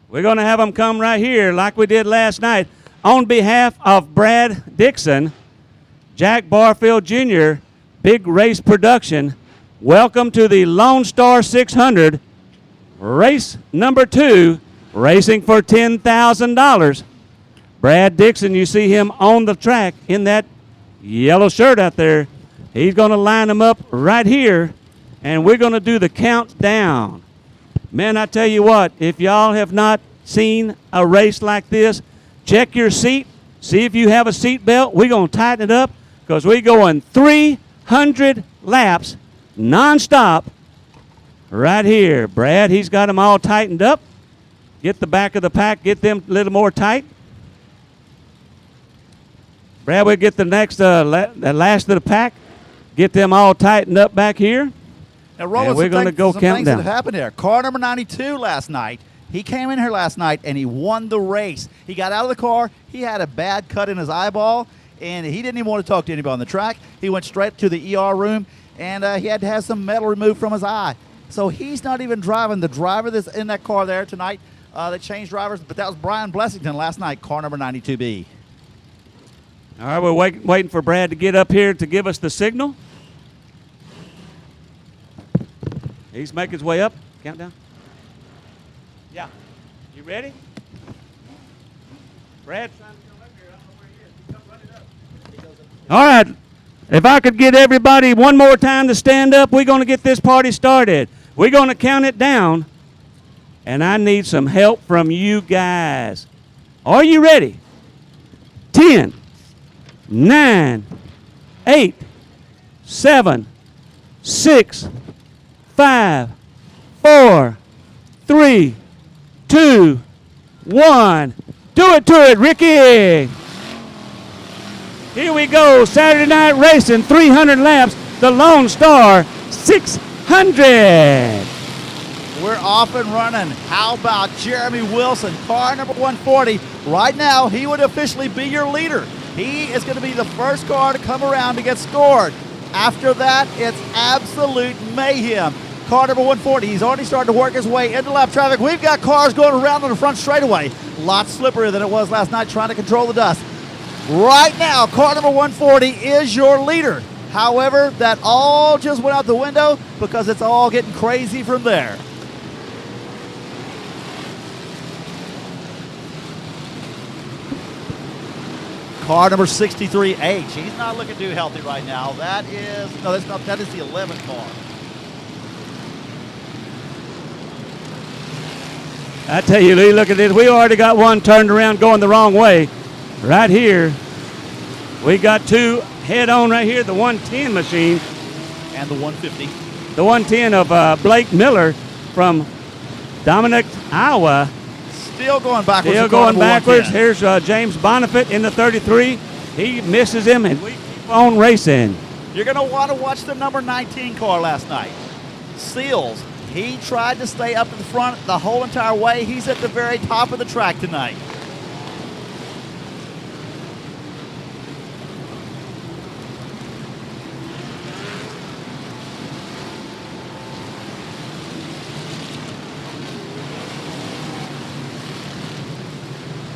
We're going to have them come right here like we did last night. On behalf of Brad Dixon, Jack Barfield Jr., Big Race Production, welcome to the LoneStar 600, race number 2, racing for $10,000. Brad Dixon, you see him on the track in that yellow shirt out there. He's going to line them up right here, and we're going to do the countdown. Man, I tell you what, if y'all have not seen a race like this, check your seat. See if you have a seat belt. We're going to tighten it up because we're going 300 laps nonstop right here. Brad, he's got them all tightened up. Get the back of the pack, get them a little more tight. Brad, we'll get the next, the last of the pack, get them all tightened up back here. Now, Roland, we're going to go some count things down. that have happened here. Car number 92 last night. He came in here last night and he won the race. He got out of the car. He had a bad cut in his eyeball, and he didn't even want to talk to anybody on the track. He went straight to the ER room, and he had to have some metal removed from his eye. So he's not even driving. The driver that's in that car there tonight, that changed drivers, but that was Brian Blessington last night, car number 92B. All right, we're waiting for Brad to get up here to give us the signal. He's making his way up. Countdown. Yeah. You ready? Brad? All right. If I could get everybody one more time to stand up, we're going to get this party started. We're going to count it down, and I need some help from you guys. Are you ready? 10, 9, 8, 7, 6, 5, 4, 3, 2, 1. Do it to it, Ricky. Here we go. Saturday night racing, 300 laps, the LoneStar 600. We're off and running. How about Jeremy Wilson, car number 140? Right now, he would officially be your leader. He is going to be the first car to come around to get scored. After that, it's absolute mayhem. Car number 140, he's already started to work his way into lap traffic. We've got cars going around on the front straightaway. A lot slipperier than it was last night trying to control the dust. Right now, car number 140 is your leader. However, that all just went out the window because it's all getting crazy from there. Car number 63H. He's not looking too healthy right now. That is the 11th car. I tell you, Lee, look at this. We already got one turned around going the wrong way. Right here. We got two head on right here, the 110 machine. And the 150. The 110 of Blake Miller from Dominic, Iowa. Still going backwards. Still going backwards. Here's James Bonifant in the 33. He misses him, and we keep on racing. You're going to want to watch the number 19 car last night. Seals. He tried to stay up in the front the whole entire way. He's at the very top of the track tonight.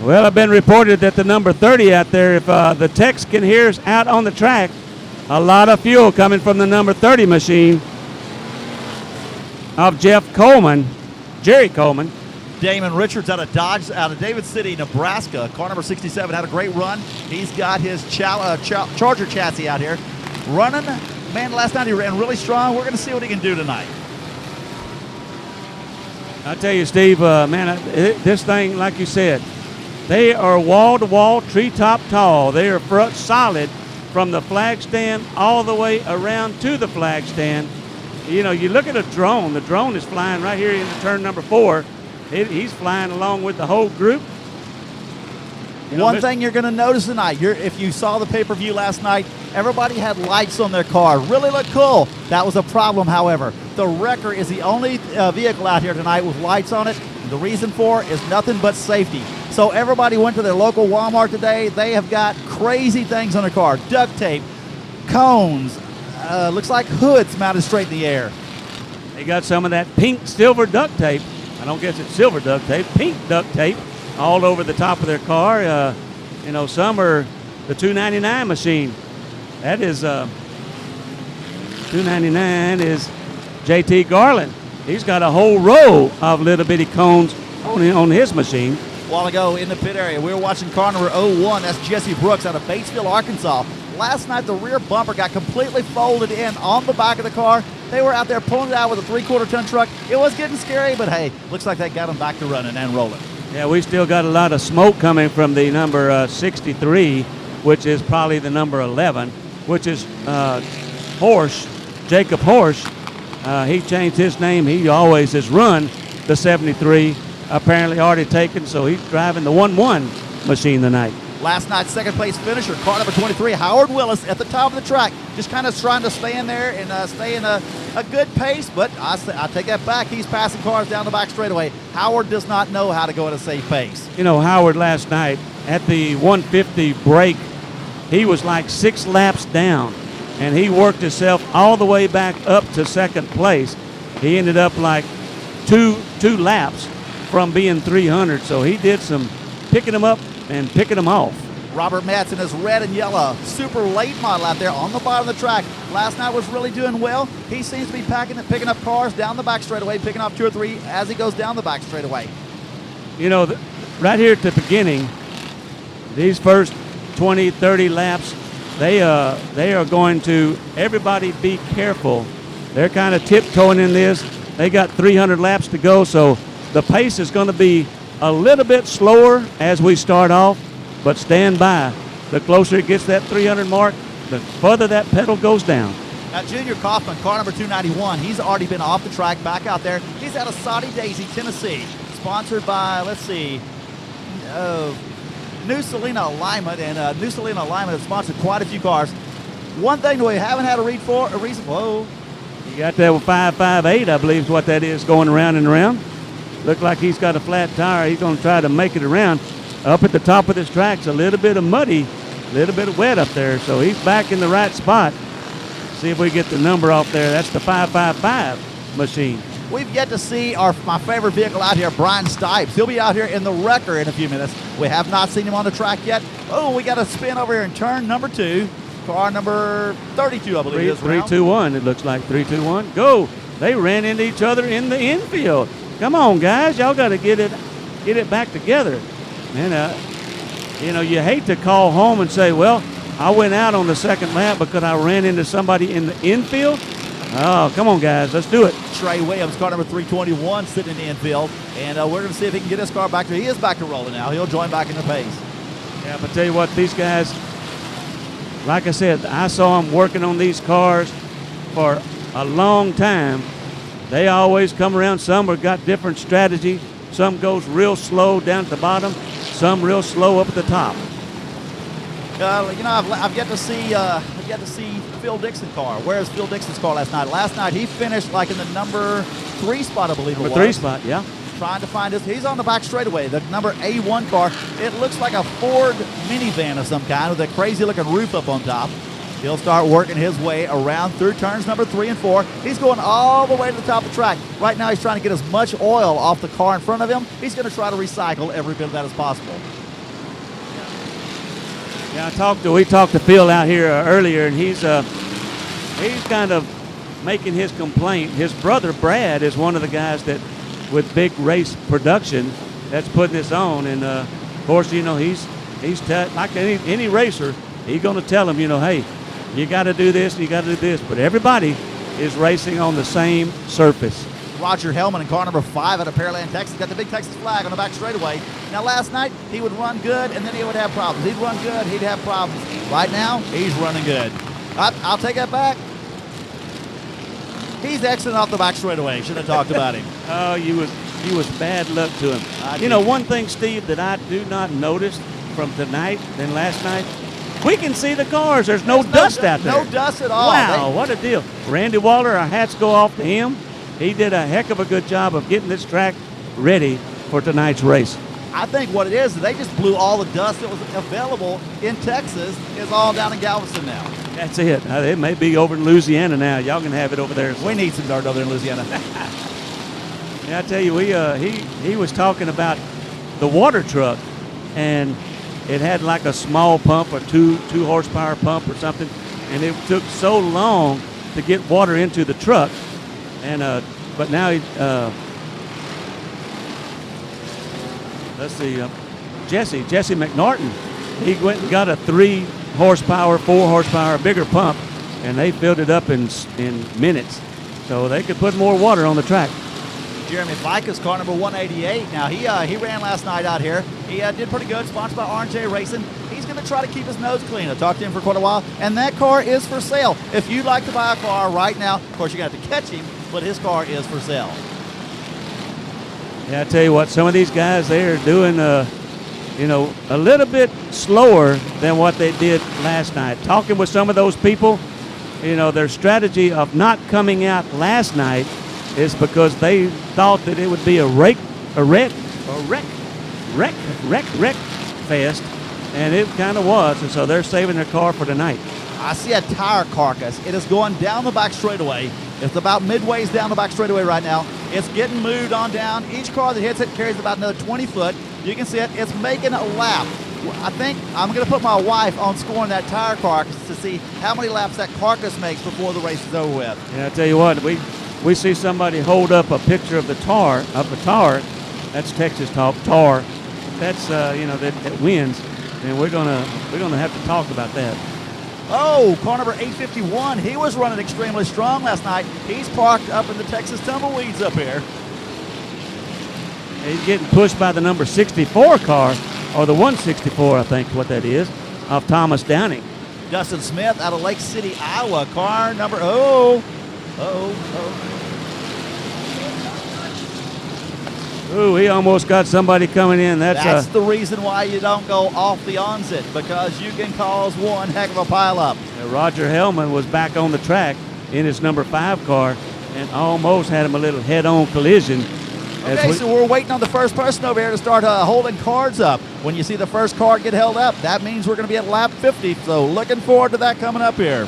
Well, I've been reported that the number 30 out there, if the text can hear us out on the track, a lot of fuel coming from the number 30 machine of Jeff Coleman, Jerry Coleman. Damon Richards out of David City, Nebraska. Car number 67 had a great run. He's got his Charger chassis out here running. Man, last night he ran really strong. We're going to see what he can do tonight. I tell you, Steve, this thing, like you said, they are wall-to-wall, treetop tall. They are solid from the flag stand all the way around to the flag stand. You know, you look at a drone. The drone is flying right here into turn number 4. He's flying along with the whole group. One thing you're going to notice tonight, if you saw the pay-per-view last night, everybody had lights on their car. Really looked cool. That was a problem, however. The Wrecker is the only vehicle out here tonight with lights on it. The reason for it is nothing but safety. So everybody went to their local Walmart today. They have got crazy things on their car. Duct tape, cones, looks like hoods mounted straight in the air. They got some of that pink silver duct tape. I don't guess it's silver duct tape, pink duct tape all over the top of their car. Some are the 299 machine. That is 299 is JT Garland. He's got a whole row of little bitty cones on his machine. A while ago in the pit area, we were watching car number 01. That's Jesse Brooks out of Batesville, Arkansas. Last night, the rear bumper got completely folded in on the back of the car. They were out there pulling it out with a 3/4 ton truck. It was getting scary, but hey, looks like they got them back to running and rolling. Yeah, we still got a lot of smoke coming from the number 63, which is probably the number 11, which is Horsch, Jacob Horsch. He changed his name. He always has run the 73, apparently already taken, so he's driving the 1-1 machine tonight. Last night's second place finisher, car number 23, Howard Willis, at the top of the track, just kind of trying to stay in there and stay in a good pace, but I take that back. He's passing cars down the back straightaway. Howard does not know how to go at a safe pace. You know, Howard last night at the 150 break, he was like 6 laps down, and he worked himself all the way back up to second place. He ended up like two laps from being 300, so he did some picking him up and picking them off. Robert Matson is red and yellow, super late model out there on the bottom of the track. Last night was really doing well. He seems to be picking up cars down the back straightaway, picking off 2 or 3 as he goes down the back straightaway. You know, right here at the beginning, these first 20, 30 laps, they are going to, everybody be careful. They're kind of tiptoeing in this. They got 300 laps to go, so the pace is going to be a little bit slower as we start off, but stand by. The closer it gets that 300 mark, the further that pedal goes down. Now, Junior Kaufman, car number 291, he's already been off the track, back out there. He's out of Soddy Daisy, Tennessee, sponsored by, New Salina Alignment, and New Salina Alignment has sponsored quite a few cars. One thing we haven't had a reason, whoa. You got that 558, I believe is what that is, going around and around. Look like he's got a flat tire. He's going to try to make it around. Up at the top of this track, it's a little bit of muddy, a little bit of wet up there, so he's back in the right spot. See if we get the number off there. That's the 555 machine. We've yet to see my favorite vehicle out here, Brian Stipes. He'll be out here in the wrecker in a few minutes. We have not seen him on the track yet. Oh, we got a spin over here in turn number 2. Car number 32, I believe it is. 3-2-1, it looks like 3-2-1. Go. They ran into each other in the infield. Come on, guys. Y'all got to get it back together. And, you hate to call home and say, well, I went out on the second lap because I ran into somebody in the infield. Oh, come on, guys. Let's do it. Trey Williams, car number 321, sitting in the infield. And we're going to see if he can get his car back to. He is back to rolling now. He'll join back in the pace. Yeah, but tell you what, these guys, like I said, I saw them working on these cars for a long time. They always come around. Some have got different strategy. Some goes real slow down at the bottom. Some real slow up at the top. I've yet to see Phil Dixon's car. Where's Phil Dixon's car last night? Last night he finished like in the number 3 spot, I believe it was. Number 3 spot, yeah. Trying to find his. He's on the back straightaway. The number A1 car. It looks like a Ford minivan of some kind with a crazy looking roof up on top. He'll start working his way around through turns number 3 and 4. He's going all the way to the top of the track. Right now he's trying to get as much oil off the car in front of him. He's going to try to recycle every bit of that as possible. Yeah, we talked to Phil out here earlier, and he's kind of making his complaint. His brother Brad is one of the guys that, with Big Race Production, that's putting this on. And of course, he's like any racer. He's going to tell him, hey, you got to do this, and you got to do this. But everybody is racing on the same surface. Roger Hellman in car number 5 out of Pearland, Texas. Got the big Texas flag on the back straightaway. Now, last night, he would run good, and then he would have problems. He'd run good, he'd have problems. Right now, he's running good. I'll take that back. He's exiting off the back straightaway. Should have talked about him. Oh, you was bad luck to him. One thing, Steve, that I do not notice from tonight than last night, we can see the cars. There's no dust out there. No dust at all. Wow, what a deal. Randy Waller, our hats go off to him. He did a heck of a good job of getting this track ready for tonight's race. I think what it is they just blew all the dust that was available in Texas. It's all down in Galveston now. That's it. It may be over in Louisiana now. Y'all can have it over there. We need some dirt over there in Louisiana. Yeah, I tell you, he was talking about the water truck, and it had like a small pump, or two horsepower pump or something, and it took so long to get water into the truck. And but now let's see, Jesse McNaughton, he went and got a 3 horsepower, 4 horsepower bigger pump, and they filled it up in minutes, so they could put more water on the track. Jeremy Vica's car number 188. Now, he ran last night out here. He did pretty good, sponsored by R&J Racing. He's going to try to keep his nose clean. I talked to him for quite a while, and that car is for sale. If you'd like to buy a car right now, of course, you're going to have to catch him, but his car is for sale. Yeah, I tell you what, some of these guys, they are doing, you know, a little bit slower than what they did last night. Talking with some of those people, you know, their strategy of not coming out last night is because they thought that it would be a wreck fest, and it kind of was, and so they're saving their car for tonight. I see a tire carcass. It is going down the back straightaway. It's about midways down the back straightaway right now. It's getting moved on down. Each car that hits it carries about another 20 foot. You can see it. It's making a lap. I think I'm going to put my wife on scoring that tire carcass to see how many laps that carcass makes before the race is over with. Yeah, I tell you what, we see somebody hold up a picture of the tar. That's Texas talk, tar. That's you know, that wins, and we're gonna have to talk about that. Oh, car number 851. He was running extremely strong last night. He's parked up in the Texas tumbleweeds up here. He's getting pushed by the number 64 car, or the 164, I think what that is, of Thomas Downing. Dustin Smith out of Lake City, Iowa. Car number Ooh, he almost got somebody coming in. That's the reason why you don't go off the onset, because you can cause one heck of a pileup. Roger Hellman was back on the track in his number 5 car and almost had him a little head-on collision. Okay, so we're waiting on the first person over here to start holding cards up. When you see the first card get held up, that means we're going to be at lap 50, so looking forward to that coming up here.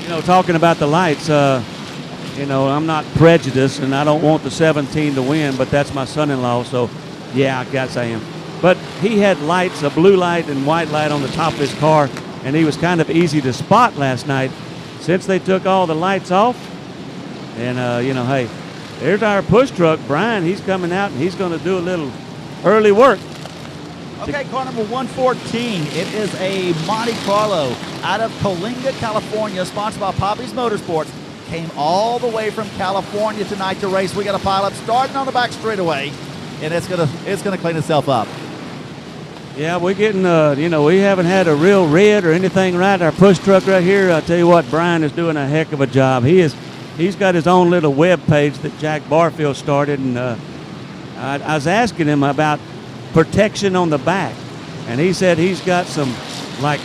You know, talking about the lights, you know, I'm not prejudiced, and I don't want the 17 to win, but that's my son-in-law, so yeah, I guess I am. But he had lights, a blue light and white light on the top of his car, and he was kind of easy to spot last night since they took all the lights off. And, you know, hey, there's our push truck, Brian. He's coming out, and he's going to do a little early work. Okay, car number 114. It is a Monte Carlo out of Coalinga, California, sponsored by Poppy's Motorsports. Came all the way from California tonight to race. We got a pileup starting on the back straightaway, and it's gonna clean itself up. Yeah, we're getting, you know, we haven't had a real red or anything right. Our push truck right here, I'll tell you what, Brian is doing a heck of a job. He's got his own little web page that Jack Barfield started, and I was asking him about protection on the back, and he said he's got some like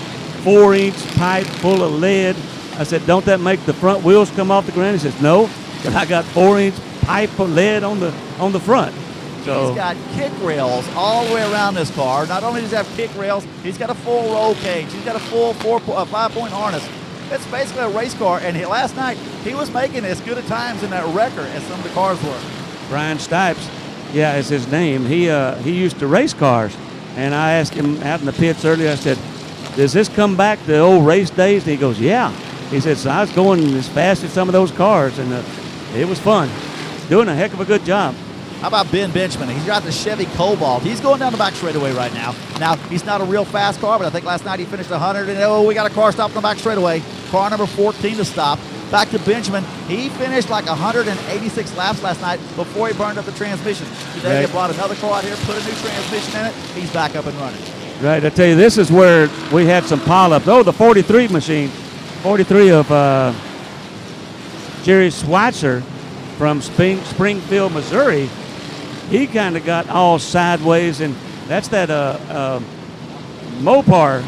4-inch pipe full of lead. I said, don't that make the front wheels come off the ground? He says, no, but I got 4-inch pipe of lead on the front. So he's got kick rails all the way around this car. Not only does he have kick rails, he's got a full roll cage. He's got a full 5-point harness. It's basically a race car, and last night he was making as good a times in that wrecker as some of the cars were. Brian Stipes, yeah, is his name. He used to race cars, and I asked him out in the pits earlier, I said, does this come back to the old race days? And he goes, yeah. He said, so I was going as fast as some of those cars, and it was fun. Doing a heck of a good job. How about Ben Benjamin? He's got the Chevy Cobalt. He's going down the back straightaway right now. Now, he's not a real fast car, but I think last night he finished 100, and we got a car stopped on the back straightaway. Car number 14 to stop. Back to Benjamin. He finished like 186 laps last night before he burned up the transmission. Today they brought another car out here, put a new transmission in it. He's back up and running. Right, I tell you, this is where we had some pileups. Oh, the 43 machine, 43 of Jerry Schweitzer from Springfield, Missouri. He kind of got all sideways, and that's that Mopar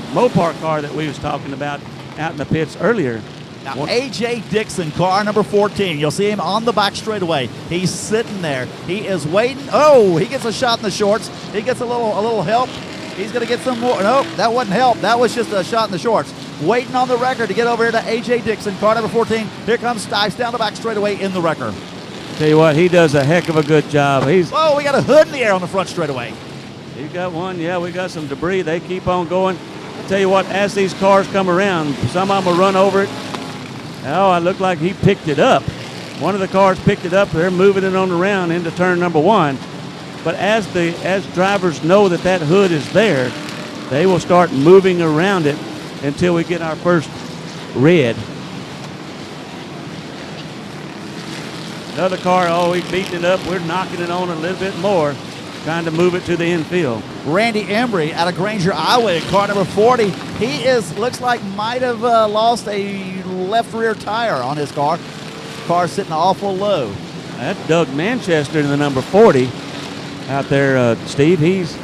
car that we was talking about out in the pits earlier. Now, A.J. Dixon, car number 14. You'll see him on the back straightaway. He's sitting there. He is waiting. Oh, he gets a shot in the shorts. He gets a little help. He's going to get some more. Nope, that wasn't help. That was just a shot in the shorts. waiting on the wrecker to get over here to A.J. Dixon, car number 14. Here comes Stipes down the back straightaway in the wrecker. Tell you what, he does a heck of a good job. Whoa, we got a hood in the air on the front straightaway. He got one. Yeah, we got some debris. They keep on going. I tell you what, as these cars come around, some of them will run over it. Oh, it looked like he picked it up. One of the cars picked it up. They're moving it on around into turn number 1. But as drivers know that hood is there, they will start moving around it until we get our first red. Another car, he's beating it up. We're knocking it on a little bit more, trying to move it to the infield. Randy Embry out of Granger, Iowa, in car number 40. He looks like might have lost a left rear tire on his car. Car's sitting awful low. That's Doug Manchester in the number 40 out there, Steve. He's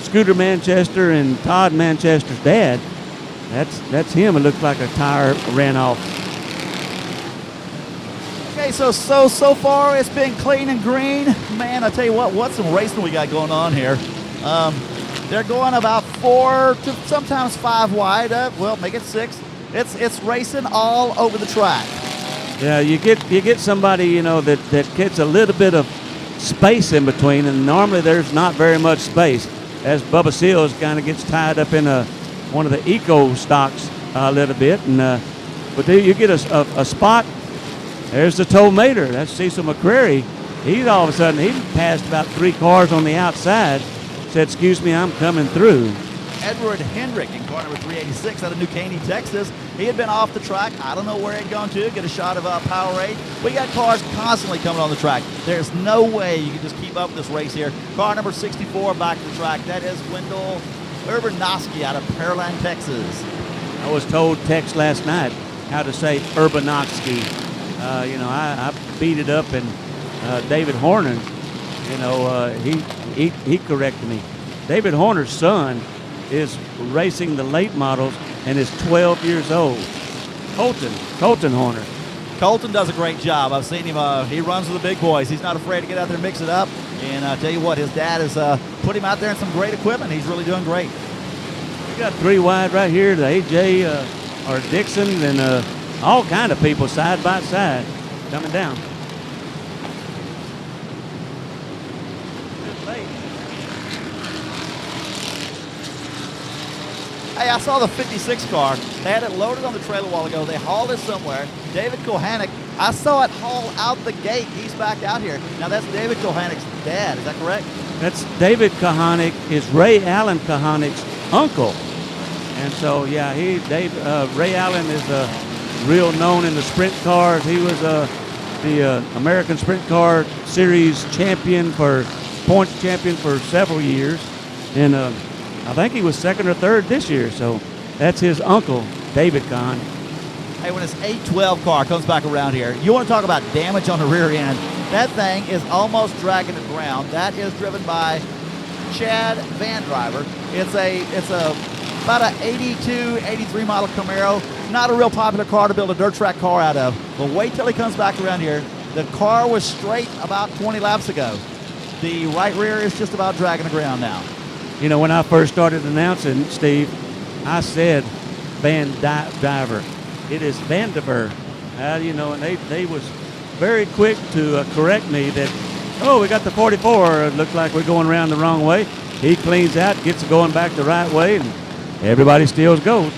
Scooter Manchester and Todd Manchester's dad. That's him. It looks like a tire ran off. Okay, so far it's been clean and green. Man, I tell you what some racing we got going on here. They're going about 4 to sometimes 5 wide. Well, make it 6. It's racing all over the track. Yeah, you get somebody that gets a little bit of space in between, and normally there's not very much space. As Bubba Seals kind of gets tied up in one of the eco stocks a little bit, but then you get a spot. There's the tow mater. That's Cecil McCrary. He's all of a sudden, he passed about 3 cars on the outside. Said, "Excuse me, I'm coming through." Edward Hendrick in car number 386 out of New Caney, Texas. He had been off the track. I don't know where he'd gone to. Get a shot of Powerade. We got cars constantly coming on the track. There's no way you can just keep up with this race here. Car number 64 back to the track. That is Wendell Urbanowski out of Pearland, Texas. I was told text last night how to say Urbanowski. I beat it up, and David Horner, he corrected me. David Horner's son is racing the late models and is 12 years old. Colton Horner. Colton does a great job. I've seen him. He runs with the big boys. He's not afraid to get out there and mix it up. And I tell you what, his dad has put him out there in some great equipment. He's really doing great. We got 3 wide right here. The AJ or Dixon and all kind of people side by side coming down. Hey, I saw the 56 car. They had it loaded on the trailer a while ago. They hauled it somewhere. David Kohanek, I saw it haul out the gate. He's back out here. Now, that's David Kohanek's dad. Is that correct? That's David Kohanek, is Ray Allen Kohanek's uncle. And so, yeah, Ray Allen is real known in the sprint cars. He was the American Sprint Car Series points champion for several years. And I think he was 2nd or 3rd this year, so that's his uncle, David Kahn. Hey, when this 812 car comes back around here, you want to talk about damage on the rear end. That thing is almost dragging the ground. That is driven by Chad Van Driver. It's about an 82, 83 model Camaro. Not a real popular car to build a dirt track car out of. But wait till he comes back around here. The car was straight about 20 laps ago. The right rear is just about dragging the ground now. When I first started announcing, Steve, I said Van Diver. It is Vandiver. And they was very quick to correct me that, we got the 44. It looked like we're going around the wrong way. He cleans out, gets it going back the right way, and everybody still goes.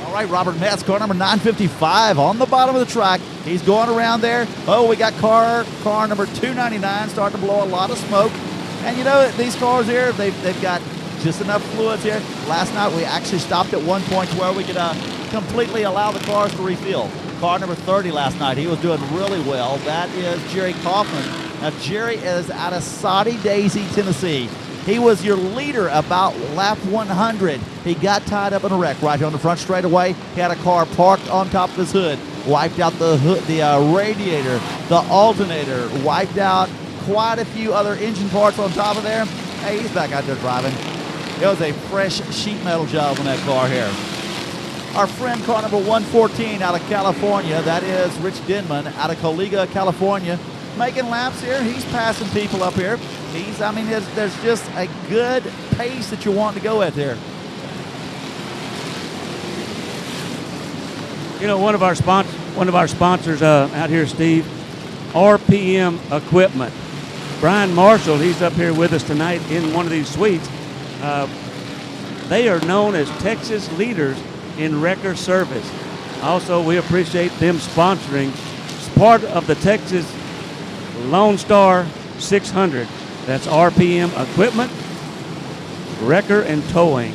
All right, Robert Metz, car number 955 on the bottom of the track. He's going around there. We got car number 299 starting to blow a lot of smoke. And these cars here, they've got just enough fluids here. Last night we actually stopped at one point to where we could completely allow the cars to refill. Car number 30 last night, he was doing really well. That is Jerry Kaufman. Now Jerry is out of Soddy Daisy, Tennessee. He was your leader about lap 100. He got tied up in a wreck right here on the front straightaway. He had a car parked on top of his hood, wiped out the hood, the radiator, the alternator, wiped out quite a few other engine parts on top of there. Hey, he's back out there driving. It was a fresh sheet metal job on that car here. Our friend, car number 114 out of California, that is Rich Denman out of Coliga, California, making laps here. He's passing people up here. I mean, there's just a good pace that you want to go at there. You know, one of our sponsors out here, Steve, RPM Equipment. Brian Marshall, he's up here with us tonight in one of these suites. They are known as Texas leaders in wrecker service. Also, we appreciate them sponsoring. It's part of the Texas LoneStar 600. That's RPM Equipment, Wrecker and Towing,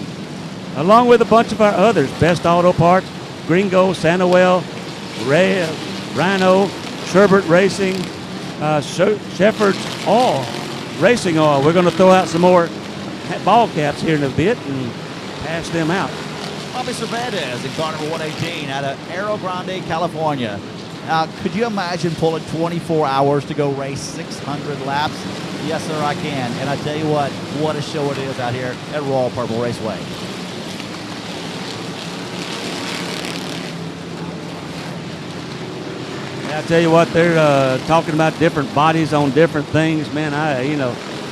along with a bunch of our others: Best Auto Parts, Gringo, Sanowell, Ray, Rhino, Sherbert Racing, Shepard's Oil, Racing Oil. We're going to throw out some more ball caps here in a bit and pass them out. Bobby Cervantes in car number 118 out of Arroyo Grande, California. Now, could you imagine pulling 24 hours to go race 600 laps? Yes, sir, I can. And I tell you what a show it is out here at Royal Purple Raceway. I tell you what, they're talking about different bodies on different things. Man,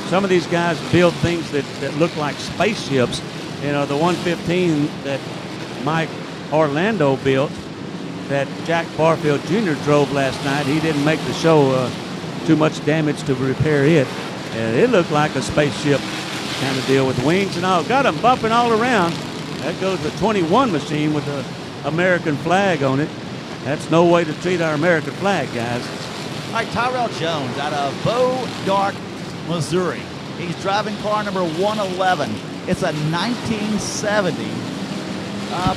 some of these guys build things that look like spaceships. You know, the 115 that Mike Orlando built, that Jack Barfield Jr. drove last night, he didn't make the show. Too much damage to repair it. And it looked like a spaceship kind of deal with wings and all. Got them bumping all around. That goes the 21 machine with the American flag on it. That's no way to treat our American flag, guys. All right, Tyrell Jones out of Bodark, Missouri. He's driving car number 111. It's a 1970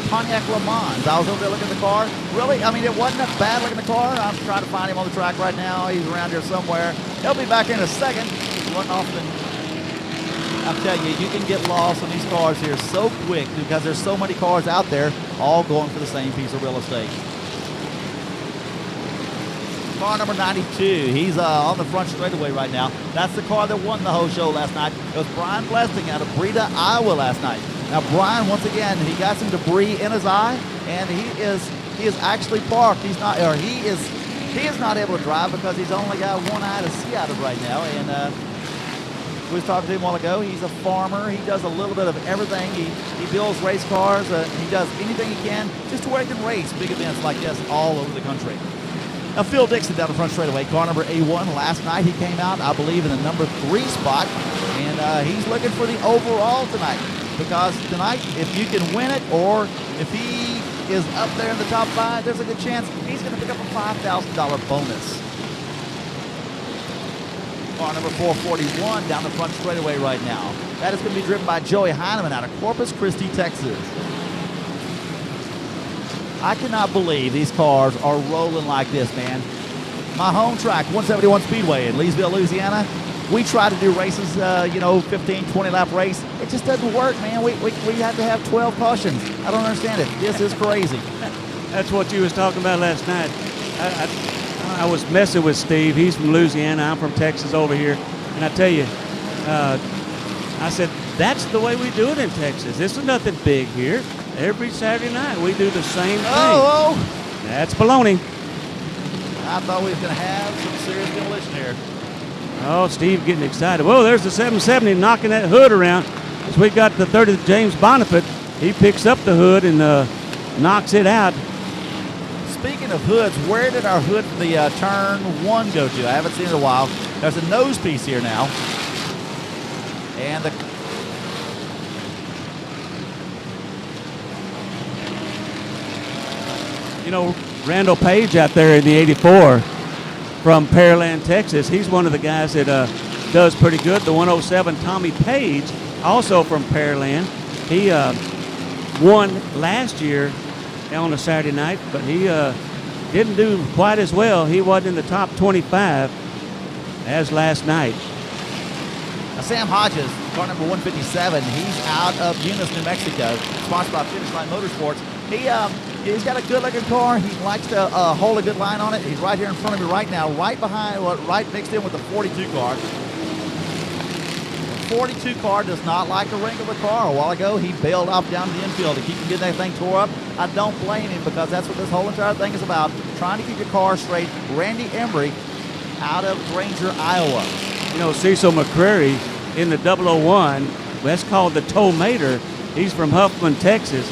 Pontiac Le Mans. I was over there looking at the car. Really, I mean, it wasn't a bad looking at the car. I'm trying to find him on the track right now. He's around here somewhere. He'll be back in a second. He's running off I'm telling you, you can get lost in these cars here so quick because there's so many cars out there all going for the same piece of real estate. Car number 92, he's on the front straightaway right now. That's the car that won the whole show last night. It was Brian Blessing out of Breda, Iowa last night. Now Brian, once again, he got some debris in his eye, and he is actually parked. He is not able to drive because he's only got one eye to see out of right now. And we was talking to him a while ago. He's a farmer. He does a little bit of everything. He builds race cars. He does anything he can just to where he can race big events like this all over the country. Now, Phil Dixon down the front straightaway, car number A1. Last night he came out, I believe, in the number 3 spot, and he's looking for the overall tonight. Because tonight, if you can win it, or if he is up there in the top 5, there's a good chance he's going to pick up a $5,000 bonus. Car number 441 down the front straightaway right now. That is going to be driven by Joey Heineman out of Corpus Christi, Texas. I cannot believe these cars are rolling like this, man. My home track, 171 Speedway in Leesville, Louisiana, we try to do races, 15, 20 lap race. It just doesn't work, man. We have to have 12 cautions. I don't understand it. This is crazy. That's what you was talking about last night. I was messing with Steve. He's from Louisiana. I'm from Texas over here. And I tell you, I said, that's the way we do it in Texas. This is nothing big here. Every Saturday night we do the same thing. Oh! That's baloney. I thought we was going to have some serious demolition here. Oh, Steve getting excited. Whoa, there's the 770 knocking that hood around. As we got the 30th James Bonifant, he picks up the hood and knocks it out. Speaking of hoods, where did our hood for the turn 1 go to? I haven't seen it in a while. There's a nose piece here now. And the Randall Page out there in the 84 from Pearland, Texas. He's one of the guys that does pretty good. The 107 Tommy Page, also from Pearland. He won last year on a Saturday night, but he didn't do quite as well. He wasn't in the top 25 as last night. Now, Sam Hodges, car number 157, he's out of Eunice, New Mexico, sponsored by Finish Line Motorsports. He's got a good-looking car. He likes to hold a good line on it. He's right here in front of me right now, right mixed in with the 42 car. The 42 car does not like to wrinkle the car. A while ago, he bailed off down to the infield to keep from getting that thing tore up. I don't blame him because that's what this whole entire thing is about, trying to keep your car straight. Randy Embry out of Granger, Iowa. You know, Cecil McCreary in the 001, that's called the Tow-Mater. He's from Huffman, Texas.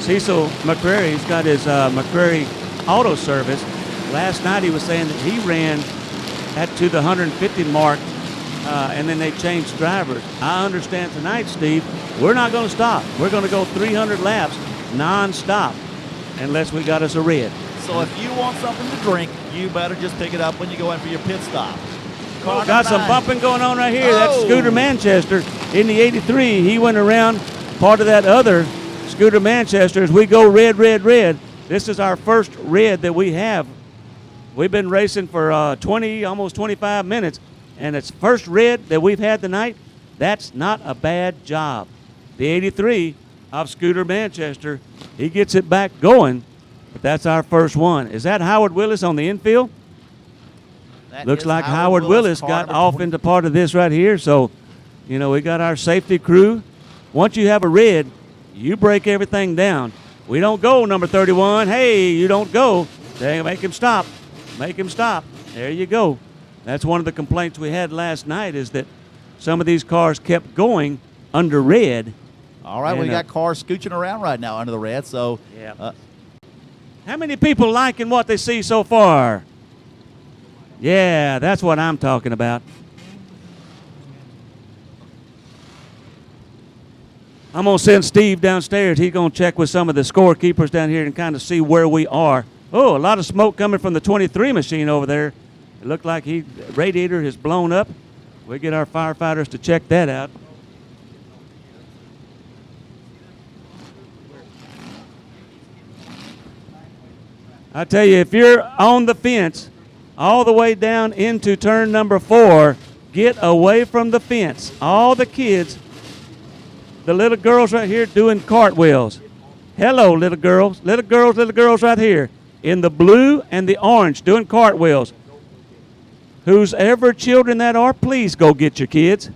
Cecil McCreary's got his McCreary Auto Service. Last night he was saying that he ran to the 150 mark, and then they changed drivers. I understand tonight, Steve, we're not going to stop. We're going to go 300 laps non-stop unless we got us a red. So if you want something to drink, you better just pick it up when you go in for your pit stop. Got some bumping going on right here. That's Scooter Manchester in the 83. He went around part of that other Scooter Manchester as we go red, red, red. This is our first red that we have. We've been racing for almost 25 minutes, and it's first red that we've had tonight. That's not a bad job. The 83 of Scooter Manchester, he gets it back going, but that's our first one. Is that Howard Willis on the infield? That Looks is like Howard Willis got off into part of this right here. So, you know, we got our safety crew. Once you have a red, you break everything down. We don't go, number 31. Hey, you don't go. They make him stop. Make him stop. There you go. That's one of the complaints we had last night, is that some of these cars kept going under red. All right, we got cars scooching around right now under the red. So, yeah. How many people liking what they see so far? Yeah, that's what I'm talking about. I'm going to send Steve downstairs. He's going to check with some of the scorekeepers down here and kind of see where we are. Oh, a lot of smoke coming from the 23 machine over there. It looked like the radiator has blown up. We get our firefighters to check that out. I tell you, if you're on the fence all the way down into turn number 4, get away from the fence. All the kids, the little girls right here doing cartwheels. Hello, little girls. Little girls right here in the blue and the orange doing cartwheels. Whose ever children that are, please go get your kids.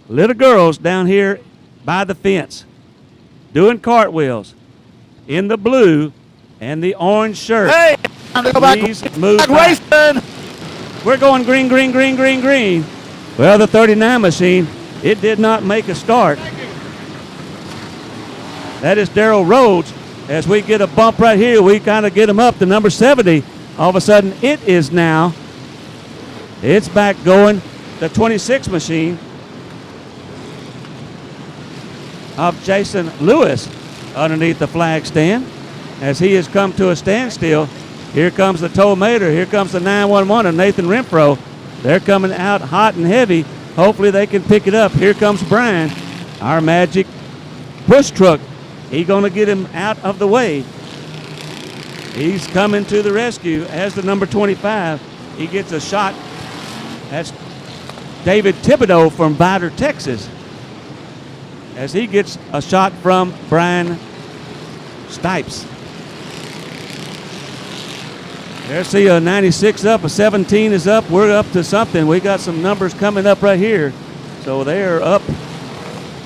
Little girls down here by the fence doing cartwheels in the blue and the orange shirt. hey, time to go back. Move back. Racing. We're going green, green, green, green, green. Well, the 39 machine, it did not make a start. That is Darrell Rhodes. As we get a bump right here, we kind of get him up to number 70. All of a sudden, it's back going. The 26 machine of Jason Lewis underneath the flag stand. As he has come to a standstill, here comes the Tow-Mater. Here comes the 911 of Nathan Renfro. They're coming out hot and heavy. Hopefully they can pick it up. Here comes Brian, our magic push truck. He's going to get him out of the way. He's coming to the rescue as the number 25. He gets a shot. That's David Thibodeau from Vidor, Texas, as he gets a shot from Brian Stipes. There's a 96 up, a 17 is up. We're up to something. We got some numbers coming up right here. So they're up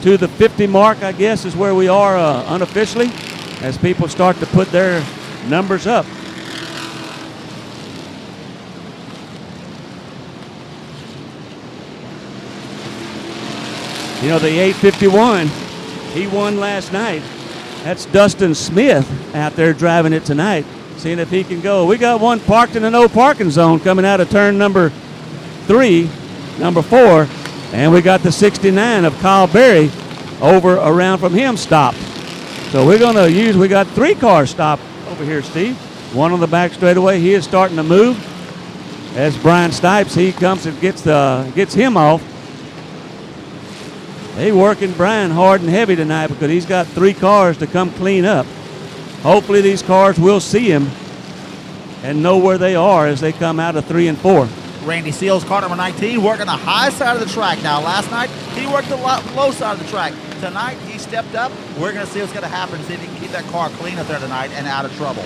to the 50 mark, I guess, is where we are unofficially, as people start to put their numbers up. You know, the 851, he won last night. That's Dustin Smith out there driving it tonight, seeing if he can go. We got one parked in the no parking zone coming out of turn number 3, number 4, and we got the 69 of Kyle Berry over around from him stopped. So we're going to we got 3 cars stopped over here, Steve. One on the back straightaway. He is starting to move. As Brian Stipes, he comes and gets him off. They working Brian hard and heavy tonight because he's got 3 cars to come clean up. Hopefully these cars will see him and know where they are as they come out of 3 and 4. Randy Seals, car number 19, working the high side of the track. Now, last night, he worked the low side of the track. Tonight, he stepped up. We're going to see what's going to happen, see if he can keep that car clean up there tonight and out of trouble.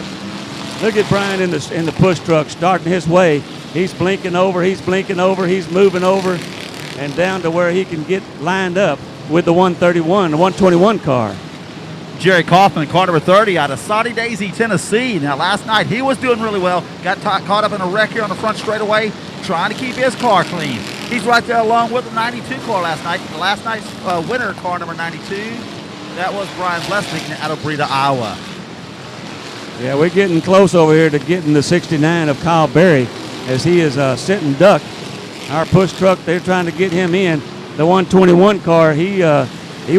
Look at Brian in the push truck starting his way. He's blinking over, he's moving over, and down to where he can get lined up with the 131, the 121 car. Jerry Kaufman, car number 30, out of Saudi Daisy, Tennessee. Now, last night, he was doing really well. Got caught up in a wreck here on the front straightaway. trying to keep his car clean. He's right there along with the 92 car last night. Last night's winner, car number 92, that was Brian Blessing out of Breda, Iowa. Yeah, we're getting close over here to getting the 69 of Kyle Berry as he is sitting duck. Our push truck, they're trying to get him in. The 121 car, he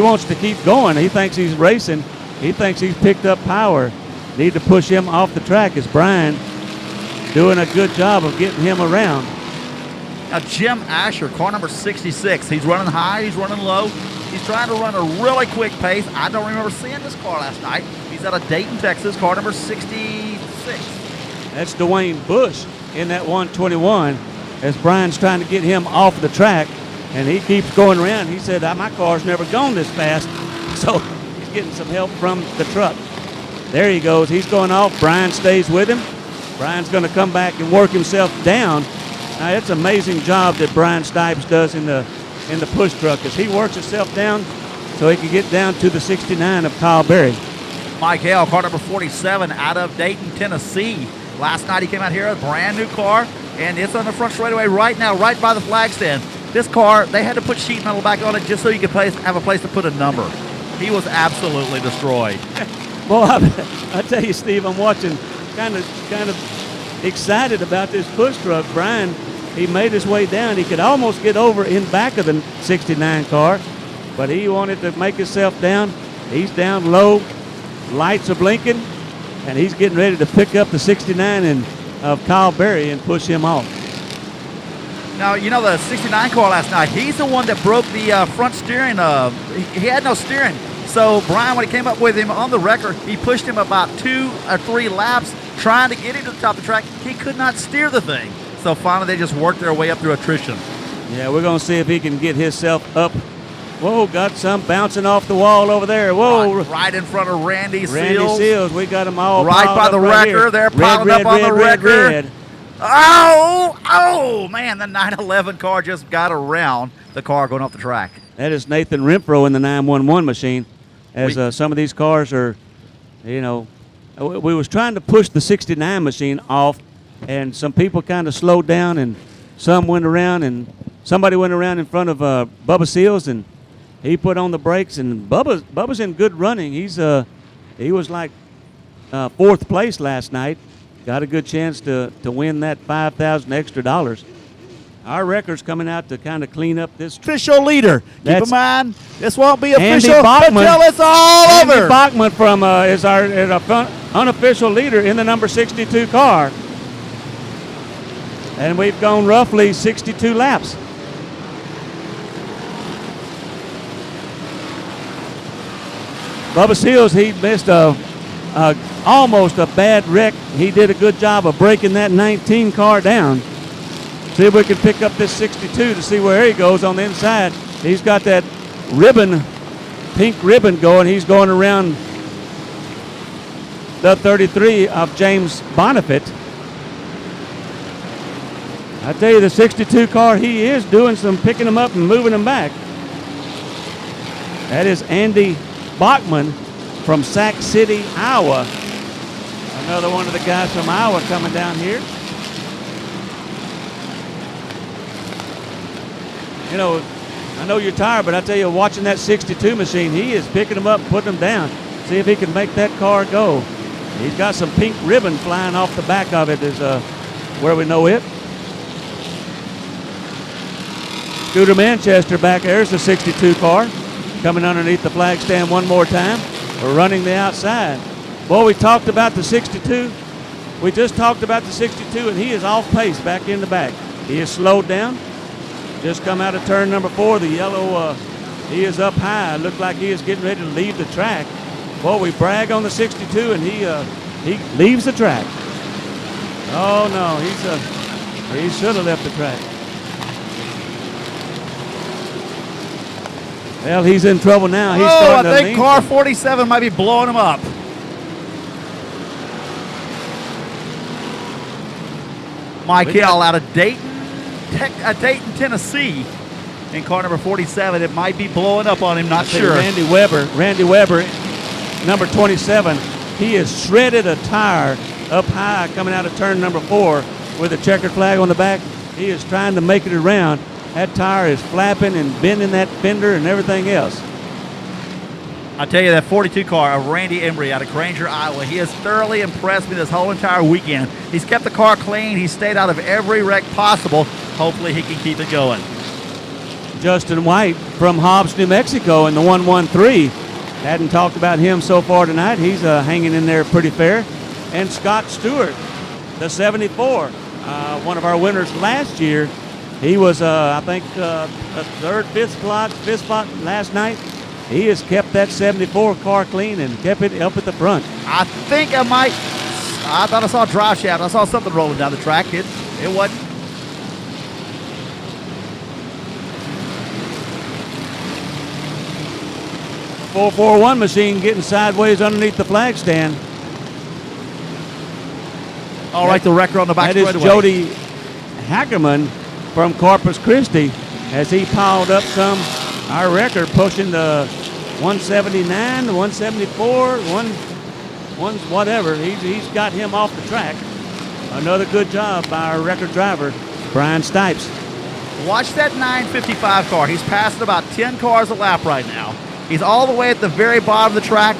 wants to keep going. He thinks he's racing. He thinks he's picked up power. Need to push him off the track. As Brian doing a good job of getting him around. Now Jim Asher, car number 66. He's running high, he's running low. He's trying to run a really quick pace. I don't remember seeing this car last night. He's out of Dayton, Texas, car number 66. That's Dwayne Bush in that 121 as Brian's trying to get him off the track, and he keeps going around. He said, my car's never gone this fast, so he's getting some help from the truck. There he goes. He's going off. Brian stays with him. Brian's going to come back and work himself down. Now, it's an amazing job that Brian Stipes does in the push truck as he works himself down so he can get down to the 69 of Kyle Berry. Mike Hale, car number 47 out of Dayton, Tennessee. Last night he came out here, a brand new car, and it's on the front straightaway right now, right by the flag stand. This car, they had to put sheet metal back on it just so you could have a place to put a number. He was absolutely destroyed. Well, I tell you, Steve, I'm watching kind of excited about this push truck. Brian, he made his way down. He could almost get over in back of the 69 car, but he wanted to make himself down. He's down low. Lights are blinking, and he's getting ready to pick up the 69 of Kyle Berry and push him off. Now, you know the 69 car last night, he's the one that broke the front steering. He had no steering. So Brian, when he came up with him on the record, he pushed him about 2 or 3 laps trying to get him to the top of the track. He could not steer the thing. So finally they just worked their way up through attrition. Yeah, we're going to see if he can get himself up. Whoa, got some bouncing off the wall over there. Whoa. Right in front of Randy Seals. Randy Seals, we got them all right by the wrecker. They're piling up on the wrecker. Red. Oh, man, the 911 car just got around the car going off the track. That is Nathan Renfro in the 911 machine. As some of these cars are, we was trying to push the 69 machine off, and some people kind of slowed down, and some went around, and somebody went around in front of Bubba Seals, and he put on the brakes, and Bubba's in good running. He was like 4th place last night. Got a good chance to win that $5,000 extra. Our record's coming out to kind of clean up this. Official leader. Keep in mind, this won't be Andy official Bachman, until it's all Andy over. Bachman from is our unofficial leader in the number 62 car. And we've gone roughly 62 laps. Bubba Seals, he missed almost a bad wreck. He did a good job of breaking that 19 car down. See if we can pick up this 62 to see where he goes on the inside. He's got that ribbon, pink ribbon going. He's going around the 33 of James Bonifant. I tell you, the 62 car, he is doing some picking them up and moving them back. That is Andy Bachman from Sac City, Iowa. Another one of the guys from Iowa coming down here. I know you're tired, but I tell you, watching that 62 machine, he is picking them up and putting them down. See if he can make that car go. He's got some pink ribbon flying off the back of it is where we know it. Scooter Manchester back there's the 62 car coming underneath the flag stand one more time. We're running the outside. Boy, we talked about the 62. We just talked about the 62, and he is off pace back in the back. He is slowed down. Just come out of turn number 4. The yellow, he is up high. Looked like he is getting ready to leave the track. Boy, we brag on the 62, and he leaves the track. Oh, no, he should have left the track. Well, he's in trouble now. He's starting I think car 47 might be blowing him up. Mike Hill out of Dayton, Tennessee, in car number 47. It might be blowing up on him, not sure. Randy Weber, number 27, he has shredded a tire up high coming out of turn number 4 with a checkered flag on the back. He is trying to make it around. That tire is flapping and bending that fender and everything else. I tell you, that 42 car of Randy Embry out of Granger, Iowa, he has thoroughly impressed me this whole entire weekend. He's kept the car clean. He's stayed out of every wreck possible. Hopefully he can keep it going. Justin White from Hobbs, New Mexico in the 113. Hadn't talked about him so far tonight. He's hanging in there pretty fair. And Scott Stewart, the 74, one of our winners last year. He was, I think, a third, fifth spot last night. He has kept that 74 car clean and kept it up at the front. I think I thought I saw a drive shaft. I saw something rolling down the track. It wasn't. 441 machine getting sideways underneath the flag stand. All right, the wrecker on the back straightaway. That is Jody Hackerman from Corpus Christi as he piled up some. Our record pushing the 179, the 174, whatever. He's got him off the track. Another good job by our record driver, Brian Stipes. Watch that 955 car. He's passing about 10 cars a lap right now. He's all the way at the very bottom of the track.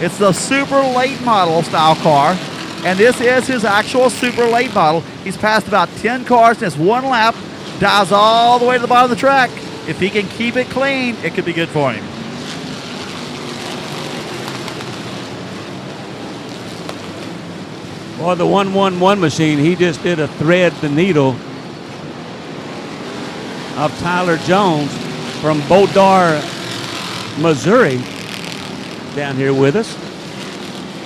It's the super late model style car, and this is his actual super late model. He's passed about 10 cars in this one lap, dives all the way to the bottom of the track. If he can keep it clean, it could be good for him. Boy, the 111 machine, he just did a thread the needle of Tyler Jones from Bodar, Missouri, down here with us.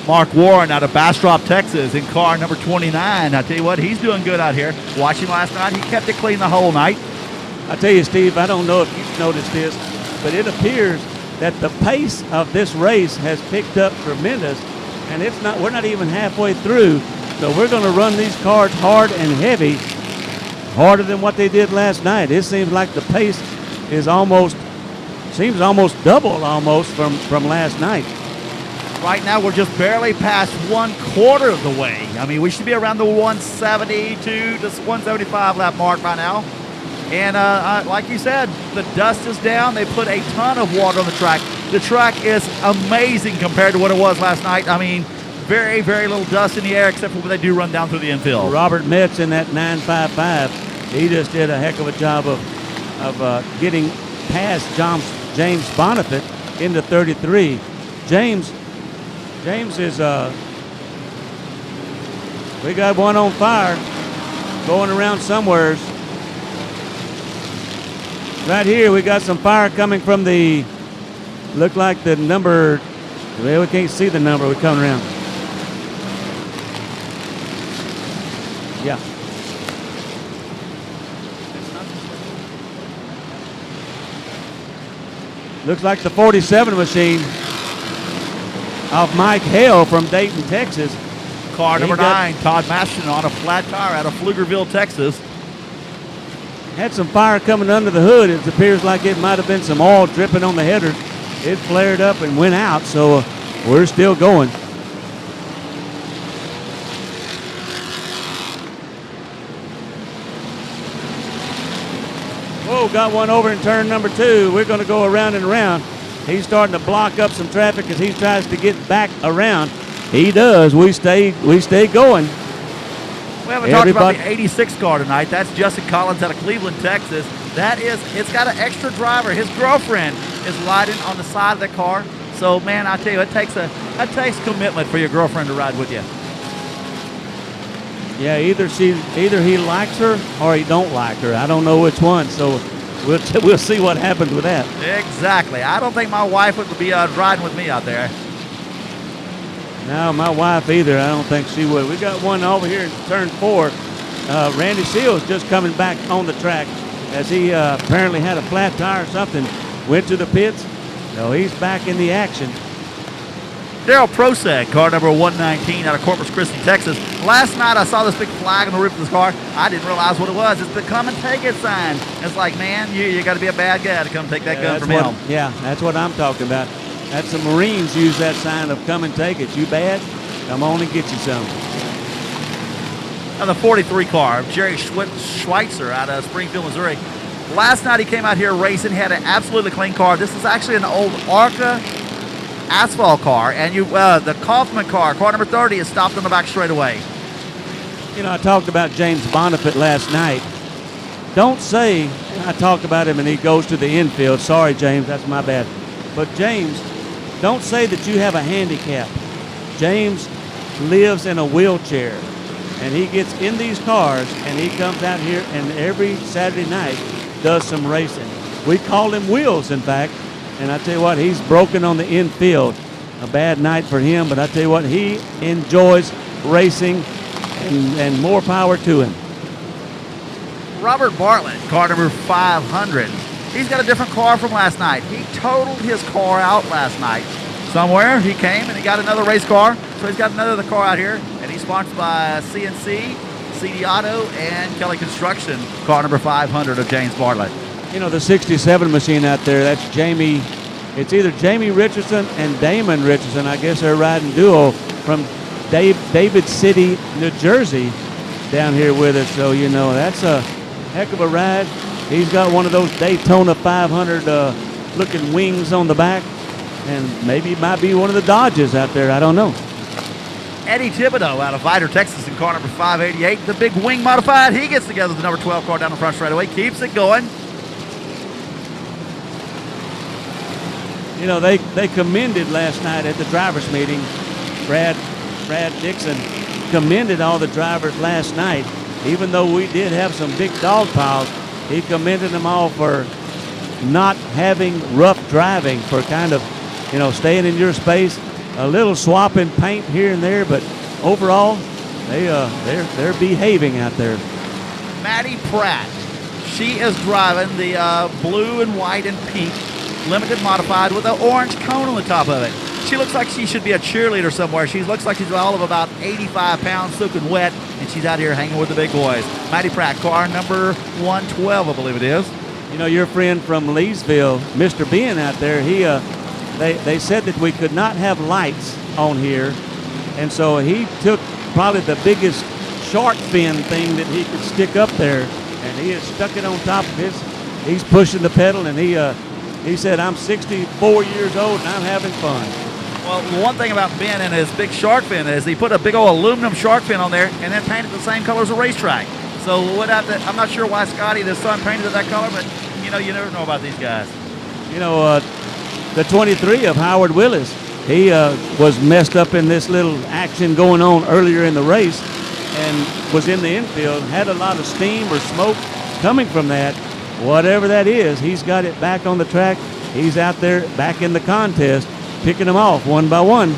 Mark Warren out of Bastrop, Texas in car number 29. I tell you what, he's doing good out here. Watching last night, he kept it clean the whole night. I tell you, Steve, I don't know if you've noticed this, but it appears that the pace of this race has picked up tremendous, and we're not even halfway through, so we're going to run these cars hard and heavy, harder than what they did last night. It seems like the pace is almost double from last night. Right now, we're just barely past 1/4 of the way. I mean, we should be around the 172 to 175 lap mark by now. And like you said, the dust is down. They put a ton of water on the track. The track is amazing compared to what it was last night. I mean, very, very little dust in the air except for when they do run down through the infield. Robert Metz in that 955, he just did a heck of a job of getting past James Bonifant into 33. James is, we got one on fire going around somewheres. Right here, we got some fire coming from look like the number, well, we can't see the number, we're coming around. Yeah. Looks like the 47 machine of Mike Hale from Dayton, Texas. Car number 9, Todd Masterson on a flat tire out of Pflugerville, Texas. Had some fire coming under the hood. It appears like it might have been some oil dripping on the header. It flared up and went out, so we're still going. Whoa, got one over in turn number 2. We're going to go around and around. He's starting to block up some traffic as he tries to get back around. He does. We stay going. We haven't talked about the 86 car tonight. That's Justin Collins out of Cleveland, Texas. It's got an extra driver. His girlfriend is riding on the side of the car. So, man, I tell you, that takes commitment for your girlfriend to ride with you. Yeah, either he likes her or he don't like her. I don't know which one. So we'll see what happens with that. Exactly. I don't think my wife would be riding with me out there. No, my wife either. I don't think she would. We got one over here in turn 4. Randy Seals just coming back on the track as he apparently had a flat tire or something. Went to the pits. So he's back in the action. Daryl Prosek, car number 119 out of Corpus Christi, Texas. Last night I saw this big flag on the roof of this car. I didn't realize what it was. It's the come and take it sign. It's like, man, you got to be a bad guy to come take that gun from him. Yeah, that's what I'm talking about. That's the Marines use that sign of come and take it. You bad? Come on and get you some. of the 43 car of Jerry Schweitzer out of Springfield, Missouri. Last night he came out here racing. He had an absolutely clean car. This is actually an old ARCA asphalt car, and the Kaufman car number 30, is stopped on the back straightaway. You know, I talked about James Bonifant last night. Don't say, I talked about him and he goes to the infield. Sorry, James, that's my bad. But James, don't say that you have a handicap. James lives in a wheelchair, and he gets in these cars, and he comes out here and every Saturday night does some racing. We call him Wheels, in fact, and I tell you what, he's broken on the infield. A bad night for him, but I tell you what, he enjoys racing, and more power to him. Robert Bartlett, car number 500. He's got a different car from last night. He totaled his car out last night. Somewhere he came and he got another race car, so he's got another car out here, and he's sponsored by CNC, CD Auto, and Kelly Construction, car number 500 of James Bartlett. You know, the 67 machine out there, that's Jamie. It's either Jamie Richardson and Damon Richardson. I guess they're riding duo from David City, New Jersey, down here with us. So, you know, that's a heck of a ride. He's got one of those Daytona 500 looking wings on the back, and maybe it might be one of the Dodges out there. I don't know. Eddie Thibodeau out of Vidor, Texas, in car number 588. The big wing modified. He gets together with the number 12 car down the front straightaway, keeps it going. You know, they commended last night at the drivers' meeting. Brad Dixon commended all the drivers last night. Even though we did have some big dog piles, he commended them all for not having rough driving, for kind of, you know, staying in your space, a little swapping paint here and there, but overall, they're behaving out there. Maddie Pratt, she is driving the blue and white and pink limited modified with an orange cone on the top of it. She looks like she should be a cheerleader somewhere. She looks like she's all of about 85 pounds, soaking wet, and she's out here hanging with the big boys. Maddie Pratt, car number 112, I believe it is. You know, your friend from Leesville, Mr. Ben out there, they said that we could not have lights on here, and so he took probably the biggest shark fin thing that he could stick up there, and he has stuck it on top of his. He's pushing the pedal, and he said, I'm 64 years old and I'm having fun. Well, the one thing about Ben and his big shark fin is he put a big old aluminum shark fin on there and then painted the same color as a racetrack. So I'm not sure why Scotty, the son, painted it that color, but you know, you never know about these guys. You know, the 23 of Howard Willis, he was messed up in this little action going on earlier in the race and was in the infield, had a lot of steam or smoke coming from that. Whatever that is, he's got it back on the track. He's out there back in the contest, picking them off one by one.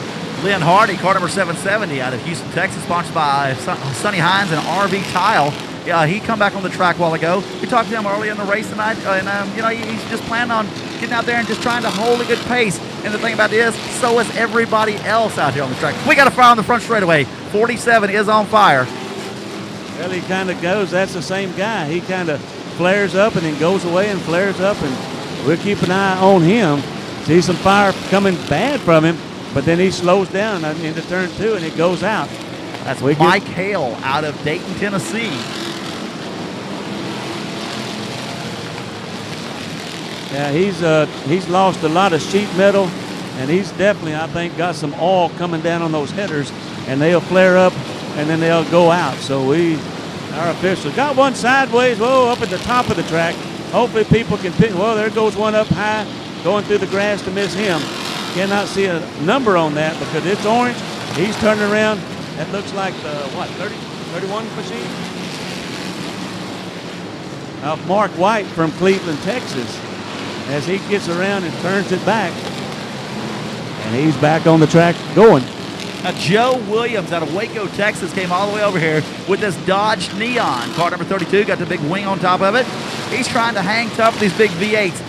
Lynn Hardy, car number 770 out of Houston, Texas, sponsored by Sonny Hines and RV Tile. Yeah, he come back on the track a while ago. We talked to him early in the race tonight, and you know, he's just planning on getting out there and just trying to hold a good pace. And the thing about it is, so is everybody else out here on the track. We got a fire on the front straightaway. 47 is on fire. Well, he kind of goes. That's the same guy. He kind of flares up and then goes away and flares up, and we'll keep an eye on him. See some fire coming bad from him, but then he slows down into turn 2 and it goes out. That's Mike Hale out of Dayton, Tennessee. Yeah, he's lost a lot of sheet metal, and he's definitely, I think, got some oil coming down on those headers, and they'll flare up and then they'll go out. So our officials got one sideways, up at the top of the track. Hopefully people can pick. Well, there goes one up high, going through the grass to miss him. Cannot see a number on that because it's orange. He's turning around. That looks like the, 31 machine? Mark White from Cleveland, Texas, as he gets around and turns it back. And he's back on the track going. Joe Williams out of Waco, Texas, came all the way over here with this Dodge Neon. Car number 32, got the big wing on top of it. He's trying to hang tough with these big V8s.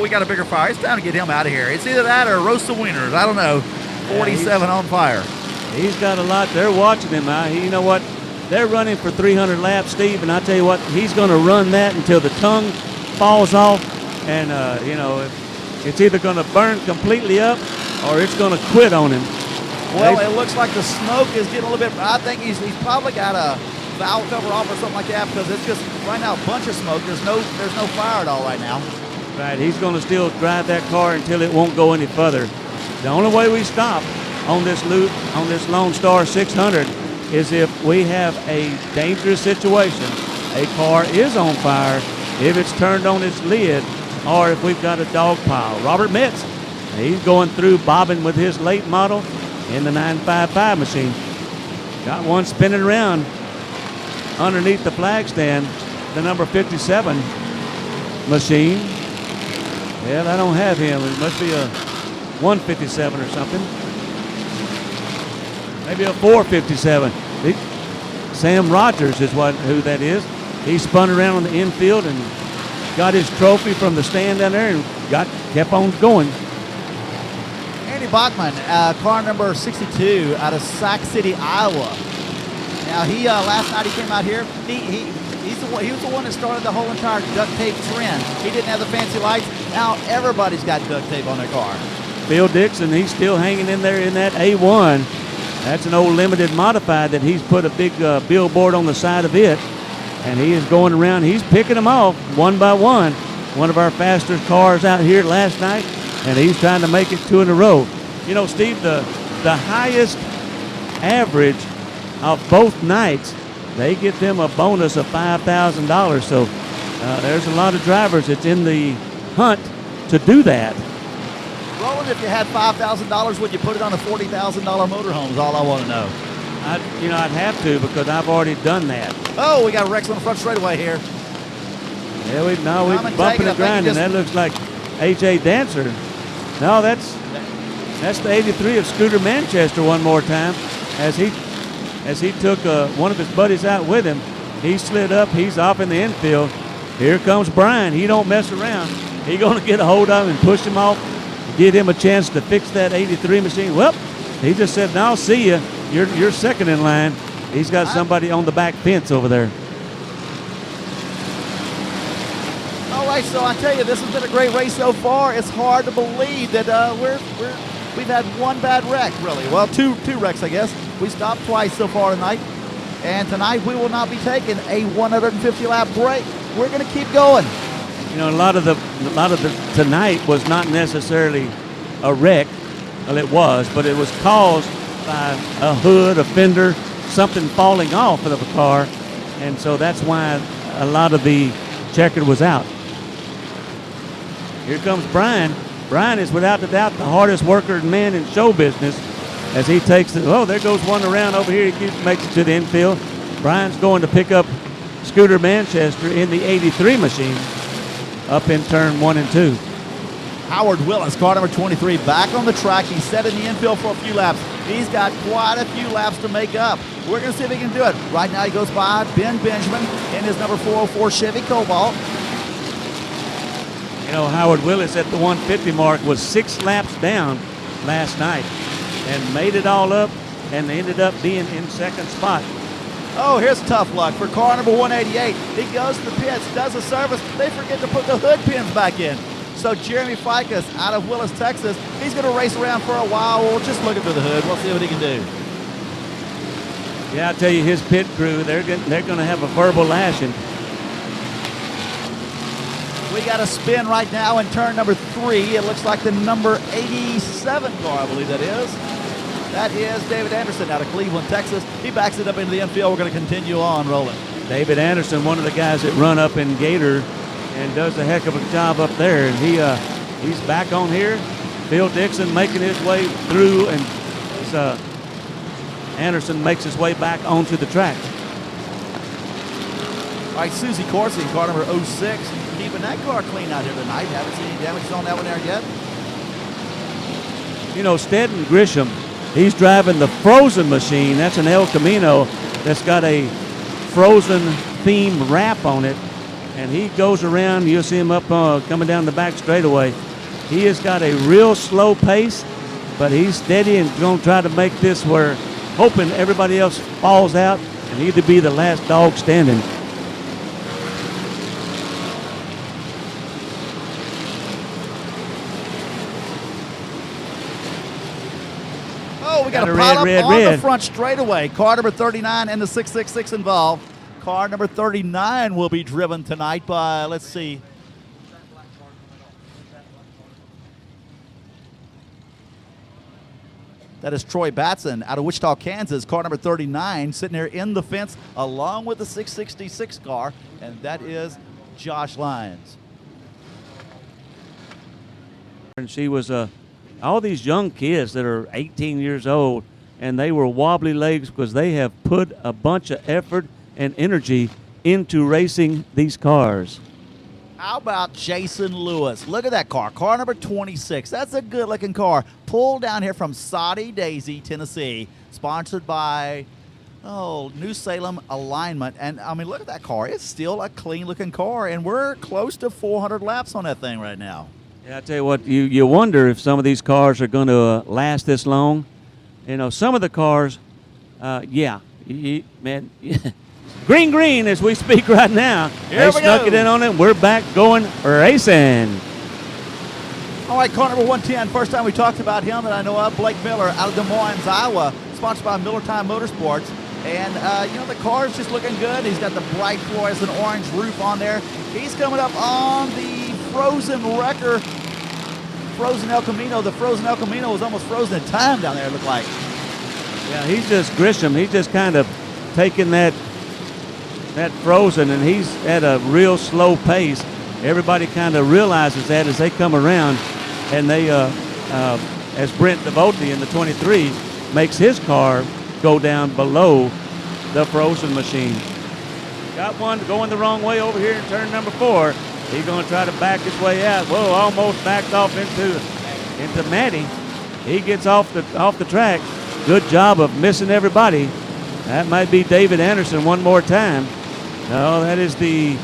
We got a bigger fire. It's time to get him out of here. It's either that or roast the wieners. I don't know. 47 on fire. He's got a lot. They're watching him. You know what? They're running for 300 laps, Steve, and I tell you what, he's going to run that until the tongue falls off, and, it's either going to burn completely up or it's going to quit on him. Well, it looks like the smoke is getting a little bit. I think he's probably got valve cover off or something like that, because it's just right now a bunch of smoke. There's no fire at all right now. Right, he's going to still drive that car until it won't go any further. The only way we stop on this loop, on this LoneStar 600, is if we have a dangerous situation. A car is on fire, if it's turned on its lid, or if we've got a dog pile. Robert Metz, he's going through bobbing with his late model in the 955 machine. Got one spinning around underneath the flag stand, the number 57 machine. Well, I don't have him. It must be a 157 or something. Maybe a 457. Sam Rogers is who that is. He spun around on the infield and got his trophy from the stand down there and kept on going. Andy Bachman, car number 62 out of Sac City, Iowa. Now he last night he came out here. He was the one that started the whole entire duct tape trend. He didn't have the fancy lights. Now everybody's got duct tape on their car. Phil Dixon, he's still hanging in there in that A1. That's an old limited modified that he's put a big billboard on the side of it. And he is going around. He's picking them off one by one. One of our fastest cars out here last night. And he's trying to make it 2 in a row. You know, Steve, the highest average of both nights, they get them a bonus of $5,000. So there's a lot of drivers that's in the hunt to do that. Roland, if you had $5,000, would you put it on a $40,000 motorhome is all I want to know. I'd have to, because I've already done that. Oh, we got Rex on the front straightaway here. Yeah, we're bumping and grinding. That looks like A.J. Dancer. No, that's the 83 of Scooter Manchester one more time. As he took one of his buddies out with him, he slid up. He's off in the infield. Here comes Brian. He don't mess around. He's going to get a hold of him and push him off, get him a chance to fix that 83 machine. Well, he just said, "Now I'll see you. You're second in line." He's got somebody on the back fence over there. All right, so I tell you, this has been a great race so far. It's hard to believe that we've had one bad wreck, really. Well, two wrecks, I guess. We stopped twice so far tonight, and tonight we will not be taking a 150 lap break. We're going to keep going. You know, a lot of the tonight was not necessarily a wreck. Well, it was, but it was caused by a hood, a fender, something falling off of a car, and so that's why a lot of the checkered was out. Here comes Brian. Brian is without a doubt the hardest worker man in show business, as he takes there goes one around over here. He makes it to the infield. Brian's going to pick up Scooter Manchester in the 83 machine up in turn 1 and 2. Howard Willis, car number 23, back on the track. He's set in the infield for a few laps. He's got quite a few laps to make up. We're going to see if he can do it. Right now he goes by Ben Benjamin in his number 404 Chevy Cobalt. You know, Howard Willis at the 150 mark was 6 laps down last night and made it all up and ended up being in second spot. Oh, here's tough luck for car number 188. He goes to the pits, does a service. They forget to put the hood pins back in. So Jeremy Ficus out of Willis, Texas, he's going to race around for a while. We'll just look under the hood. We'll see what he can do. Yeah, I'll tell you, his pit crew, they're going to have a verbal lashing. We got a spin right now in turn number 3. It looks like the number 87 car, I believe that is. That is David Anderson out of Cleveland, Texas. He backs it up into the infield. We're going to continue on rolling. David Anderson, one of the guys that run up in Gator and does a heck of a job up there. And he's back on here. Phil Dixon making his way through, and Anderson makes his way back onto the track. All right, Susie Corsi, car number 06, keeping that car clean out here tonight. Haven't seen any damages on that one there yet. You know, Steadon Grisham, he's driving the Frozen machine. That's an El Camino that's got a Frozen theme wrap on it. And he goes around. You'll see him up coming down the back straightaway. He has got a real slow pace, but he's steady and going to try to make this where hoping everybody else falls out and either be the last dog standing. Oh, we got a pile up on the front straightaway. Car number 39 and the 666 involved. Car number 39 will be driven tonight by, let's see. That is Troy Batson out of Wichita, Kansas. Car number 39 sitting there in the fence along with the 666 car, and that is Josh Lyons. And she was all these young kids that are 18 years old, and they were wobbly legs because they have put a bunch of effort and energy into racing these cars. How about Jason Lewis? Look at that car. Car number 26. That's a good-looking car. Pulled down here from Soddy Daisy, Tennessee. Sponsored by, New Salem Alignment. And, I mean, look at that car. It's still a clean-looking car, and we're close to 400 laps on that thing right now. Yeah, I tell you what, you wonder if some of these cars are going to last this long. You know, some of the cars, man, green as we speak right now. They snuck it in on it. We're back going racing. All right, car number 110. First time we talked about him that I know of, Blake Miller out of Des Moines, Iowa, sponsored by Miller Time Motorsports. And, the car is just looking good. He's got the bright fluorescent orange roof on there. He's coming up on the frozen wrecker, frozen El Camino. The frozen El Camino was almost frozen in time down there, it looked like. Yeah, he's just Grisham. He's just kind of taking that frozen, and he's at a real slow pace. Everybody kind of realizes that as they come around, and they, as Brent Devotee in the 23 makes his car go down below the frozen machine. Got one going the wrong way over here in turn number 4. He's going to try to back his way out. Whoa, almost backed off into Matty. He gets off the track. Good job of missing everybody. That might be David Anderson one more time. No, that is the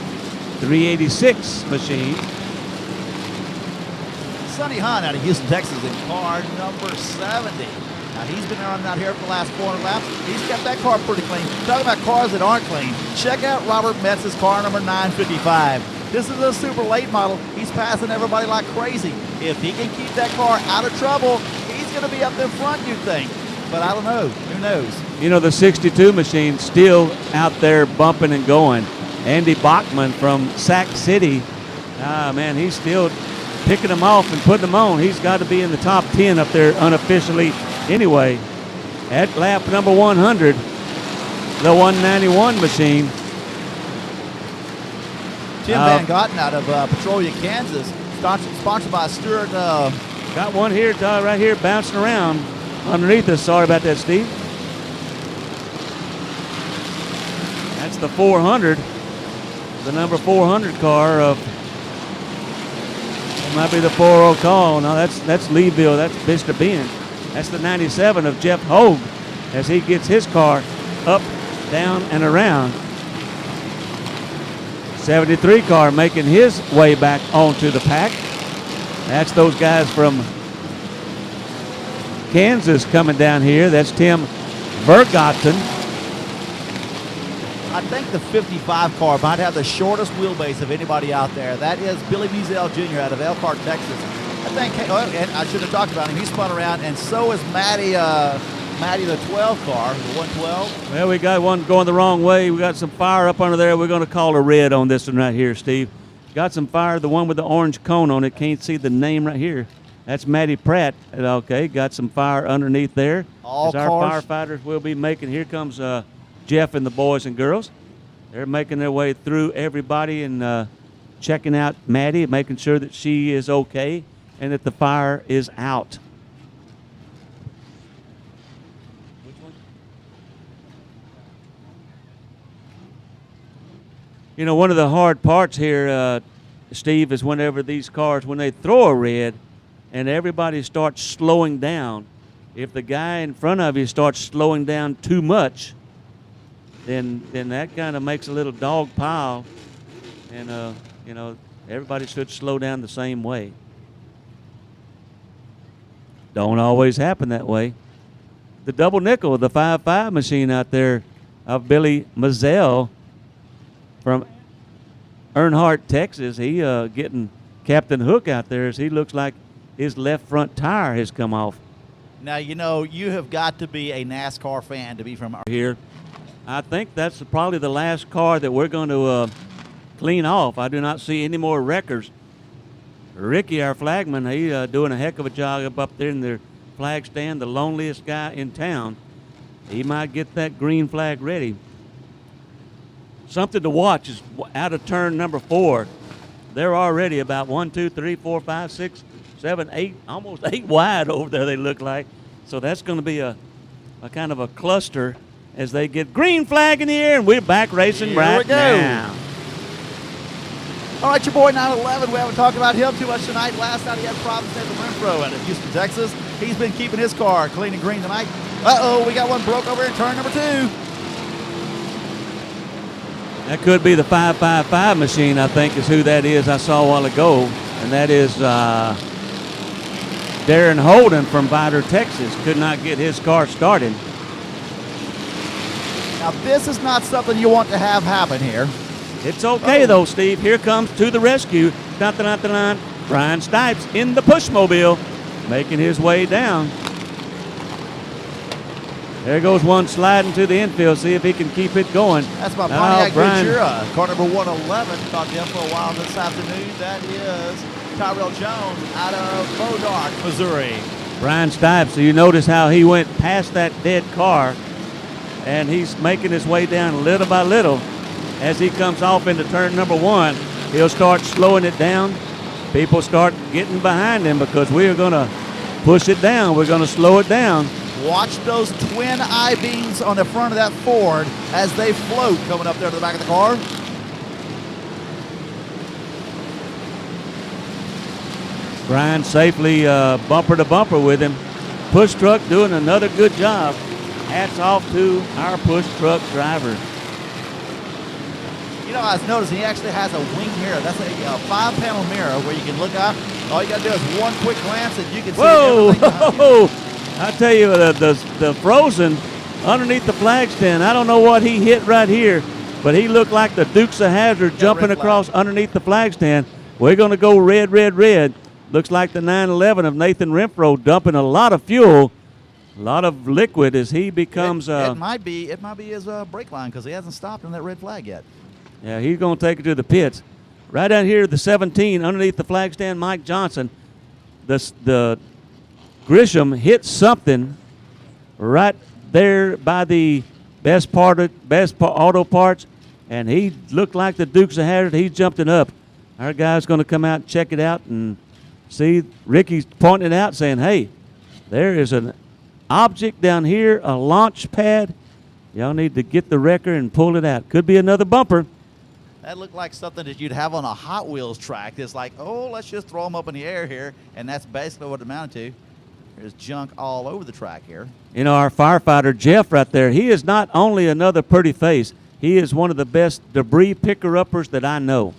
386 machine. Sonny Hahn out of Houston, Texas in car number 70. Now, he's been running out here for the last 400 laps. He's got that car pretty clean. Talking about cars that aren't clean, check out Robert Metz's car number 955. This is a super late model. He's passing everybody like crazy. If he can keep that car out of trouble, he's going to be up in front, you'd think. But I don't know. Who knows? You know, the 62 machine still out there bumping and going. Andy Bachman from Sac City. Man, he's still picking them off and putting them on. He's got to be in the top 10 up there unofficially anyway. At lap number 100, the 191 machine. Tim Van Gotten out of Petrolia, Kansas, sponsored by Stewart. Got one here, right here, bouncing around underneath us. Sorry about that, Steve. That's the 400, the number 400 car of. It might be the 4-0 call. No, that's Leeville. That's Mr. Benz. That's the 97 of Jeff Hogue as he gets his car up, down, and around. 73 car making his way back onto the pack. That's those guys from Kansas coming down here. That's Tim Vergotten. I think the 55 car might have the shortest wheelbase of anybody out there. That is Billy Measle Jr. out of Elkhart, Texas. I think, and I should have talked about him. He spun around, and so is Matty the 12 car, the 112. Well, we got one going the wrong way. We got some fire up under there. We're going to call a red on this one right here, Steve. Got some fire, the one with the orange cone on it. Can't see the name right here. That's Matty Pratt. Okay, got some fire underneath there. All our cars. firefighters will be making. Here comes Jeff and the boys and girls. They're making their way through everybody and checking out Matty, making sure that she is okay and that the fire is out. Which one? You know, one of the hard parts here, Steve, is whenever these cars, when they throw a red and everybody starts slowing down, if the guy in front of you starts slowing down too much, then that kind of makes a little dog pile, and everybody should slow down the same way. Don't always happen that way. The double nickel, the 5.5 machine out there of Billy Measle from Earnhardt, Texas. He getting Captain Hook out there as he looks like his left front tire has come off. Now, you know, you have got to be a NASCAR fan to be from here. I think that's probably the last car that we're going to clean off. I do not see any more wreckers. Ricky, our flagman, he's doing a heck of a job up there in the flag stand, the loneliest guy in town. He might get that green flag ready. Something to watch is out of turn number 4. They're already about 1, 2, 3, 4, 5, 6, 7, 8, almost 8 wide over there, they look like. So that's going to be a kind of a cluster as they get green flag in the air, and we're back racing Here right we go. now. All right, your boy 911. We haven't talked about him too much tonight. Last night he had problems at the Renfro out of Houston, Texas. He's been keeping his car clean and green tonight. Uh-oh, we got one broke over in turn number 2. That could be the 555 machine, I think, is who that is I saw a while ago. And that is Darren Holden from Vidor, Texas. Could not get his car started. Now, this is not something you want to have happen here. It's okay, though, Steve. Here comes to the rescue. Brian Stipes in the pushmobile, making his way down. There goes one sliding to the infield. See if he can keep it going. That's my Pontiac Brian. Ventura, car number 111. Thought them for a while this afternoon. That is Tyrell Jones out of Modoc, Missouri. Brian Stipes, so you notice how he went past that dead car, and he's making his way down little by little. As he comes off into turn number 1, he'll start slowing it down. People start getting behind him because we are going to push it down. We're going to slow it down. Watch those twin I-beams on the front of that Ford as they float coming up there to the back of the car. Brian safely bumper to bumper with him. Push truck doing another good job. Hats off to our push truck driver. You know, I was noticing he actually has a wing mirror. That's a 5-panel mirror where you can look up. All you got to do is one quick glance and you can see everything behind you. I tell you, the frozen underneath the flag stand, I don't know what he hit right here, but he looked like the Dukes of Hazzard jumping across underneath the flag stand. We're going to go red, red, red. Looks like the 911 of Nathan Renfro dumping a lot of fuel, a lot of liquid as he becomes. It might be his brake line because he hasn't stopped on that red flag yet. Yeah, he's going to take it to the pits. Right down here, the 17 underneath the flag stand, Mike Johnson. The Grisham hit something right there by the best auto parts, and he looked like the Dukes of Hazzard. He's jumping up. Our guy's going to come out and check it out and see. Ricky's pointing it out, saying, "Hey, there is an object down here, a launch pad. Y'all need to get the wrecker and pull it out. Could be another bumper." That looked like something that you'd have on a Hot Wheels track. It's like, oh, let's just throw them up in the air here, and that's basically what it amounted to. There's junk all over the track here. You know, our firefighter, Jeff, right there, he is not only another pretty face, he is one of the best debris picker-uppers that I know.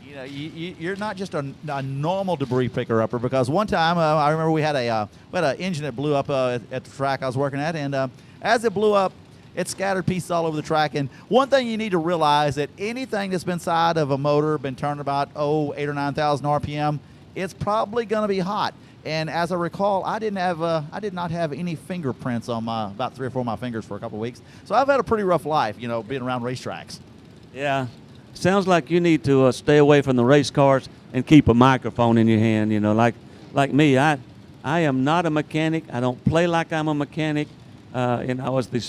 You know, you're not just a normal debris picker-upper, because one time, I remember we had an engine that blew up at the track I was working at, and as it blew up, it scattered pieces all over the track. And one thing you need to realize that anything that's been inside of a motor, been turned about 8,000 or 9,000 RPM, it's probably going to be hot. And as I recall, I did not have any fingerprints on about 3 or 4 of my fingers for a couple of weeks. So I've had a pretty rough life, you know, being around racetracks. Yeah, sounds like you need to stay away from the race cars and keep a microphone in your hand. You know, like me, I am not a mechanic. I don't play like I'm a mechanic. And I was the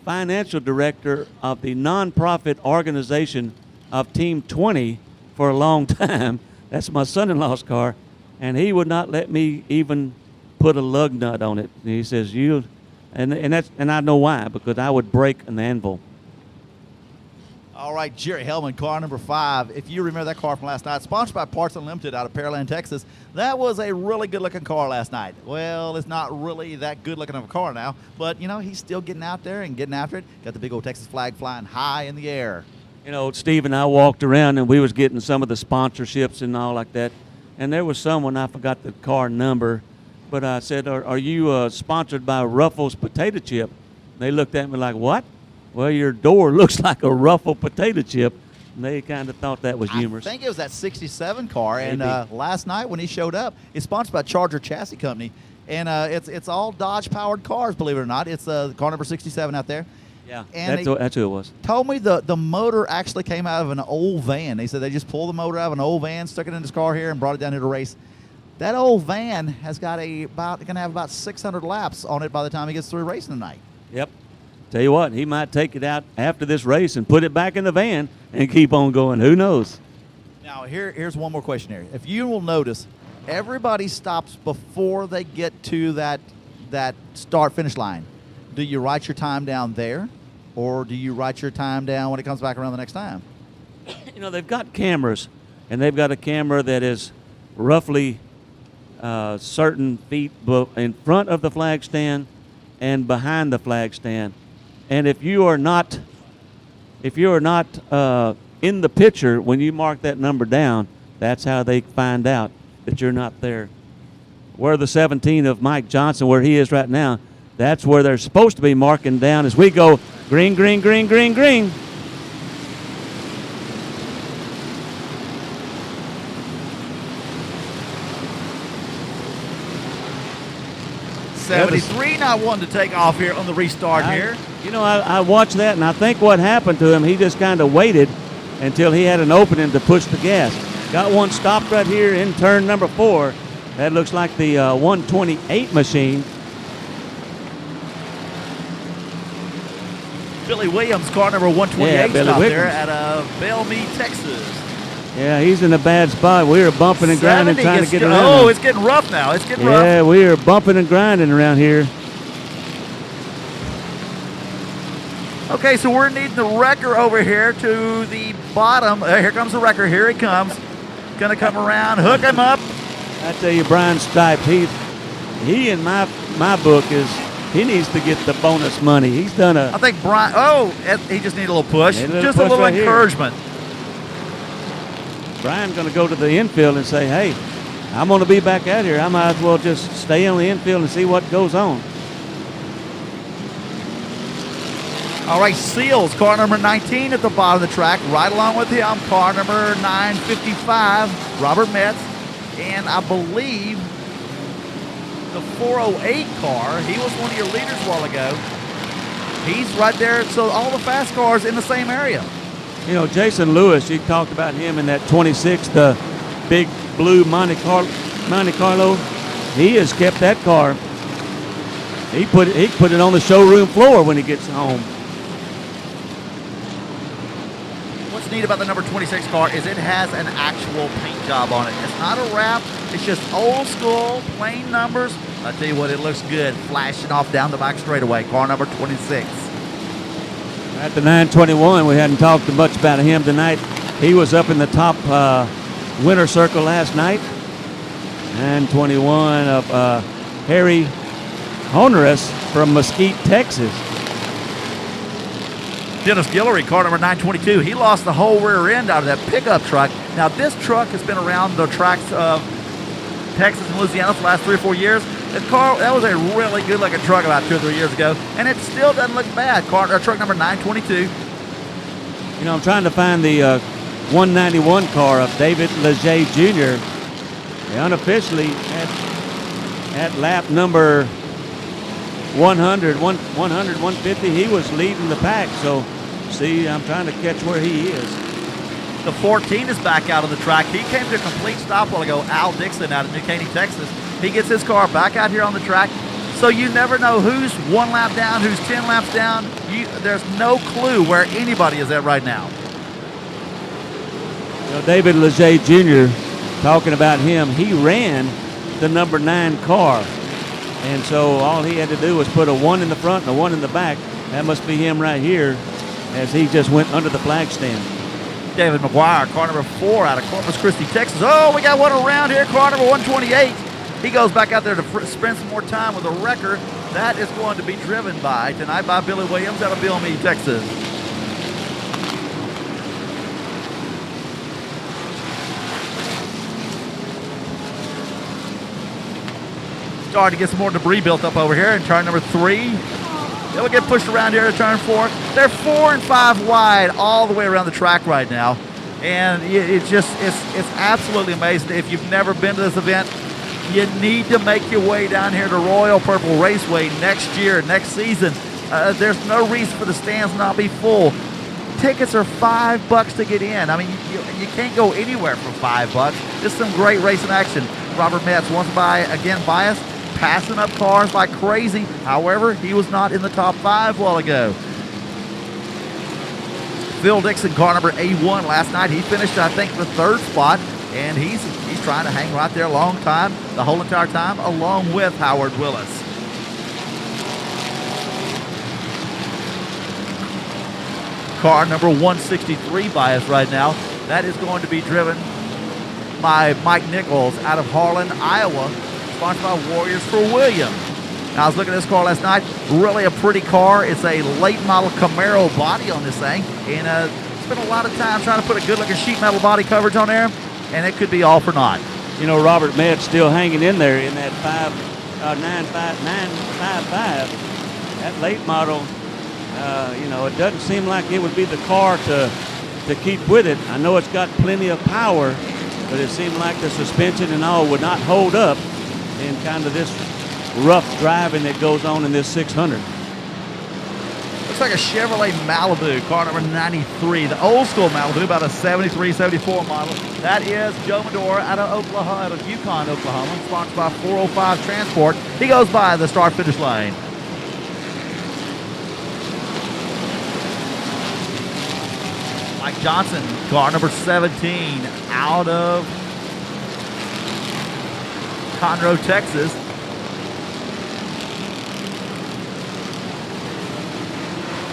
financial director of the nonprofit organization of Team 20 for a long time. That's my son-in-law's car, and he would not let me even put a lug nut on it. And he says, and I know why, because I would break an anvil. All right, Jerry Hellman, car number 5. If you remember that car from last night, sponsored by Parts Unlimited out of Pearland, Texas. That was a really good-looking car last night. Well, it's not really that good-looking of a car now, but, you know, he's still getting out there and getting after it. Got the big old Texas flag flying high in the air. You know, Steve and I walked around, and we was getting some of the sponsorships and all like that, and there was someone, I forgot the car number, but I said, are you sponsored by Ruffles Potato Chip? They looked at me like, what? Well, your door looks like a Ruffle potato chip. They kind of thought that was humorous. I think it was that 67 car. Maybe. And last night when he showed up, it's sponsored by Charger Chassis Company. And it's all Dodge-powered cars, believe it or not. It's car number 67 out there. Yeah, And that's who it was. told me the motor actually came out of an old van. They said they just pulled the motor out of an old van, stuck it in his car here, and brought it down here to race. That old van has got going to have about 600 laps on it by the time he gets through racing tonight. Yep. Tell you what, he might take it out after this race and put it back in the van and keep on going. Who knows? Now, here's one more question here. If you will notice, everybody stops before they get to that start-finish line. Do you write your time down there, or do you write your time down when it comes back around the next time? You know, they've got cameras, and they've got a camera that is roughly certain feet in front of the flag stand and behind the flag stand. And if you are not in the picture when you mark that number down, that's how they find out that you're not there. Where the 17 of Mike Johnson, where he is right now, that's where they're supposed to be marking down as we go green, green, green, green, green. '73 not wanting to take off here on the restart here. You know, I watched that, and I think what happened to him, he just kind of waited until he had an opening to push the gas. Got one stopped right here in turn number 4. That looks like the 128 machine. Billy Williams, car number 128, Yeah, Billy stopped there Williams. at Bellmead, Texas. Yeah, he's in a bad spot. We were bumping and grinding 70 trying to is get get- around Oh, him. it's getting rough now. It's getting rough. Yeah, we are bumping and grinding around here. Okay, so we're needing the wrecker over here to the bottom. Here comes the wrecker. Here he comes. Gonna come around, hook him up. I tell you, Brian Stipes, he in my book he needs to get the bonus money. He's done I think Brian. Oh, he just needs a little push. Need a little Just a push little right here. encouragement. Brian's going to go to the infield and say, hey, I'm going to be back out here. I might as well just stay on the infield and see what goes on. All right, Seals, car number 19 at the bottom of the track. Right along with him, car number 955, Robert Metz. And I believe the 408 car, he was one of your leaders a while ago. He's right there, so all the fast cars in the same area. You know, Jason Lewis, you talked about him in that 26, the big blue Monte Carlo. He has kept that car. He put it on the showroom floor when he gets home. What's neat about the number 26 car is it has an actual paint job on it. It's not a wrap. It's just old school, plain numbers. I tell you what, it looks good, flashing off down the back straightaway. Car number 26. At the 921, we hadn't talked much about him tonight. He was up in the top winner circle last night. 921 of Harry Honoris from Mesquite, Texas. Dennis Guillory, car number 922. He lost the whole rear end out of that pickup truck. Now, this truck has been around the tracks of Texas and Louisiana for the last 3 or 4 years. That was a really good-looking truck about 2 or 3 years ago, and it still doesn't look bad. Truck number 922. You know, I'm trying to find the 191 car of David Leger Jr. Unofficially at lap number 100, 150, he was leading the pack. So, see, I'm trying to catch where he is. The 14 is back out of the track. He came to a complete stop a while ago. Al Dixon out of New Caney, Texas. He gets his car back out here on the track. So you never know who's 1 lap down, who's 10 laps down. There's no clue where anybody is at right now. You know, David Leger Jr., talking about him, he ran the number 9 car. And so all he had to do was put a 1 in the front and a 1 in the back. That must be him right here as he just went under the flag stand. David McGuire, car number 4 out of Corpus Christi, Texas. Oh, we got one around here, car number 128. He goes back out there to spend some more time with a wrecker. That is going to be driven tonight by Billy Williams out of Bellmead, Texas. Starting to get some more debris built up over here in turn number 3. They'll get pushed around here to turn 4. They're 4 and 5 wide all the way around the track right now. And it's absolutely amazing. If you've never been to this event, you need to make your way down here to Royal Purple Raceway next year, next season. There's no reason for the stands to not be full. Tickets are $5 to get in. I mean, you can't go anywhere for $5. Just some great racing action. Robert Metz, once again biased, passing up cars like crazy. However, he was not in the top 5 a while ago. Phil Dixon, car number A1 last night. He finished, I think, the 3rd spot, and he's trying to hang right there a long time, the whole entire time, along with Howard Willis. Car number 163 by us right now. That is going to be driven by Mike Nichols out of Harlan, Iowa, sponsored by Warriors for William. Now, I was looking at this car last night. Really a pretty car. It's a late model Camaro body on this thing, and spent a lot of time trying to put a good-looking sheet metal body coverage on there, and it could be all for naught. You know, Robert Metz still hanging in there in that 955. That late model. You know, it doesn't seem like it would be the car to keep with it. I know it's got plenty of power, but it seemed like the suspension and all would not hold up in kind of this rough driving that goes on in this 600. Looks like a Chevrolet Malibu, car number 93, the old school Malibu, about a 73, 74 model. That is Joe Medora out of Oklahoma, out of Yukon, Oklahoma, sponsored by 405 Transport. He goes by the start-finish lane. Mike Johnson, car number 17, out of Conroe, Texas.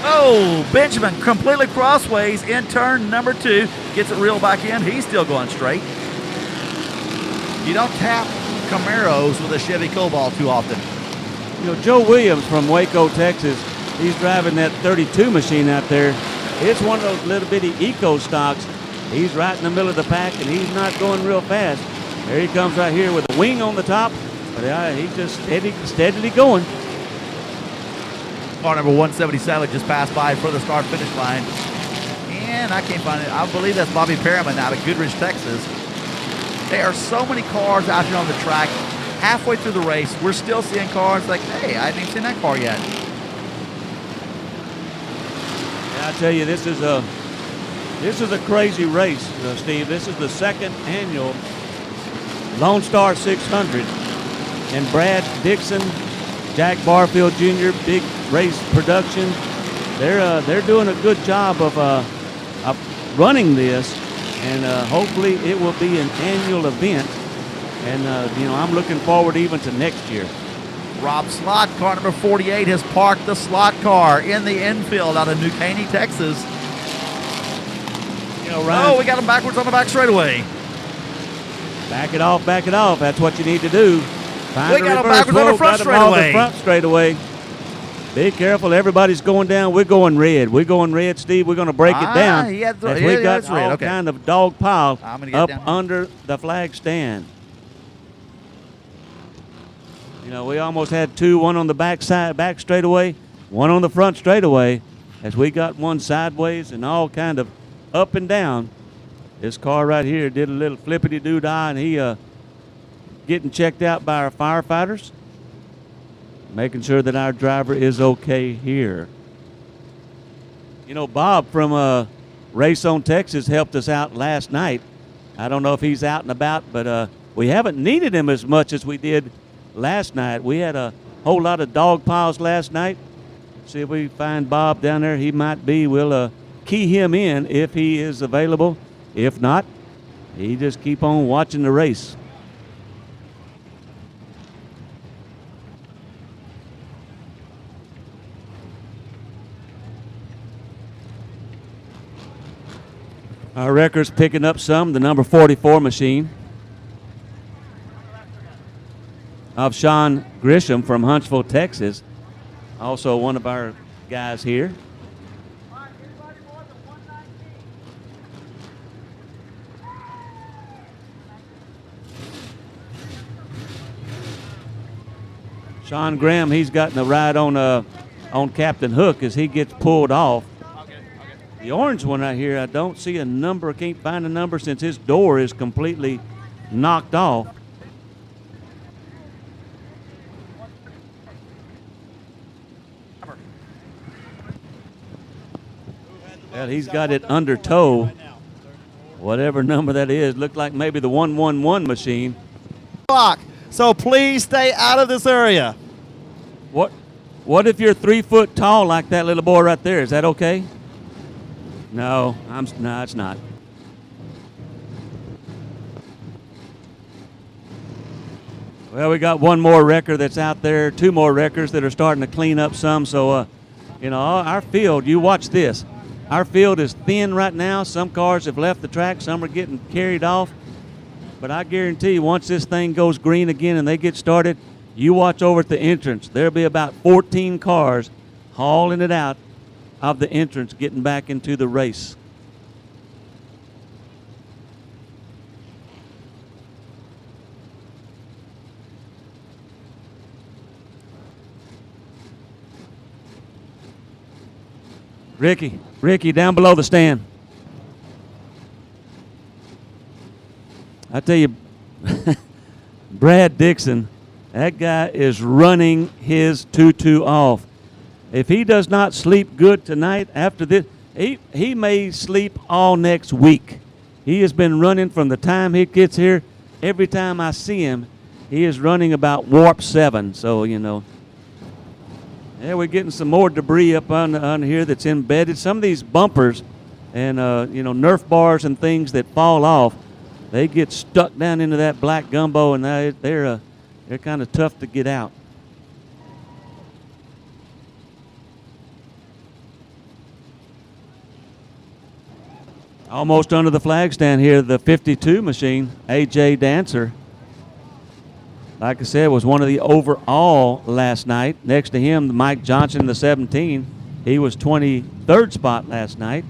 Oh, Benjamin completely crossways in turn number 2. Gets it reeled back in. He's still going straight. You don't tap Camaros with a Chevy Cobalt too often. You know, Joe Williams from Waco, Texas, he's driving that 32 machine out there. It's one of those little bitty eco stocks. He's right in the middle of the pack, and he's not going real fast. There he comes right here with a wing on the top, but he's just steadily going. Car number 177 just passed by for the start-finish line. And I can't find it. I believe that's Bobby Perriman out of Goodrich, Texas. There are so many cars out here on the track. Halfway through the race, we're still seeing cars like, hey, I haven't even seen that car yet. I tell you, this is a crazy race, Steve. This is the 2nd annual LoneStar 600, and Brad Dixon, Jack Barfield Jr., Big Race Production. They're doing a good job of running this, and hopefully it will be an annual event. And you know, I'm looking forward even to next year. Rob Slot, car number 48, has parked the slot car in the infield out of New Caney, Texas. You know, Ryan, we got him backwards on the back straightaway. Back it off. That's what you need to do. Find We got him backwards on the front straightaway. Front straightaway. Be careful. Everybody's going down. We're going red. Steve. We're going to break it down. We got all kind of dog pile up under the flag stand. You know, we almost had 2, one on the back straightaway, one on the front straightaway, as we got one sideways and all kind of up and down. This car right here did a little flippity-doo-dah, and he getting checked out by our firefighters, making sure that our driver is okay here. You know, Bob from Race on Texas helped us out last night. I don't know if he's out and about, but we haven't needed him as much as we did last night. We had a whole lot of dog piles last night. See if we find Bob down there. He might be. We'll key him in if he is available. If not, he just keep on watching the race. Our record's picking up some. The number 44 machine of Sean Grisham from Huntsville, Texas. Also one of our guys here. Sean Graham, he's gotten a ride on on Captain Hook as he gets pulled off. The orange one right here, I don't see a number. Can't find a number since his door is completely knocked off. Well, he's got it under tow. Whatever number that is, looked like maybe the 111 machine. So please stay out of this area. What if you're 3 foot tall like that little boy right there? Is that okay? No, no, it's not. Well, we got one more wrecker that's out there, 2 more wreckers that are starting to clean up some. So, our field, you watch this. Our field is thin right now. Some cars have left the track. Some are getting carried off. But I guarantee you, once this thing goes green again and they get started, you watch over at the entrance. There'll be about 14 cars hauling it out of the entrance, getting back into the race. Ricky, down below the stand. I tell you, Brad Dixon, that guy is running his tutu off. If he does not sleep good tonight after this, he may sleep all next week. He has been running from the time he gets here. Every time I see him, he is running about warp 7. So, yeah, we're getting some more debris up on here that's embedded. Some of these bumpers and, Nerf bars and things that fall off, they get stuck down into that black gumbo, and they're kind of tough to get out. Almost under the flag stand here, the 52 machine, A.J. Dancer. Like I said, was one of the overall last night. Next to him, Mike Johnson, the 17. He was 23rd spot last night.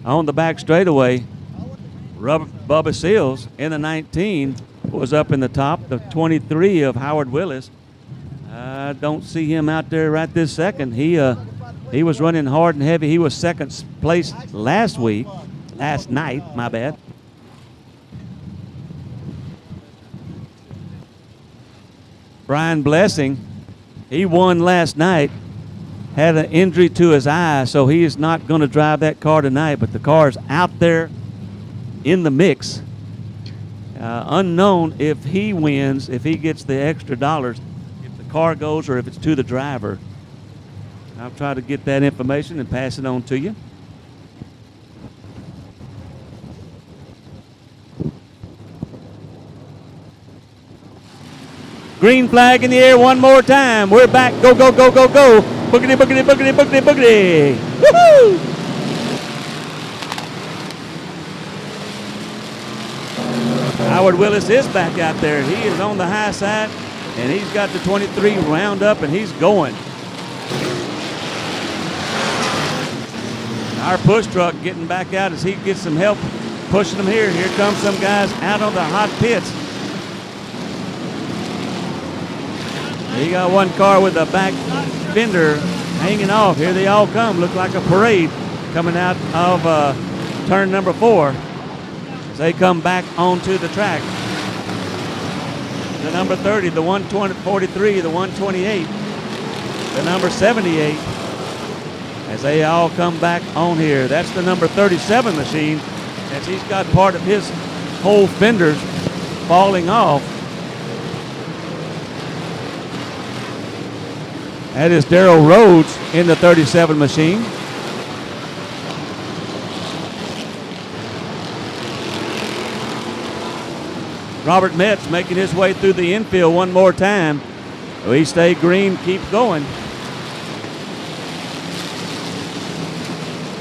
On the back straightaway, Bubba Seals in the 19 was up in the top. The 23 of Howard Willis. I don't see him out there right this second. He was running hard and heavy. He was second place last night, my bad. Brian Blessing, he won last night, had an injury to his eye, so he is not going to drive that car tonight, but the car is out there in the mix. Unknown if he wins, if he gets the extra dollars, if the car goes or if it's to the driver. I'll try to get that information and pass it on to you. Green flag in the air one more time. We're back. Go, go, go, go, go. Boogity, boogity, boogity, boogity, boogity. Woohoo! Howard Willis is back out there. He is on the high side, and he's got the 23 round up, and he's going. Our push truck getting back out as he gets some help pushing them here. Here comes some guys out of the hot pits. He got one car with the back fender hanging off. Here they all come. Look like a parade coming out of turn number 4 as they come back onto the track. The number 30, the 143, the 128, the number 78 as they all come back on here. That's the number 37 machine as he's got part of his whole fenders falling off. That is Darrell Rhodes in the 37 machine. Robert Metz making his way through the infield one more time. We stay green, keep going.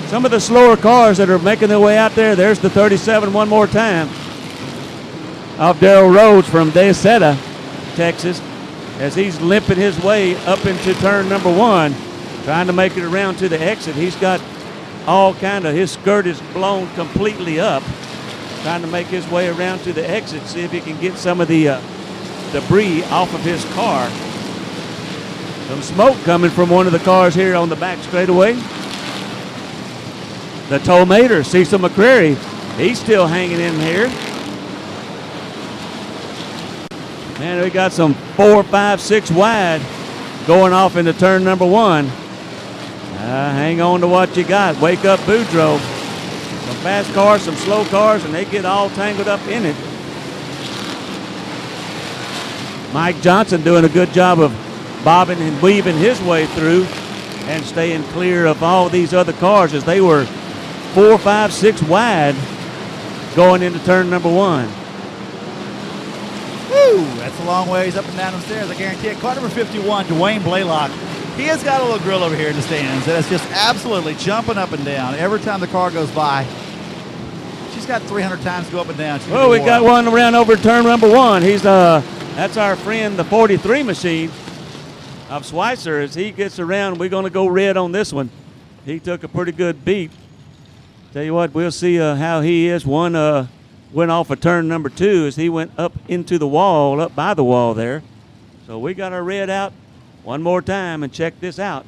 Some of the slower cars that are making their way out there, there's the 37 one more time of Darrell Rhodes from DeSeta, Texas, as he's limping his way up into turn number 1, trying to make it around to the exit. He's got all kind of, his skirt is blown completely up, trying to make his way around to the exit, see if he can get some of the debris off of his car. Some smoke coming from one of the cars here on the back straightaway. The Tomater, Cecil McCreary, he's still hanging in here. Man, we got some 4, 5, 6 wide going off into turn number 1. Hang on to what you got. Wake up, Boudreaux. Some fast cars, some slow cars, and they get all tangled up in it. Mike Johnson doing a good job of bobbing and weaving his way through and staying clear of all these other cars as they were 4, 5, 6 wide going into turn number 1. Woo! That's a long ways up and down the stairs, I guarantee it. Car number 51, Dwayne Blaylock. He has got a little grill over here in the stands that is just absolutely jumping up and down every time the car goes by. She's got 300 times to go up and down. Oh, we got one around over turn number 1. He's that's our friend, the 43 machine of Schweitzer. As he gets around, we're going to go red on this one. He took a pretty good beat. Tell you what, we'll see how he is. One went off of turn number 2 as he went up into the wall, up by the wall there. So we got our red out one more time and check this out.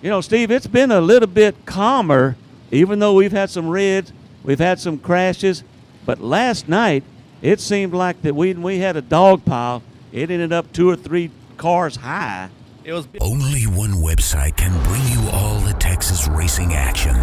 You know, Steve, it's been a little bit calmer, even though we've had some reds, we've had some crashes. But last night, it seemed like that we had a dog pile. It ended up 2 or 3 cars high. It was only one website can bring you all the Texas racing action.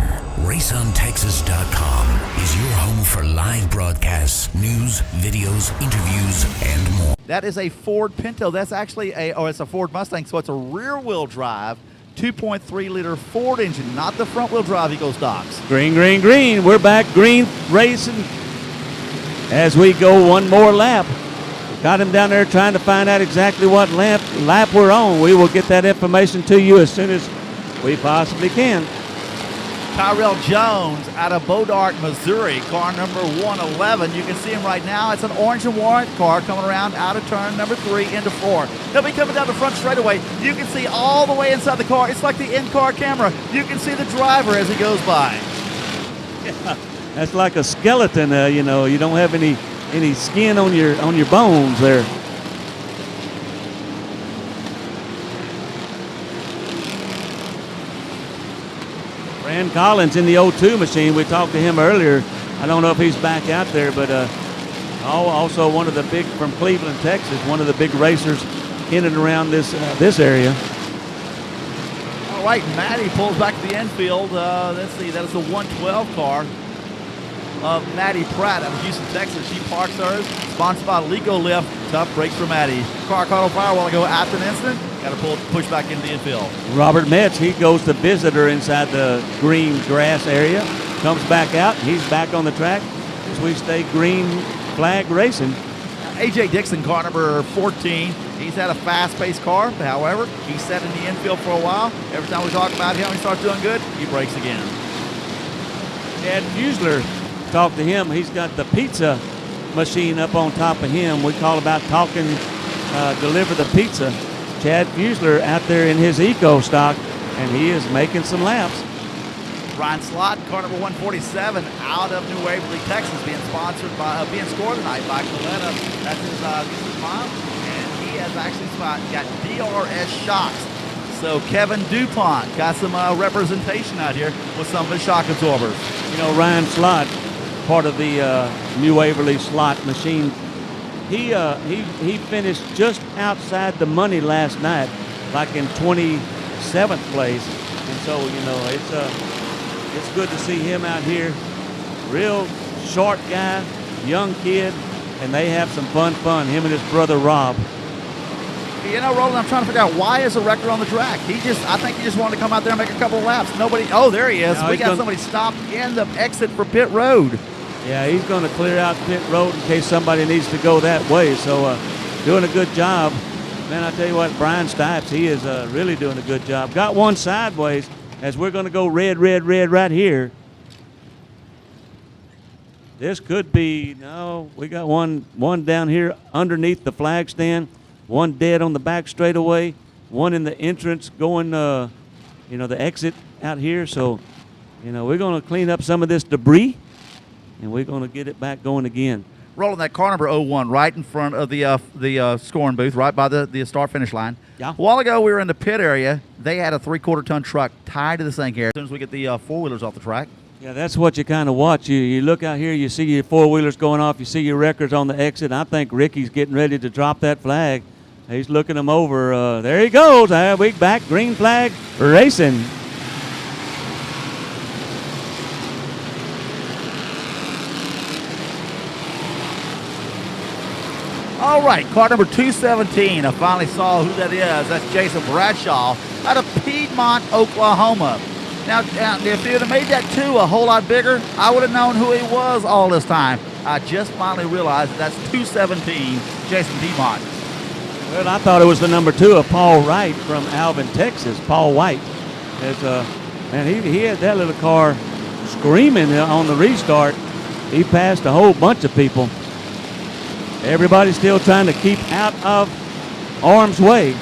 RaceOnTexas.com is your home for live broadcasts, news, videos, interviews, and more. That is a Ford Pinto. That's actually it's a Ford Mustang, so it's a rear-wheel drive, 2.3-liter Ford engine, not the front-wheel drive Eco stocks. Green, green, green. We're back green racing as we go one more lap. Got him down there trying to find out exactly what lap we're on. We will get that information to you as soon as we possibly can. Tyrell Jones out of Bodart, Missouri, car number 111. You can see him right now. It's an orange and white car coming around out of turn number 3 into 4. He'll be coming down the front straightaway. You can see all the way inside the car. It's like the in-car camera. You can see the driver as he goes by. Yeah, that's like a skeleton. You know, you don't have any skin on your bones there. Brand Collins in the 02 machine. We talked to him earlier. I don't know if he's back out there, but also one of the big, from Cleveland, Texas, one of the big racers in and around this area. All right, Maddie pulls back to the infield. Let's see, that is a 112 car of Maddie Pratt out of Houston, Texas. She parks hers, sponsored by Lico Lift. Tough brakes for Maddie. Car caught on fire a while ago after an incident. Got to push back into the infield. Robert Metz, he goes to visit her inside the green grass area. Comes back out. He's back on the track as we stay green flag racing. A.J. Dixon, car number 14. He's had a fast-paced car. However, he's sat in the infield for a while. Every time we talk about him, he starts doing good, he breaks again. Chad Fusler, talk to him. He's got the pizza machine up on top of him. We call about talking, deliver the pizza. Chad Fusler out there in his Eco stock, and he is making some laps. Ryan Slott, car number 147, out of New Waverly, Texas, being sponsored by, being scored tonight by Coletta. That's his mom, and he has actually got DRS shocks. So Kevin DuPont got some representation out here with some of his shock absorbers. You know, Ryan Slott, part of the New Waverly slot machine, he finished just outside the money last night, like in 27th place. And so, you know, it's good to see him out here. Real short guy, young kid, and they have some fun, him and his brother Rob. You know, Roland, I'm trying to figure out why is a record on the track. I think he just wanted to come out there and make a couple of laps. Oh, there he is. No, we got somebody stopped in the exit for pit road. Yeah, he's going to clear out pit road in case somebody needs to go that way. So doing a good job. Man, I tell you what, Brian Stipes, he is really doing a good job. Got one sideways as we're going to go red right here. This could be, no, we got one down here underneath the flag stand, one dead on the back straightaway, one in the entrance going, the exit out here. So, you know, we're going to clean up some of this debris, and we're going to get it back going again. rolling that car number 01 right in front of the scoring booth, right by the start finish line. Yeah. A while ago, we were in the pit area. They had a 3/4 ton truck tied to the sink here. As soon as we get the four-wheelers off the track. Yeah, that's what you kind of watch. You look out here, you see your four-wheelers going off, you see your records on the exit. I think Ricky's getting ready to drop that flag. He's looking them over. There he goes. We back, green flag, racing. All right, car number 217. I finally saw who that is. That's Jason Bradshaw out of Piedmont, Oklahoma. Now, if you'd have made that 2 a whole lot bigger, I would have known who he was all this time. I just finally realized that's 217, Jason Piedmont. Well, I thought it was the number 2 of Paul Wright from Alvin, Texas. Paul White. Man, he had that little car screaming on the restart. He passed a whole bunch of people. Everybody's still trying to keep out of harm's way.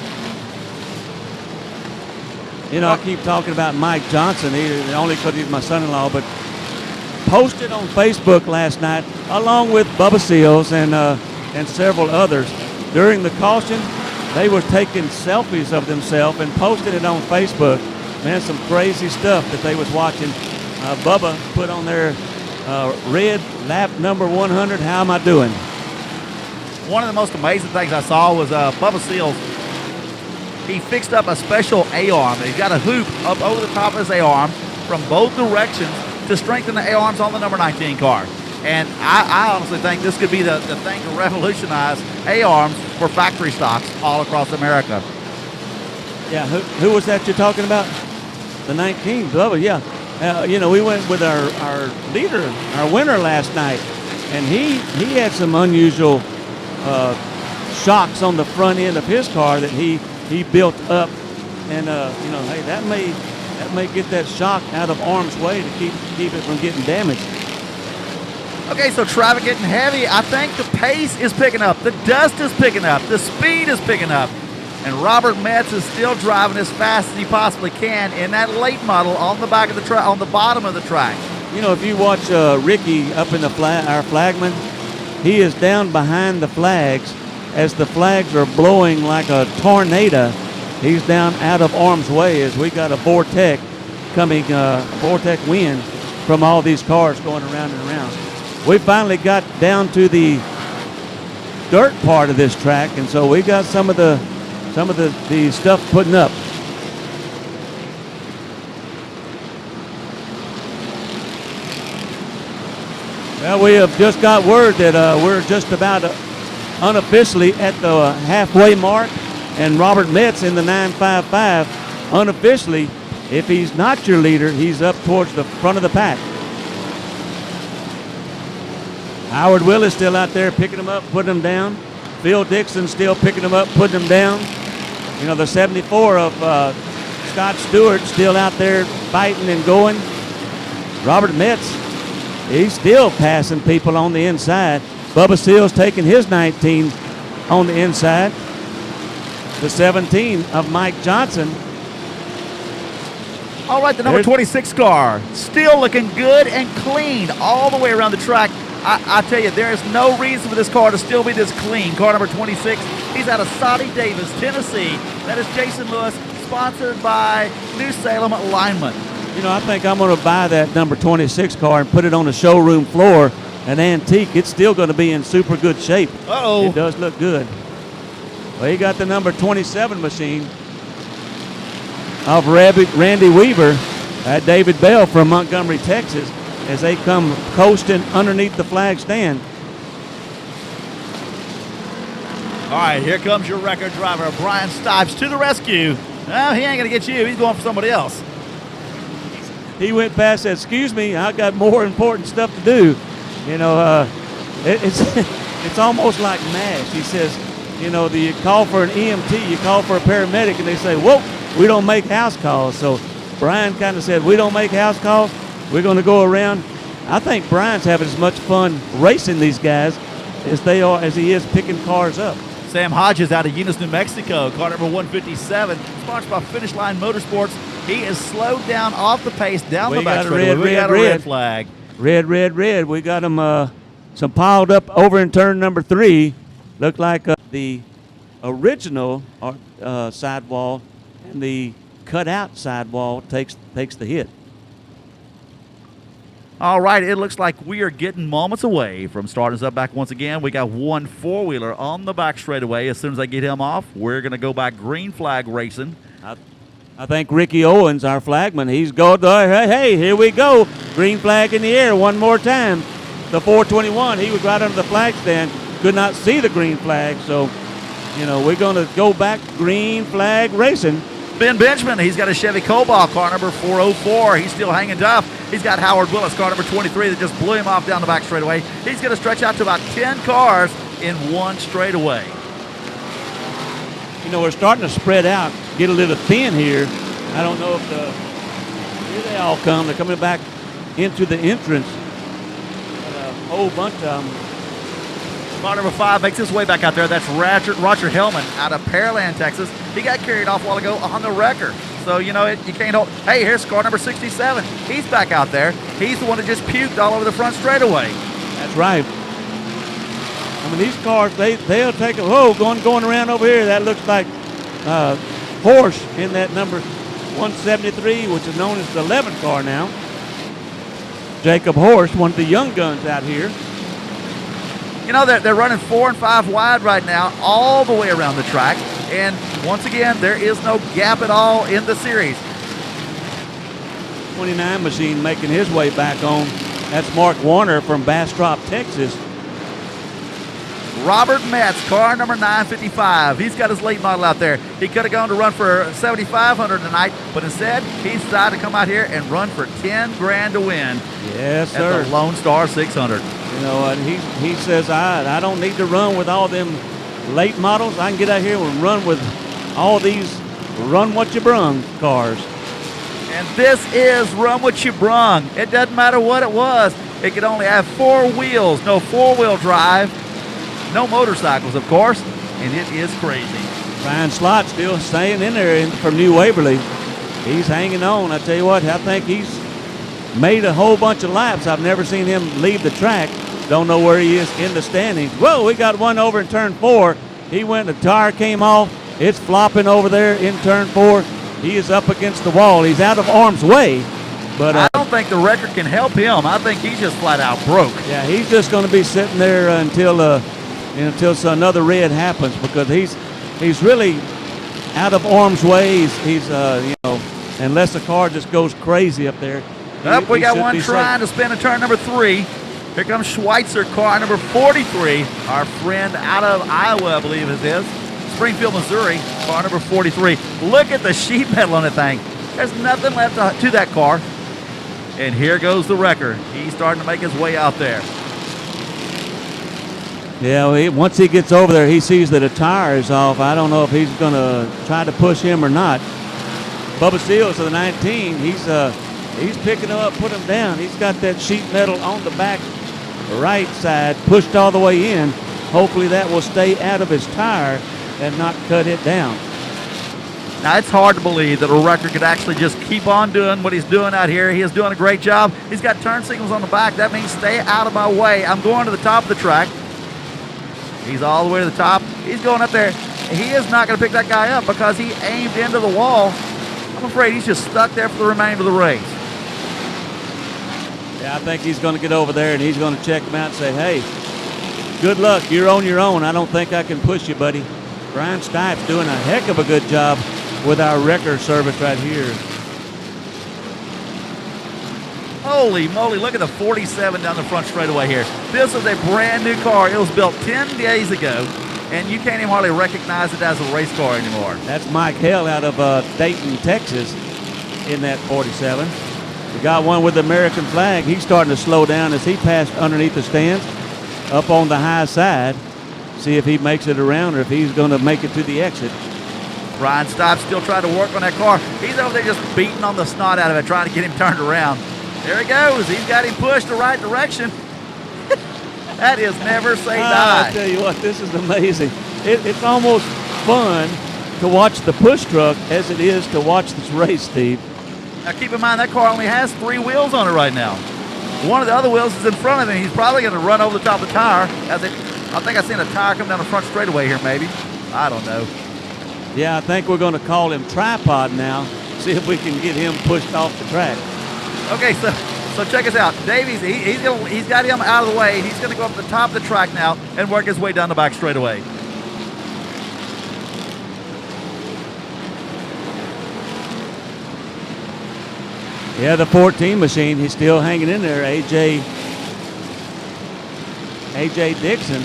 You know, I keep talking about Mike Johnson, only because he's my son-in-law, but posted on Facebook last night, along with Bubba Seals and several others. During the caution, they were taking selfies of themselves and posted it on Facebook. Man, some crazy stuff that they was watching. Bubba put on their red lap number 100, how am I doing? One of the most amazing things I saw was Bubba Seals. He fixed up a special A-arm. He's got a hoop up over the top of his A-arm from both directions to strengthen the A-arms on the number 19 car. And I honestly think this could be the thing to revolutionize A-arms for factory stocks all across America. Yeah, who was that you're talking about? The 19, Bubba, yeah. You know, we went with our leader, our winner last night, and he had some unusual shocks on the front end of his car that he built up, and you know, hey, that may get that shock out of harm's way to keep it from getting damaged. Okay, so traffic getting heavy. I think the pace is picking up, the dust is picking up, the speed is picking up, and Robert Metz is still driving as fast as he possibly can in that late model on the back of the track, on the bottom of the track. You know, if you watch Ricky up in our flagman, he is down behind the flags. As the flags are blowing like a tornado, he's down out of harm's way as we got a vortex coming, vortex wind from all these cars going around and around. We finally got down to the dirt part of this track, and so we got some of the stuff putting up. Well, we have just got word that we're just about unofficially at the halfway mark, and Robert Metz in the 955 unofficially, if he's not your leader, he's up towards the front of the pack. Howard Willis still out there picking them up, putting them down. Phil Dixon still picking them up, putting them down. You know, the 74 of Scott Stewart still out there fighting and going. Robert Metz, he's still passing people on the inside. Bubba Seals taking his 19 on the inside. The 17 of Mike Johnson. All right, the number 26 car, still looking good and clean all the way around the track. I tell you, there is no reason for this car to still be this clean. Car number 26, he's out of Soddy Davis, Tennessee. That is Jason Lewis, sponsored by New Salem Alignment. You know, I think I'm going to buy that number 26 car and put it on the showroom floor, an antique. It's still going to be in super good shape. Uh-oh. It does look good. Well, he got the number 27 machine of Randy Weaver at David Bell from Montgomery, Texas, as they come coasting underneath the flag stand. All right, here comes your record driver, Brian Stipes, to the rescue. Well, he ain't going to get you. He's going for somebody else. He went past, said, excuse me, I got more important stuff to do. You know, it's almost like MASH. He says, you know, you call for an EMT, you call for a paramedic, and they say, whoa, we don't make house calls. So Brian kind of said, we don't make house calls. We're going to go around. I think Brian's having as much fun racing these guys as he is picking cars up. Sam Hodges out of Eunice, New Mexico, car number 157, sponsored by Finish Line Motorsports. He is slowed down off the pace down the back straightaway. We got a red flag. Red. We got him some piled up over in turn number 3. Looked like the original sidewall and the cut-out sidewall takes the hit. All right, it looks like we are getting moments away from starting us up back once again. We got one four-wheeler on the back straightaway. As soon as I get him off, we're going to go back green flag racing. I think Ricky Owens, our flagman, he's going, hey, here we go. Green flag in the air one more time. The 421, he was right under the flag stand, could not see the green flag. So, we're going to go back green flag racing. Ben Benjamin, he's got a Chevy Cobalt, car number 404. He's still hanging tough. He's got Howard Willis, car number 23, that just blew him off down the back straightaway. He's going to stretch out to about 10 cars in one straightaway. We're starting to spread out, get a little thin here. I don't know if here they all come. They're coming back into the entrance. Got a whole bunch of them. Car number 5 makes his way back out there. That's Roger Hellman out of Pearland, Texas. He got carried off a while ago on the wrecker. So, you can't hold. Hey, here's car number 67. He's back out there. He's the one that just puked all over the front straightaway. That's right. These cars, they'll take going around over here. That looks like Horse in that number 173, which is known as the 11 car now. Jacob Horse, one of the young guns out here. They're running 4 and 5 wide right now all the way around the track. And once again, there is no gap at all in the series. 29 machine making his way back on. That's Mark Warner from Bastrop, Texas. Robert Metz, car number 955. He's got his late model out there. He could have gone to run for 7,500 tonight, but instead, he decided to come out here and run for 10 grand to win. Yes, sir. At the LoneStar 600. He says, I don't need to run with all them late models. I can get out here and run with all these run what you brung cars. And this is run what you brung. It doesn't matter what it was. It could only have 4 wheels, no 4-wheel drive, no motorcycles, of course, and it is crazy. Brian Slott still staying in there from New Waverly. He's hanging on. I tell you what, I think he's made a whole bunch of laps. I've never seen him leave the track. Don't know where he is in the standings. Whoa, we got one over in turn 4. He went, the tire came off. It's flopping over there in turn 4. He is up against the wall. He's out of harm's way. But I don't think the record can help him. I think he's just flat out broke. Yeah, he's just going to be sitting there until another red happens, because he's really out of harm's way. He's unless the car just goes crazy up there. We got one trying to spin a turn number 3. Here comes Schweitzer, car number 43. Our friend out of Iowa, I believe it is. Springfield, Missouri, car number 43. Look at the sheet metal on the thing. There's nothing left to that car. And here goes the wrecker. He's starting to make his way out there. Yeah, once he gets over there, he sees that a tire is off. I don't know if he's going to try to push him or not. Bubba Seals of the 19, he's picking him up, put him down. He's got that sheet metal on the back right side, pushed all the way in. Hopefully that will stay out of his tire and not cut it down. Now, it's hard to believe that a wrecker could actually just keep on doing what he's doing out here. He is doing a great job. He's got turn signals on the back. That means stay out of my way. I'm going to the top of the track. He's all the way to the top. He's going up there. He is not going to pick that guy up because he aimed into the wall. I'm afraid he's just stuck there for the remainder of the race. Yeah, I think he's going to get over there and he's going to check him out and say, hey, good luck. You're on your own. I don't think I can push you, buddy. Brian Stipe's doing a heck of a good job with our wrecker service right here. Holy moly, look at the 47 down the front straightaway here. This is a brand new car. It was built 10 days ago, and you can't even hardly recognize it as a race car anymore. That's Mike Hell out of Dayton, Texas in that 47. We got one with the American flag. He's starting to slow down as he passed underneath the stands up on the high side. See if he makes it around or if he's going to make it to the exit. Brian Stipe still trying to work on that car. He's over there just beating on the snot out of it, trying to get him turned around. There he goes. He's got him pushed the right direction. That is never say die. I tell you what, this is amazing. It's almost fun to watch the push truck as it is to watch this race, Steve. Now keep in mind that car only has 3 wheels on it right now. One of the other wheels is in front of him. He's probably going to run over the top of the tire. I think I seen a tire come down the front straightaway here, maybe. I don't know. Yeah, I think we're going to call him Tripod now. See if we can get him pushed off the track. Okay, so check us out. Davies, he's got him out of the way. He's going to go up to the top of the track now and work his way down the back straightaway. Yeah, the 14 machine, he's still hanging in there, AJ Dixon.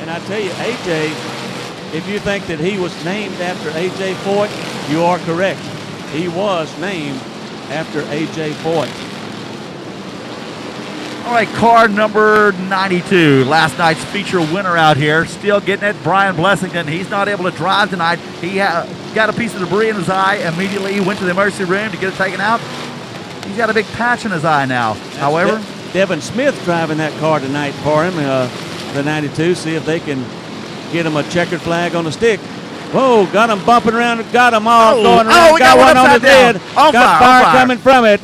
And I tell you, AJ, if you think that he was named after AJ Foyt, you are correct. He was named after AJ Foyt. All right, car number 92, last night's feature winner out here, still getting it. Brian Blessington, he's not able to drive tonight. He got a piece of debris in his eye. Immediately he went to the emergency room to get it taken out. He's got a big patch in his eye now. However, Devin Smith driving that car tonight for him, the 92. See if they can get him a checkered flag on the stick. Whoa, got him bumping around, got him all going around. We got one on the upside down. dead. On Got fire, fire coming from it.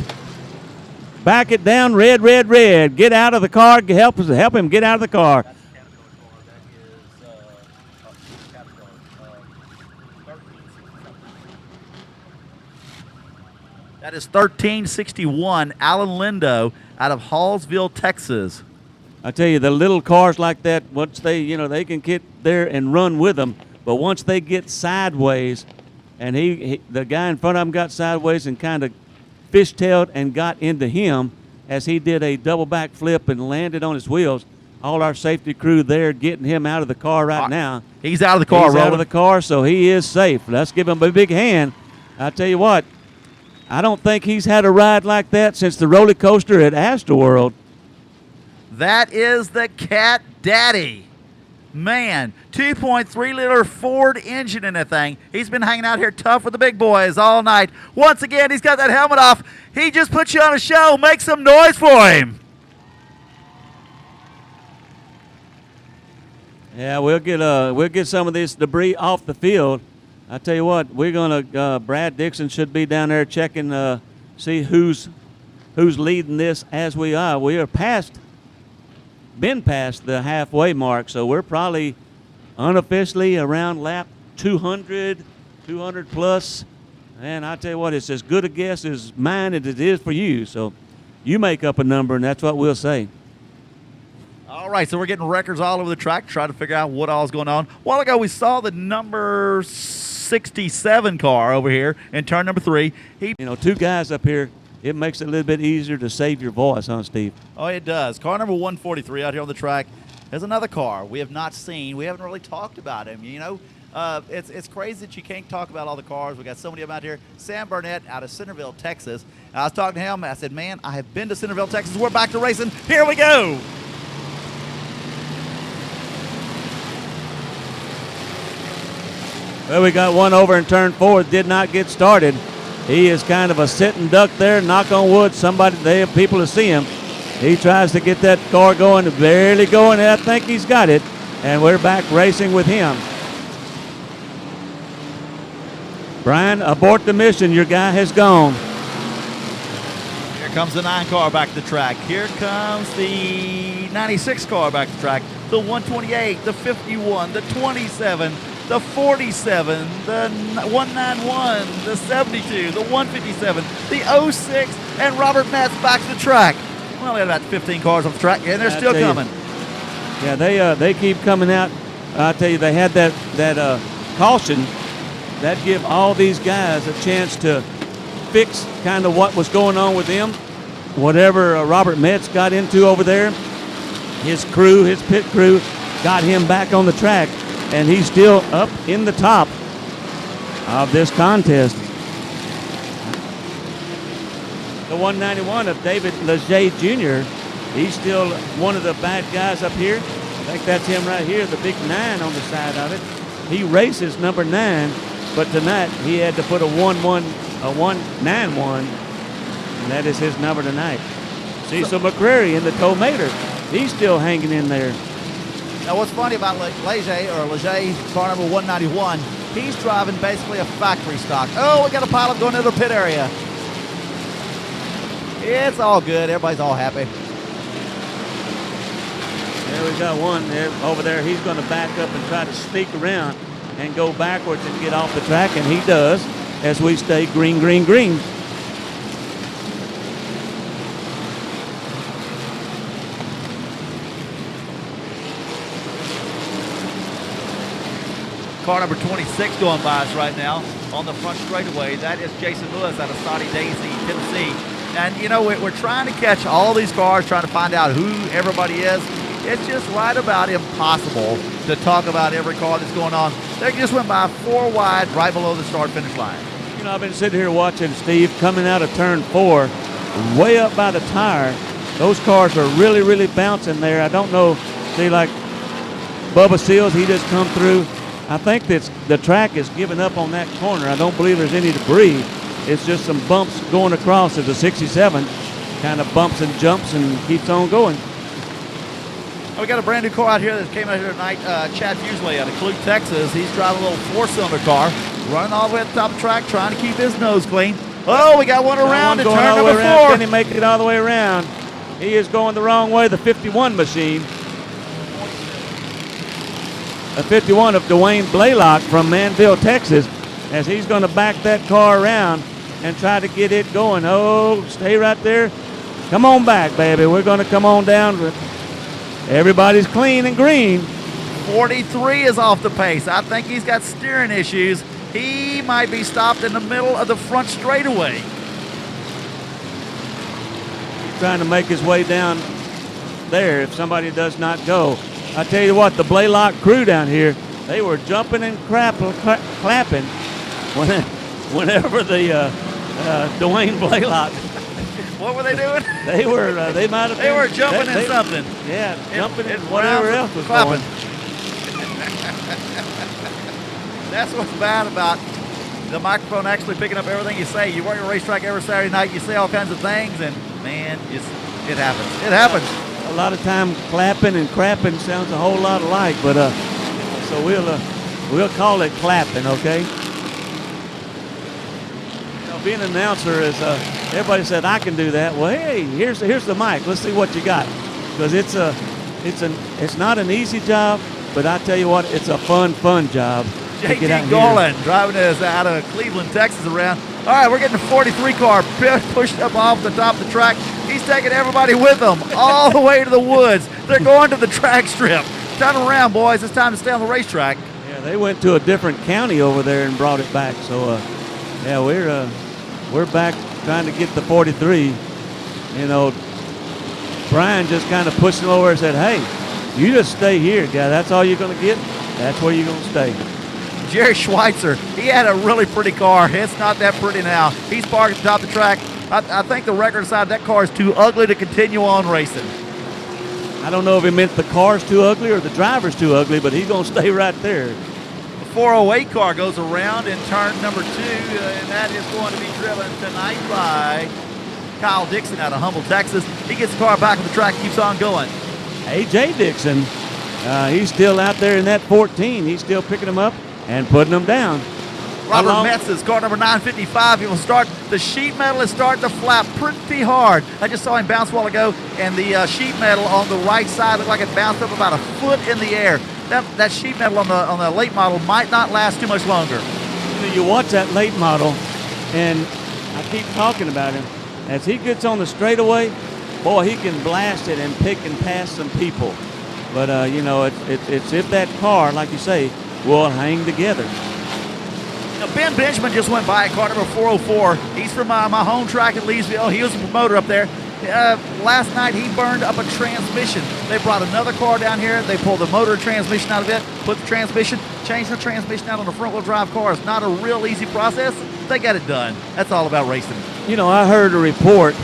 Back it down, red, red, red. Get out of the car. Help him get out of the car. That is 1361, Alan Lindo out of Hallsville, Texas. I tell you, the little cars like that, once they can get there and run with them, but once they get sideways, and the guy in front of him got sideways and kind of fishtailed and got into him as he did a double back flip and landed on his wheels. All our safety crew there getting him out of the car right now. He's out of the car, He's out of the car, so he is safe. Let's give him a big hand. I tell you what, I don't think he's had a ride like that since the roller coaster at Astroworld. That is the Cat Daddy. Man, 2.3-liter Ford engine in that thing. He's been hanging out here tough with the big boys all night. Once again, he's got that helmet off. He just put you on a show. Make some noise for him. Yeah, we'll get some of this debris off the field. I tell you what, we're gonna. Brad Dixon should be down there checking, see who's leading this as we are. We are been past the halfway mark, so we're probably unofficially around lap 200 plus. And I tell you what, it's as good a guess as mine as it is for you. So you make up a number, and that's what we'll say. All right, so we're getting records all over the track, trying to figure out what all is going on. A while ago, we saw the number 67 car over here in turn number 3. Two guys up here, it makes it a little bit easier to save your voice, huh, Steve? Oh, it does. Car number 143 out here on the track. There's another car we have not seen. We haven't really talked about him, It's crazy that you can't talk about all the cars. We got so many of them out here. Sam Burnett out of Centerville, Texas. I was talking to him. I said, man, I have been to Centerville, Texas. We're back to racing. Here we go. Well, we got one over in turn 4. Did not get started. He is kind of a sitting duck there. Knock on wood. They have people to see him. He tries to get that car going, barely going. I think he's got it. And we're back racing with him. Brian, abort the mission. Your guy has gone. Here comes the 9 car back to the track. Here comes the 96 car back to the track. The 128, the 51, the 27, the 47, the 191, the 72, the 157, the 06, and Robert Metz back to the track. Well, they got about 15 cars off the track, and they're still coming. Yeah, they keep coming out. I tell you, they had that caution that give all these guys a chance to fix kind of what was going on with them. Whatever Robert Metz got into over there, his pit crew, got him back on the track. And he's still up in the top of this contest. The 191 of David Leger Jr., he's still one of the bad guys up here. I think that's him right here, the big 9 on the side of it. He races number 9, but tonight he had to put a 191, and that is his number tonight. Cecil McCreary in the Tomater, he's still hanging in there. Now, what's funny about Leger, car number 191, he's driving basically a factory stock. Oh, we got a pilot going into the pit area. It's all good. Everybody's all happy. There we got one there, over there. He's going to back up and try to sneak around and go backwards and get off the track, and he does as we stay green, green, green. Car number 26 going by us right now on the front straightaway. That is Jason Lewis out of Saudi Daisy, Tennessee. And, you know, we're trying to catch all these cars, trying to find out who everybody is. It's just right about impossible to talk about every car that's going on. They just went by 4 wide right below the start-finish line. You know, I've been sitting here watching Steve coming out of turn 4, way up by the tire. Those cars are really, really bouncing there. I don't know, see, like Bubba Seals, he just come through. I think that the track is giving up on that corner. I don't believe there's any debris. It's just some bumps going across as a 67 kind of bumps and jumps and keeps on going. We got a brand new car out here that came out here tonight. Chad Fuseley out of Clute, Texas. He's driving a little 4-cylinder car, running all the way at the top of the track, trying to keep his nose clean. Oh, we got one around in turn number 4. Can he make it all the way around? He is going the wrong way, the 51 machine. A 51 of Dwayne Blaylock from Manville, Texas, as he's going to back that car around and try to get it going. Oh, stay right there. Come on back, baby. We're going to come on down. Everybody's clean and green. 43 is off the pace. I think he's got steering issues. He might be stopped in the middle of the front straightaway. He's trying to make his way down there if somebody does not go. I tell you what, the Blaylock crew down here, they were jumping and clapping whenever the Dwayne Blaylock. What were they doing? They were They were jumping in something. Yeah, jumping in whatever else was going. That's what's bad about the microphone actually picking up everything you say. You work at a racetrack every Saturday night, you say all kinds of things, and man, it happens. It happens. A lot of time clapping and crapping sounds a whole lot alike, but so we'll call it clapping, okay? You know, being an announcer is everybody said I can do that. Well, hey, here's the mic. Let's see what you got, because it's not an easy job, but I tell you what, it's a fun job. JT Garland driving us out of Cleveland, Texas around. All right, we're getting a 43 car pushed up off the top of the track. He's taking everybody with him all the way to the woods. They're going to the track strip. Turn around, boys. It's time to stay on the racetrack. Yeah, they went to a different county over there and brought it back. So, yeah, we're back trying to get the 43. You know, Brian just kind of pushed him over and said, hey, you just stay here, guy. That's all you're going to get. That's where you're going to stay. Jerry Schweitzer, he had a really pretty car. It's not that pretty now. He's parked at the top of the track. I think the record side, that car is too ugly to continue on racing. I don't know if he meant the car's too ugly or the driver's too ugly, but he's going to stay right there. The 408 car goes around in turn number 2, and that is going to be driven tonight by Kyle Dixon out of Humble, Texas. He gets the car back on the track, keeps on going. A.J. Dixon, he's still out there in that 14. He's still picking them up and putting them down. Robert Metz's car number 955. He will start. The sheet metal is starting to flap pretty hard. I just saw him bounce a while ago, and the sheet metal on the right side looked like it bounced up about a foot in the air. That sheet metal on the late model might not last too much longer. You watch that late model, and I keep talking about him. As he gets on the straightaway, boy, he can blast it and pick and pass some people. But, you know, it's if that car, like you say, will hang together. Now, Ben Benjamin just went by at car number 404. He's from my home track at Leesville. He was a promoter up there. Last night, he burned up a transmission. They brought another car down here. They pulled the motor transmission out of it, put the transmission, changed the transmission out on the front-wheel drive car. It's not a real easy process. They got it done. That's all about racing. You know, I heard a report,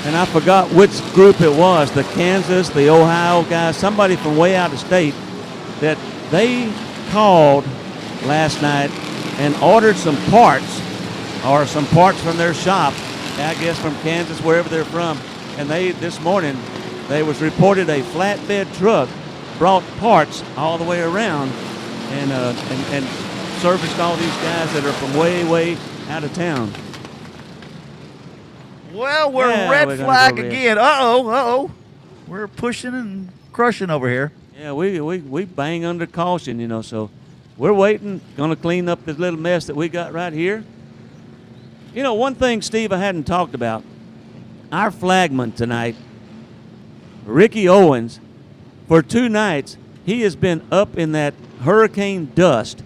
and I forgot which group it was, the Kansas, the Ohio guys, somebody from way out of state, that they called last night and ordered some parts, or some parts from their shop, I guess from Kansas, wherever they're from. And this morning, they was reported a flatbed truck brought parts all the way around and serviced all these guys that are from way out of town. Well, we're Yeah, red we're gonna flag go red. again. Uh-oh. We're pushing and crushing over here. Yeah, we bang under caution, so we're waiting, going to clean up this little mess that we got right here. One thing, Steve, I hadn't talked about. Our flagman tonight, Ricky Owens, for 2 nights, he has been up in that hurricane dust.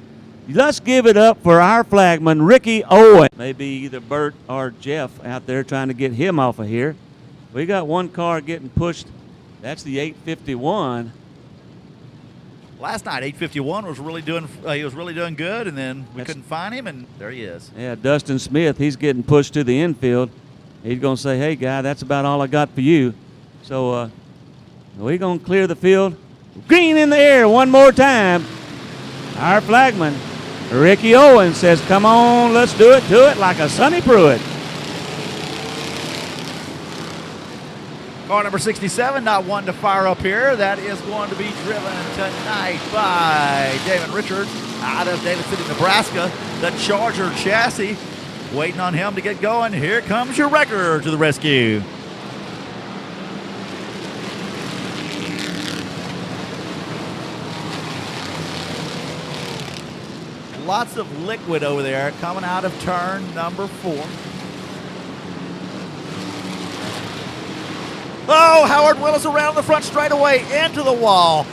Let's give it up for our flagman, Ricky Owens. Maybe either Bert or Jeff out there trying to get him off of here. We got one car getting pushed. That's the 851. Last night, 851 was really doing. He was really doing good, and then we couldn't find him, and there he is. Yeah, Dustin Smith, he's getting pushed to the infield. He's going to say, hey, guy, that's about all I got for you. So we're going to clear the field. Green in the air one more time. Our flagman, Ricky Owens, says, come on, let's do it like a Sonny Pruitt. Car number 67, not one to fire up here. That is going to be driven tonight by David Richards out of David City, Nebraska. The Charger chassis, waiting on him to get going. Here comes your wrecker to the rescue. Lots of liquid over there coming out of turn number 4. Oh, Howard Willis around the front straightaway into the wall.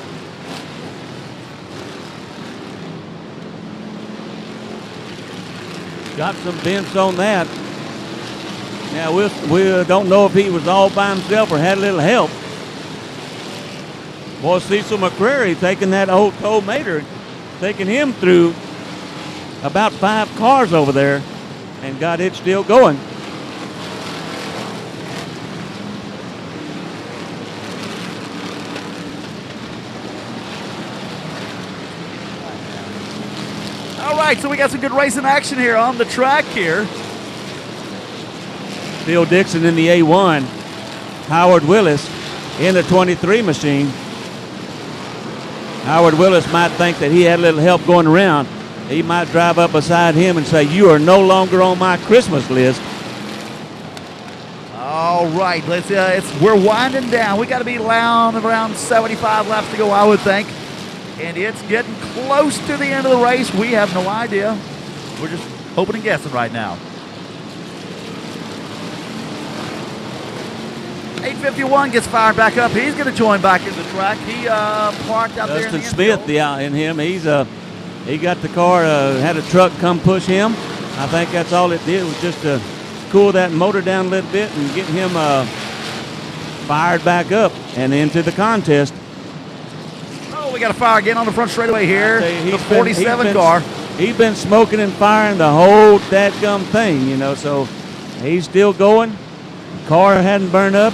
Got some vents on that. Now, we don't know if he was all by himself or had a little help. Boy, Cecil McCrary taking that old tow mater, taking him through about 5 cars over there and got it still going. All right, so we got some good racing action here on the track here. Phil Dixon in the A1. Howard Willis in the 23 machine. Howard Willis might think that he had a little help going around. He might drive up beside him and say, you are no longer on my Christmas list. All right, we're winding down. We got to be around 75 laps to go, I would think. And it's getting close to the end of the race. We have no idea. We're just hoping and guessing right now. 851 gets fired back up. He's going to join back in the track. He parked out there in the Dustin Smith, in him. He got the car, had a truck come push him. I think that's all it did was just to cool that motor down a little bit and get him fired back up and into the contest. We got a fire again on the front straightaway here. The 47 car. He's been smoking and firing the whole dadgum thing, so he's still going. Car hadn't burned up.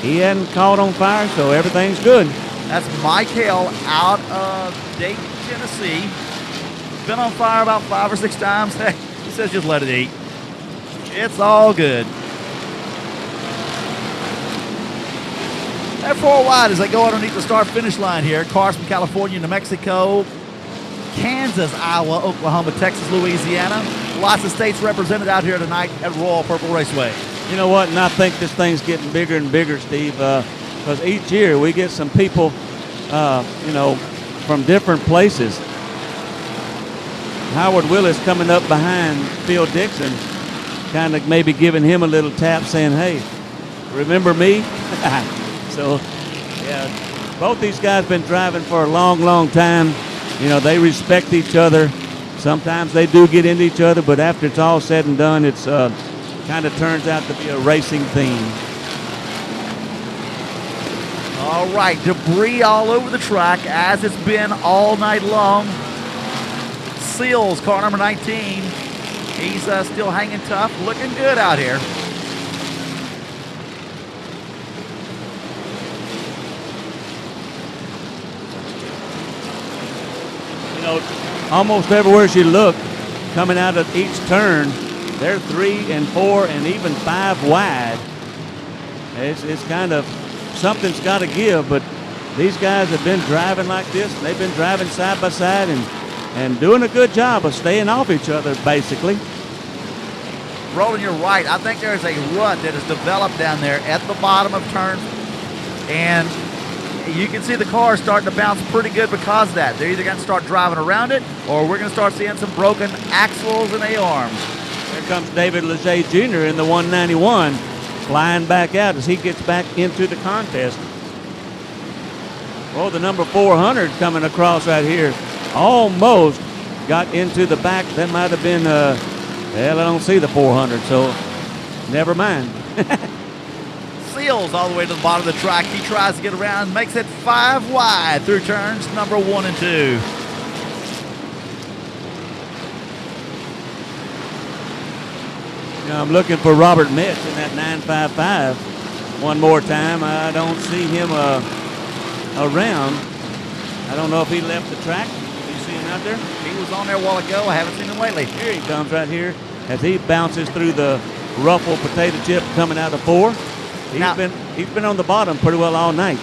He hadn't caught on fire, so everything's good. That's Mike Hale out of Dayton, Tennessee. Been on fire about 5 or 6 times. He says just let it eat. It's all good. They're 4 wide as they go underneath the start-finish line here. Cars from California, New Mexico, Kansas, Iowa, Oklahoma, Texas, Louisiana. Lots of states represented out here tonight at Royal Purple Raceway. You know what? And I think this thing's getting bigger and bigger, Steve, because each year we get some people, from different places. Howard Willis coming up behind Phil Dixon, kind of maybe giving him a little tap saying, hey, remember me? So, yeah, both these guys been driving for a long, long time. They respect each other. Sometimes they do get into each other, but after it's all said and done, it's kind of turns out to be a racing theme. All right, debris all over the track as it's been all night long. Seals, car number 19. He's still hanging tough, looking good out here. Almost everywhere you look, coming out of each turn, they're 3 and 4 and even 5 wide. It's kind of something's got to give, but these guys have been driving like this. They've been driving side by side and doing a good job of staying off each other, basically. Roland, you're right. I think there's a rut that has developed down there at the bottom of turn, and you can see the cars starting to bounce pretty good because of that. They're either going to start driving around it, or we're going to start seeing some broken axles and A-arms. Here comes David Leger Jr. in the 191, flying back out as he gets back into the contest. Well, the number 400 coming across right here almost got into the back. That might have been, well, I don't see the 400, so never mind. Seals all the way to the bottom of the track. He tries to get around, makes it 5 wide through turns number 1 and 2. Now I'm looking for Robert Metz in that 955 one more time. I don't see him around. I don't know if he left the track. You see him out there? He was on there a while ago. I haven't seen him lately. Here he comes right here as he bounces through the ruffled potato chip coming out of 4. He's been on the bottom pretty well all night.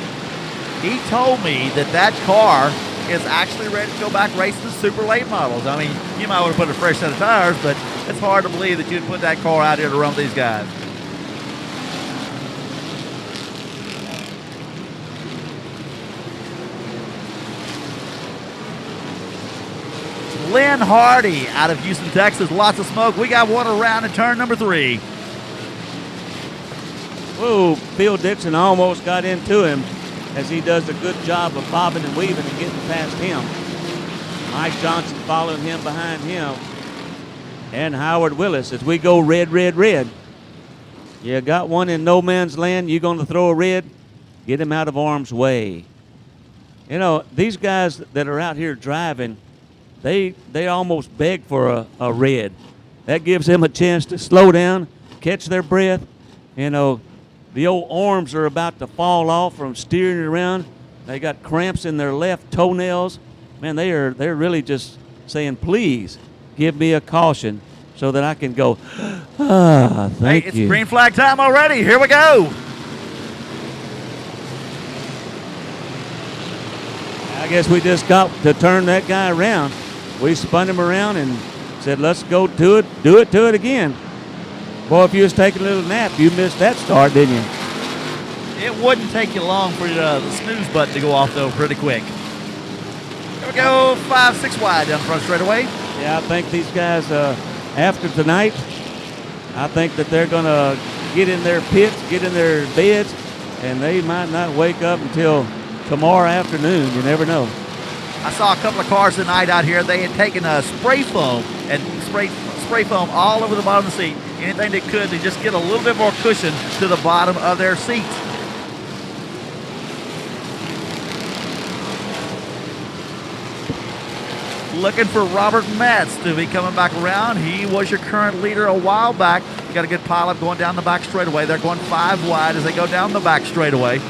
He told me that car is actually ready to go back racing the super late models. I mean, you might want to put a fresh set of tires, but it's hard to believe that you'd put that car out here to run these guys. Lynn Hardy out of Houston, Texas. Lots of smoke. We got one around in turn number 3. Whoa, Phil Dixon almost got into him as he does a good job of bobbing and weaving and getting past him. Mike Johnson following him behind him. And Howard Willis as we go red, red, red. You got one in no man's land. You're going to throw a red. Get him out of harm's way. You know, these guys that are out here driving, they almost beg for a red. That gives them a chance to slow down, catch their breath. You know, the old arms are about to fall off from steering around. They got cramps in their left toenails. Man, they're really just saying, please give me a caution so that I can go, thank it's you. green flag time already. Here we go. I guess we just got to turn that guy around. We spun him around and said, let's go do it again. Boy, if you was taking a little nap, you missed that start, didn't you? It wouldn't take you long for the snooze button to go off, though, pretty quick. Here we go, 5, 6 wide down the front straightaway. Yeah, I think these guys, after tonight, I think that they're going to get in their pits, get in their beds, and they might not wake up until tomorrow afternoon. You never know. I saw a couple of cars tonight out here. They had taken a spray foam and spray foam all over the bottom of the seat. Anything they could to just get a little bit more cushion to the bottom of their seats. Looking for Robert Metz to be coming back around. He was your current leader a while back. You got a good pileup going down the back straightaway. They're going 5 wide as they go down the back straightaway.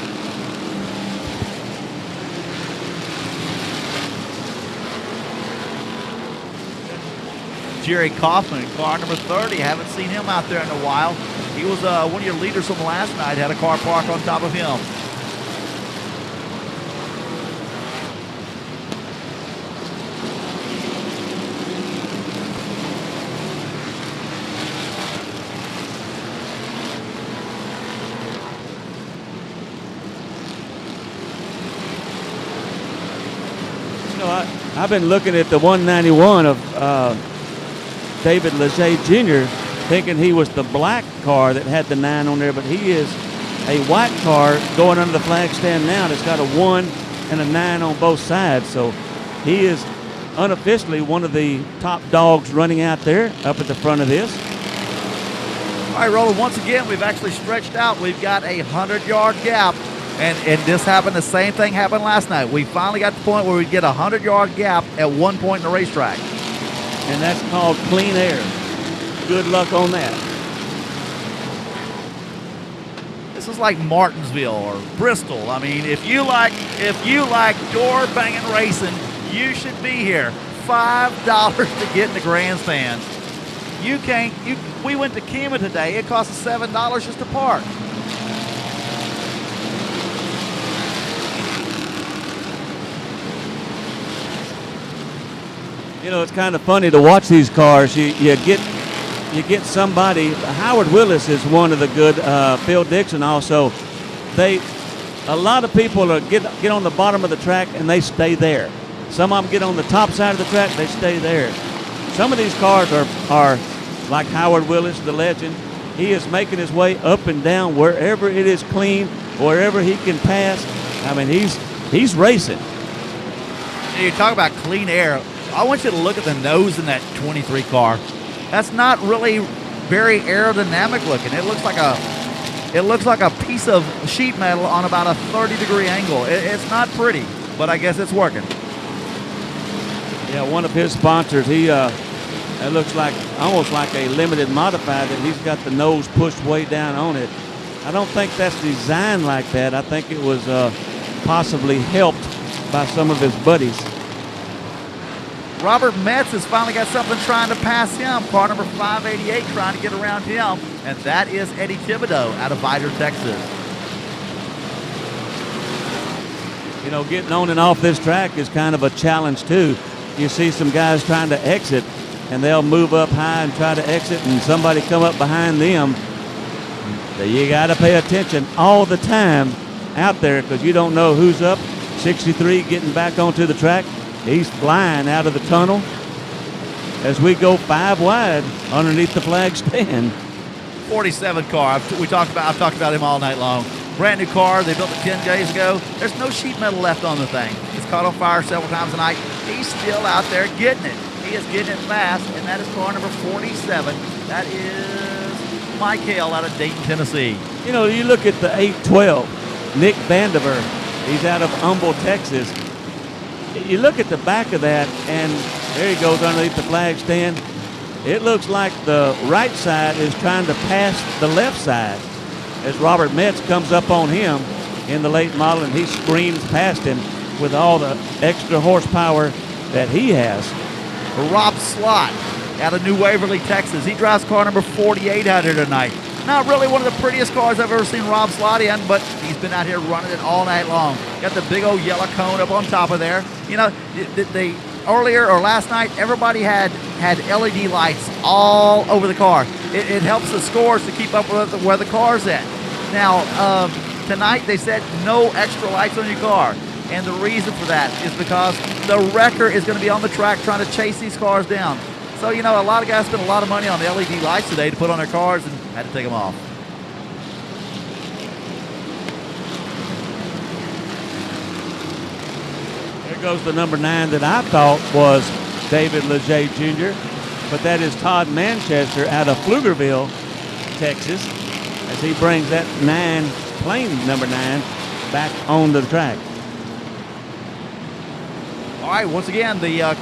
Jerry Kaufman, car number 30. Haven't seen him out there in a while. He was one of your leaders from last night. Had a car parked on top of him. You know, I've been looking at the 191 of David Leger Jr., thinking he was the black car that had the 9 on there, but he is a white car going under the flag stand now that's got a 1 and a 9 on both sides. So he is unofficially one of the top dogs running out there up at the front of this. All right, Roland, once again, we've actually stretched out. We've got a 100-yard gap, and this happened. The same thing happened last night. We finally got to the point where we get a 100-yard gap at one point in the racetrack. And that's called clean air. Good luck on that. This is like Martinsville or Bristol. I mean, if you like door banging racing, you should be here. $5 to get in the grandstands. We went to Kima today. It cost us $7 just to park. You know, it's kind of funny to watch these cars. You get you get somebody. Howard Willis is one of the good. Phil Dixon also. A lot of people get on the bottom of the track and they stay there. Some of them get on the top side of the track, they stay there. Some of these cars are like Howard Willis, the legend. He is making his way up and down wherever it is clean, wherever he can pass. I mean, he's racing. You talk about clean air. I want you to look at the nose in that 23 car. That's not really very aerodynamic looking. It looks like a piece of sheet metal on about a 30-degree angle. It's not pretty, but I guess it's working. Yeah, one of his sponsors, it looks like almost like a limited modified that he's got the nose pushed way down on it. I don't think that's designed like that. I think it was possibly helped by some of his buddies. Robert Metz has finally got something trying to pass him. Car number 588 trying to get around him, and that is Eddie Thibodeau out of Vidor, Texas. You know, getting on and off this track is kind of a challenge too. You see some guys trying to exit, and they'll move up high and try to exit, and somebody come up behind them. So you got to pay attention all the time out there because you don't know who's up. 63 getting back onto the track. He's flying out of the tunnel as we go 5 wide underneath the flag stand. 47 car. I've talked about him all night long. Brand new car. They built it 10 days ago. There's no sheet metal left on the thing. It's caught on fire several times tonight. He's still out there getting it. He is getting it fast, and that is car number 47. That is Mike Hale out of Dayton, Tennessee. You know, you look at the 812, Nick Vandiver. He's out of Humble, Texas. You look at the back of that, and there he goes underneath the flag stand. It looks like the right side is trying to pass the left side as Robert Metz comes up on him in the late model, and he screams past him with all the extra horsepower that he has. Rob Slott out of New Waverly, Texas. He drives car number 48 out here tonight. Not really one of the prettiest cars I've ever seen Rob Slott in, but he's been out here running it all night long. Got the big old yellow cone up on top of there. You know, earlier or last night, everybody had LED lights all over the car. It helps the scores to keep up with where the car's at. Now, tonight they said no extra lights on your car. And the reason for that is because the wrecker is going to be on the track trying to chase these cars down. So, you know, a lot of guys spent a lot of money on the LED lights today to put on their cars and had to take them off. There goes the number 9 that I thought was David Leger Jr., but that is Todd Manchester out of Pflugerville, Texas, as he brings that plain number 9 back on the track. All right, once again, the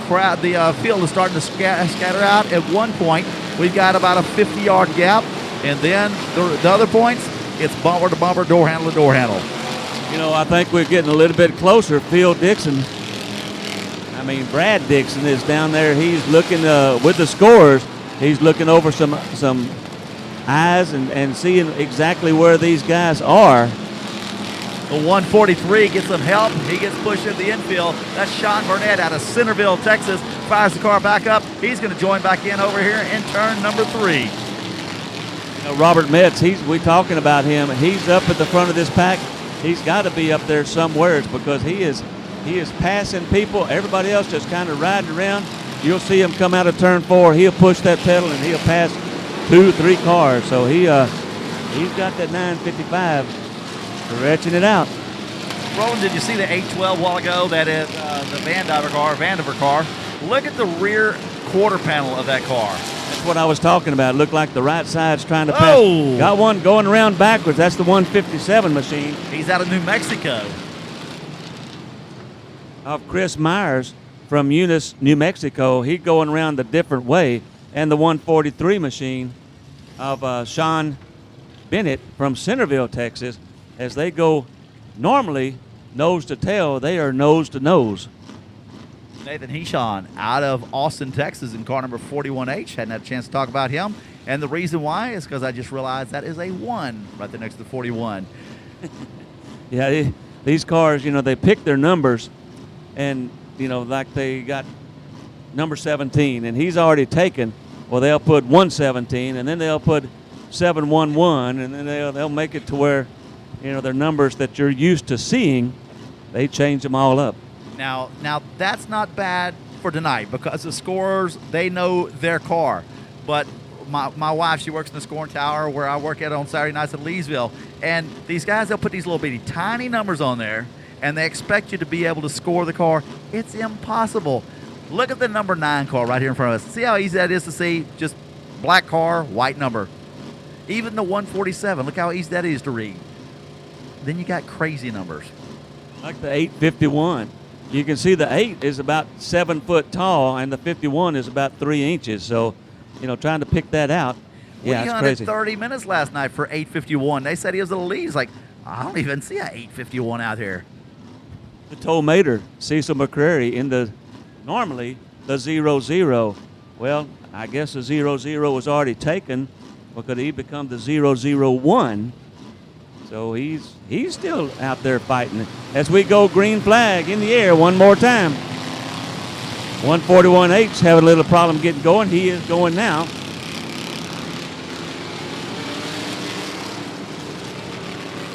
field is starting to scatter out. At one point, we've got about a 50-yard gap, and then the other points, it's bumper to bumper, door handle to door handle. You know, I think we're getting a little bit closer. Brad Dixon is down there. He's looking with the scores. He's looking over some eyes and seeing exactly where these guys are. The 143 gets some help. He gets pushed into the infield. That's Sean Burnett out of Centerville, Texas. Fires the car back up. He's going to join back in over here in turn number 3. You know, Robert Metz, we're talking about him. He's up at the front of this pack. He's got to be up there somewhere because he is passing people. Everybody else just kind of riding around. You'll see him come out of turn 4. He'll push that pedal and he'll pass 2-3 cars. So he's got that 955. Stretching it out. Roland, did you see the 812 a while ago? That is the Vandiver car. Look at the rear quarter panel of that car. That's what I was talking about. It looked like the right side's trying to pass. Oh! Got one going around backwards. That's the 157 machine. He's out of New Mexico. Of Chris Myers from Eunice, New Mexico. He's going around the different way. And the 143 machine of Sean Bennett from Centerville, Texas. As they go normally nose to tail, they are nose to nose. Nathan Heshon out of Austin, Texas in car number 41H. Hadn't had a chance to talk about him. And the reason why is because I just realized that is a 1 right there next to the 41. Yeah, these cars, you know, they pick their numbers and, you know, like they got number 17 and he's already taken Well, they'll put 117, and then they'll put 711, and then they'll make it to where, their numbers that you're used to seeing, they change them all up. Now that's not bad for tonight because the scorers, they know their car. But my wife, she works in the scoring tower where I work at on Saturday nights at Leesville, and these guys, they'll put these little bitty tiny numbers on there, and they expect you to be able to score the car. It's impossible. Look at the number 9 car right here in front of us. See how easy that is to see? Just black car, white number. Even the 147, look how easy that is to read. Then you got crazy numbers. Like the 851. You can see the 8 is about 7 foot tall, and the 51 is about 3 inches. So, trying to pick that out, yeah, it's crazy. 30 minutes last night for 851. They said he was a little lead. He's like, I don't even see a 851 out here. The tow mater, Cecil McCrary, normally the 00. Well, I guess the 00 was already taken, but could he become the 001? So he's still out there fighting. As we go green flag in the air one more time. 141H having a little problem getting going. He is going now.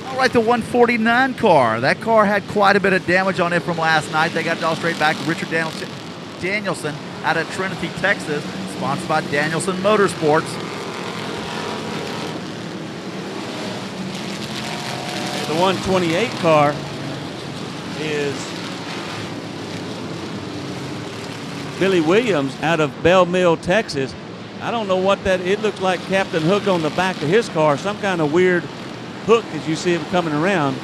All right, the 149 car. That car had quite a bit of damage on it from last night. They got it all straight back. Richard Danielson out of Trinity, Texas, sponsored by Danielson Motorsports. The 128 car is Billy Williams out of Bell Mill, Texas. I don't know what that, it looks like Captain Hook on the back of his car, some kind of weird hook as you see him coming around,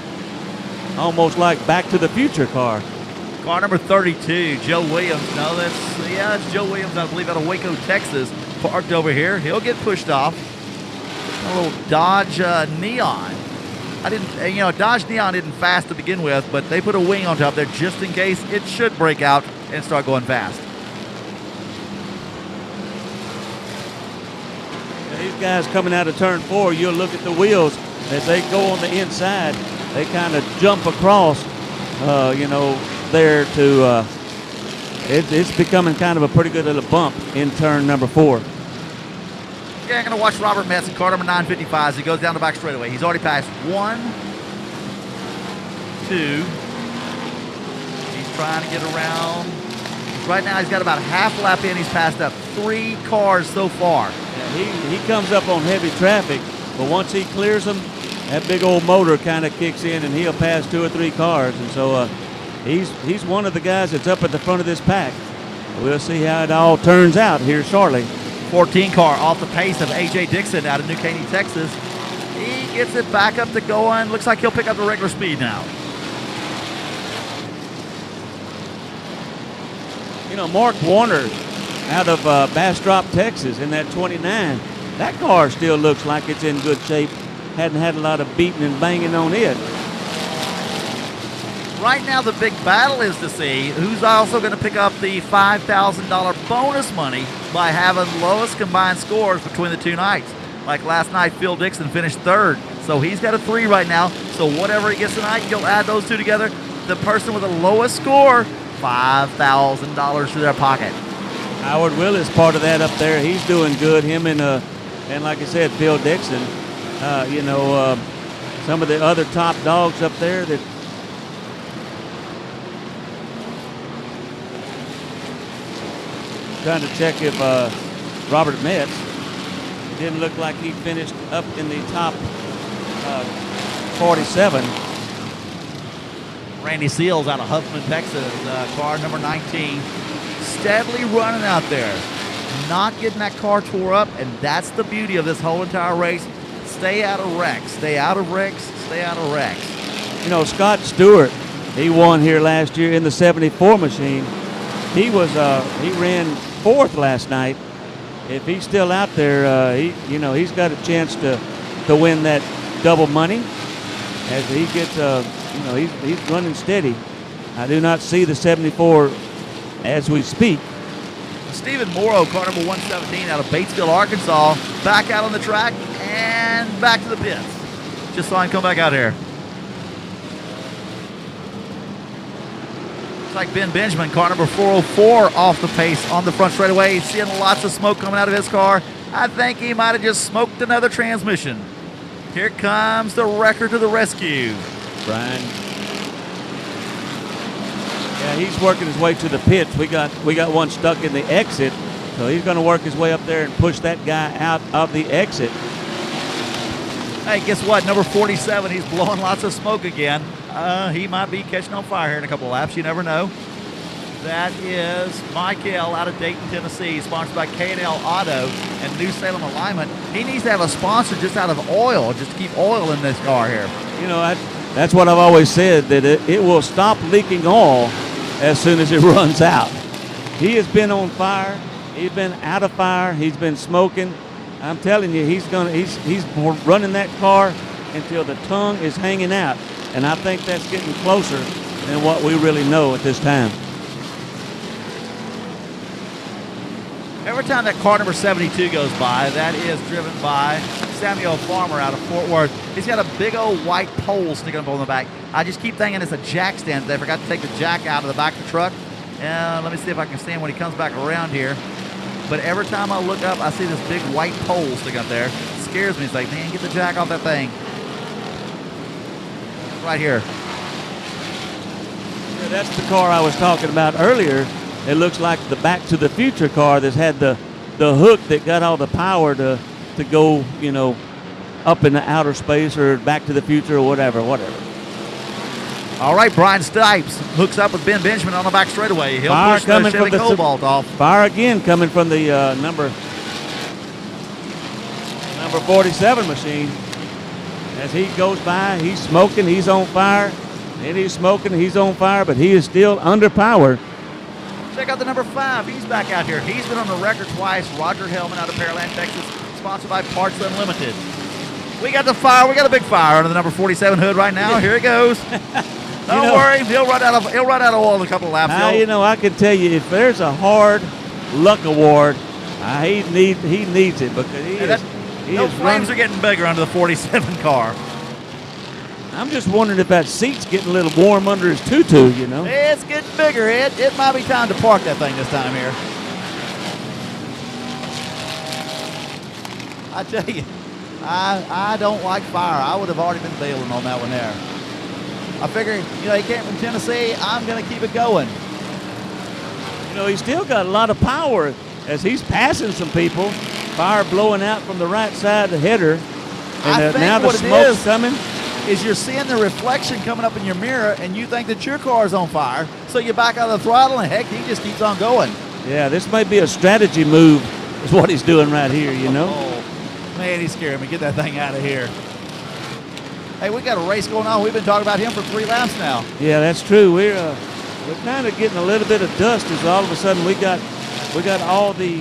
almost like Back to the Future car. Car number 32, Joe Williams. No, that's Joe Williams, I believe, out of Waco, Texas, parked over here. He'll get pushed off. A little Dodge Neon. Dodge Neon isn't fast to begin with, but they put a wing on top there just in case it should break out and start going fast. These guys coming out of turn 4, you'll look at the wheels as they go on the inside. They kind of jump across, there to, it's becoming kind of a pretty good little bump in turn number 4. Yeah, I'm going to watch Robert Metz in car number 955 as he goes down the back straightaway. He's already passed 1, 2. He's trying to get around. Right now, he's got about a half lap in. He's passed up 3 cars so far. Yeah, he comes up on heavy traffic, but once he clears them, that big old motor kind of kicks in, and he'll pass 2 or 3 cars. And so he's one of the guys that's up at the front of this pack. We'll see how it all turns out here shortly. 14 car off the pace of A.J. Dixon out of New Caney, Texas. He gets it back up to going. Looks like he'll pick up the regular speed now. Mark Warner out of Bastrop, Texas in that 29. That car still looks like it's in good shape. Hadn't had a lot of beating and banging on it. Right now, the big battle is to see who's also going to pick up the $5,000 bonus money by having lowest combined scores between the 2 nights. Like last night, Phil Dixon finished 3rd, so he's got a 3 right now. So whatever he gets tonight, you'll add those 2 together. The person with the lowest score, $5,000 to their pocket. Howard Willis, part of that up there. He's doing good. Him and like I said, Phil Dixon. Some of the other top dogs up there that. Trying to check if Robert Metz, didn't look like he finished up in the top 47. Randy Seals out of Huffman, Texas, car number 19. Steadily running out there. Not getting that car tore up, and that's the beauty of this whole entire race. Stay out of wrecks. Stay out of wrecks. Stay out of wrecks. Scott Stewart, he won here last year in the 74 machine. He ran 4th last night. If he's still out there, he's got a chance to win that double money. As he gets, he's running steady. I do not see the 74 as we speak. Stephen Morrow, car number 117 out of Batesville, Arkansas, back out on the track and back to the pits. Just saw him come back out here. Looks like Ben Benjamin, car number 404, off the pace on the front straightaway. He's seeing lots of smoke coming out of his car. I think he might have just smoked another transmission. Here comes the wrecker to the rescue. Brian. Yeah, he's working his way to the pits. We got one stuck in the exit, so he's going to work his way up there and push that guy out of the exit. Hey, guess what? Number 47, he's blowing lots of smoke again. He might be catching on fire here in a couple of laps. You never know. That is Michael out of Dayton, Tennessee, sponsored by K&L Auto and New Salem Alignment. He needs to have a sponsor just out of oil, just to keep oil in this car here. You know, that's what I've always said, that it will stop leaking oil as soon as it runs out. He has been on fire. He's been out of fire. He's been smoking. I'm telling you, he's running that car until the tongue is hanging out, and I think that's getting closer than what we really know at this time. Every time that car number 72 goes by, that is driven by Samuel Farmer out of Fort Worth. He's got a big old white pole sticking up on the back. I just keep thinking it's a jack stand. They forgot to take the jack out of the back of the truck. And let me see if I can stand when he comes back around here. But every time I look up, I see this big white pole sticking up there. It scares me. It's like, man, get the jack off that thing. Right here. Yeah, that's the car I was talking about earlier. It looks like the Back to the Future car that's had the hook that got all the power to go, you know, up in the outer space or Back to the Future or whatever. All right, Brian Stipes hooks up with Ben Benjamin on the back straightaway. He'll Fire push the Chevy Cobalt off. Fire again coming from the number 47 machine. As he goes by, he's smoking, he's on fire. And he's smoking, he's on fire, but he is still under power. Check out the number 5. He's back out here. He's been on the record twice. Roger Hellman out of Pearland, Texas, sponsored by Parts Unlimited. We got the fire. We got a big fire under the number 47 hood right now. Here it goes. Don't worry. He'll run out of oil in a couple of laps. You know, I can tell you, if there's a hard luck award, he needs it because those flames are getting bigger under the 47 car. I'm just wondering if that seat's getting a little warm under his tutu, you know. It's getting bigger, Ed. It might be time to park that thing this time here. I tell you, I don't like fire. I would have already been bailing on that one there. I figure, you know, he came from Tennessee. I'm going to keep it going. You know, he's still got a lot of power as he's passing some people. Fire blowing out from the right side of the header. And now the smoke's coming. Is you're seeing the reflection coming up in your mirror, and you think that your car's on fire, so you back out of the throttle, and heck, he just keeps on going. Yeah, this may be a strategy move, is what he's doing right here, you know. Oh, man, he's scaring me. Get that thing out of here. Hey, we got a race going on. We've been talking about him for 3 laps now. Yeah, that's true. We're kind of getting a little bit of dust as all of a sudden we got all the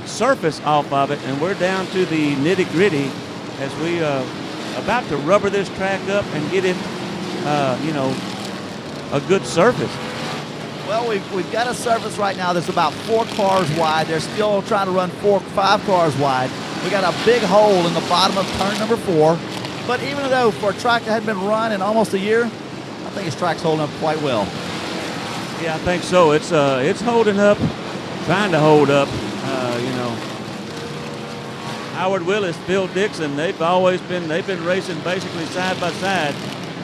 surface off of it, and we're down to the nitty-gritty as we about to rubber this track up and get it, you know, a good surface. Well, we've got a surface right now that's about 4 cars wide. They're still trying to run 5 cars wide. We got a big hole in the bottom of turn number 4. But even though for a track that hadn't been run in almost a year, I think his track's holding up quite well. Yeah, I think so. It's holding up, trying to hold up, you know. Howard Willis, Phil Dixon, they've been racing basically side by side.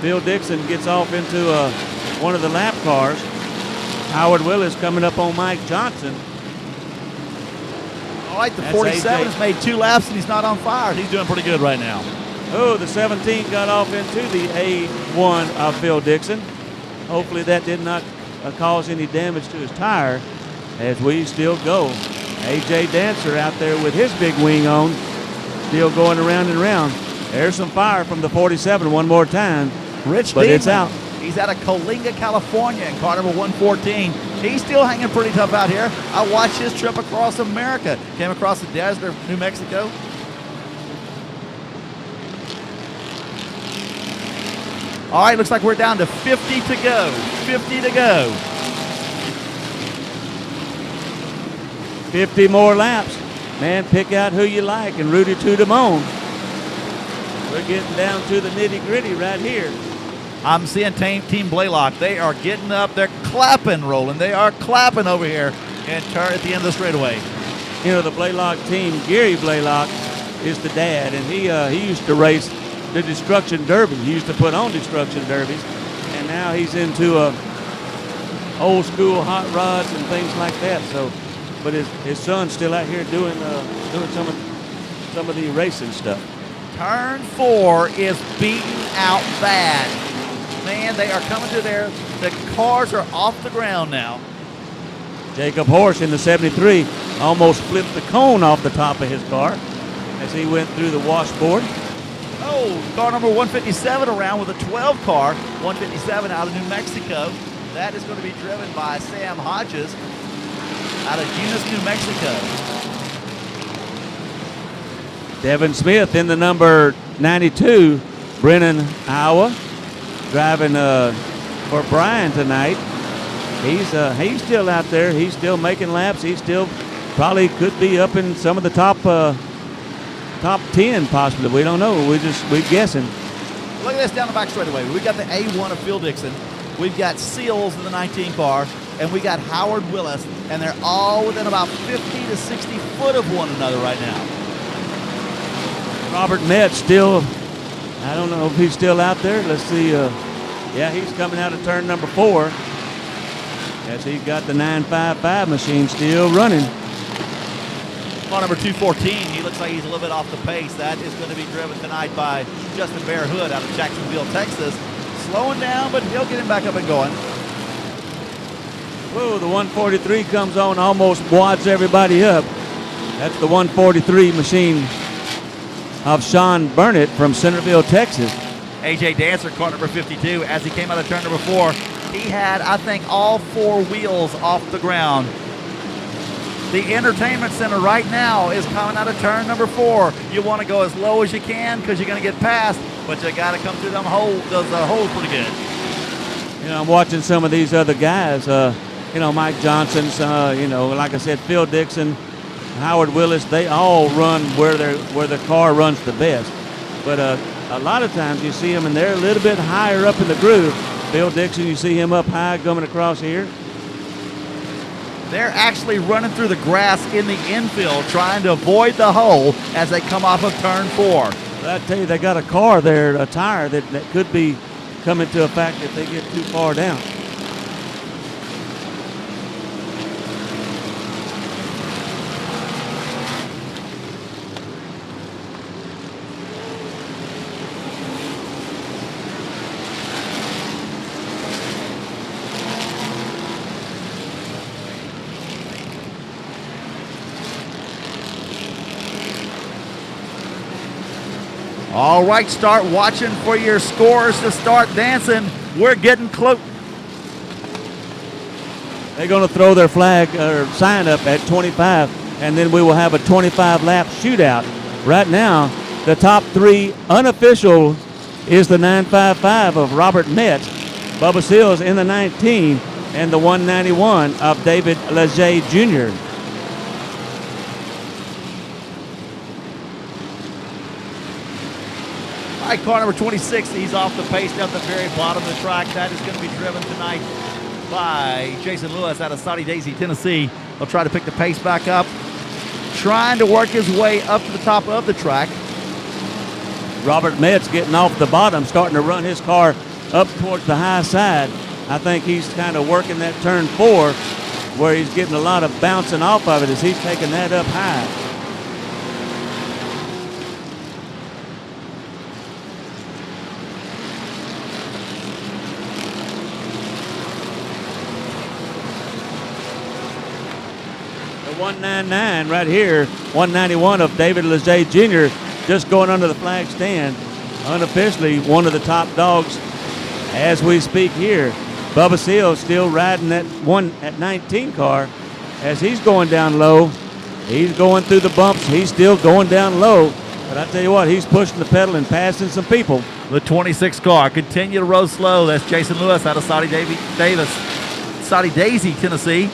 Phil Dixon gets off into one of the lap cars. Howard Willis coming up on Mike Johnson. All right, the 47 has made 2 laps and he's not on fire. He's doing pretty good right now. Oh, the 17 got off into the A1 of Phil Dixon. Hopefully that did not cause any damage to his tire as we still go. AJ Dancer out there with his big wing on, still going around and around. There's some fire from the 47 one more time. Rich but Deedman, it's out. He's out of Coalinga, California in car number 114. He's still hanging pretty tough out here. I watched his trip across America. Came across the desert of New Mexico. All right, looks like we're down to 50 to go. 50 to go. 50 more laps. Man, pick out who you like and Rudy toot them on. We're getting down to the nitty-gritty right here. I'm seeing Team Blaylock. They are getting up. They're clapping, Roland. They are clapping over here and turn at the end of the straightaway. You know, the Blaylock team, Gary Blaylock is the dad, and he used to race the Destruction Derby. He used to put on Destruction Derbies, and now he's into old school hot rods and things like that. So, but his son's still out here doing some of the racing stuff. Turn 4 is beaten out bad. Man, they are coming to there. The cars are off the ground now. Jacob Horse in the 73 almost flipped the cone off the top of his car as he went through the washboard. Oh, car number 157 around with a 12 car. 157 out of New Mexico. That is going to be driven by Sam Hodges out of Eunice, New Mexico. Devin Smith in the number 92, Brennan, Iowa, driving for Brian tonight. He's still out there. He's still making laps. He still probably could be up in some of the top 10 possibly. We don't know. We're guessing. Look at this down the back straightaway. We got the A1 of Phil Dixon. We've got Seals in the 19 car, and we got Howard Willis, and they're all within about 50 to 60 foot of one another right now. Robert Metz still, I don't know if he's still out there. Let's see. Yeah, he's coming out of turn number 4 as he's got the 955 machine still running. Car number 214, he looks like he's a little bit off the pace. That is going to be driven tonight by Justin Bear Hood out of Jacksonville, Texas. Slowing down, but he'll get him back up and going. Whoa, the 143 comes on, almost wads everybody up. That's the 143 machine of Sean Burnett from Centerville, Texas. AJ Dancer, car number 52, as he came out of turn number 4, he had, I think, all 4 wheels off the ground. The entertainment center right now is coming out of turn number 4. You want to go as low as you can because you're going to get past, but you got to come through those holes pretty good. You know, I'm watching some of these other guys. Mike Johnson's. Like I said, Phil Dixon, Howard Willis. They all run where the car runs the best. But a lot of times you see them and they're a little bit higher up in the groove. Phil Dixon, you see him up high coming across here. They're actually running through the grass in the infield trying to avoid the hole as they come off of turn 4. I tell you, they got a car there, a tire that could be coming to a fact if they get too far down. All right, start watching for your scores to start dancing. We're getting close. They're going to throw their flag or sign up at 25, and then we will have a 25-lap shootout. Right now, the top 3 unofficial is the 955 of Robert Metz, Bubba Seals in the 19, and the 191 of David Leger Jr. All right, car number 26, he's off the pace down at the very bottom of the track. That is going to be driven tonight by Jason Lewis out of Saudi Daisy, Tennessee. He'll try to pick the pace back up, trying to work his way up to the top of the track. Robert Metz getting off the bottom, starting to run his car up towards the high side. I think he's kind of working that turn 4 where he's getting a lot of bouncing off of it as he's taking that up high. The 199 right here, 191 of David Leger Jr. just going under the flag stand. Unofficially one of the top dogs as we speak here. Bubba Seals still riding that one at 19 car as he's going down low. He's going through the bumps. He's still going down low. But I tell you what, he's pushing the pedal and passing some people. The 26 car continue to roll slow. That's Jason Lewis out of Saudi Daisy, Tennessee.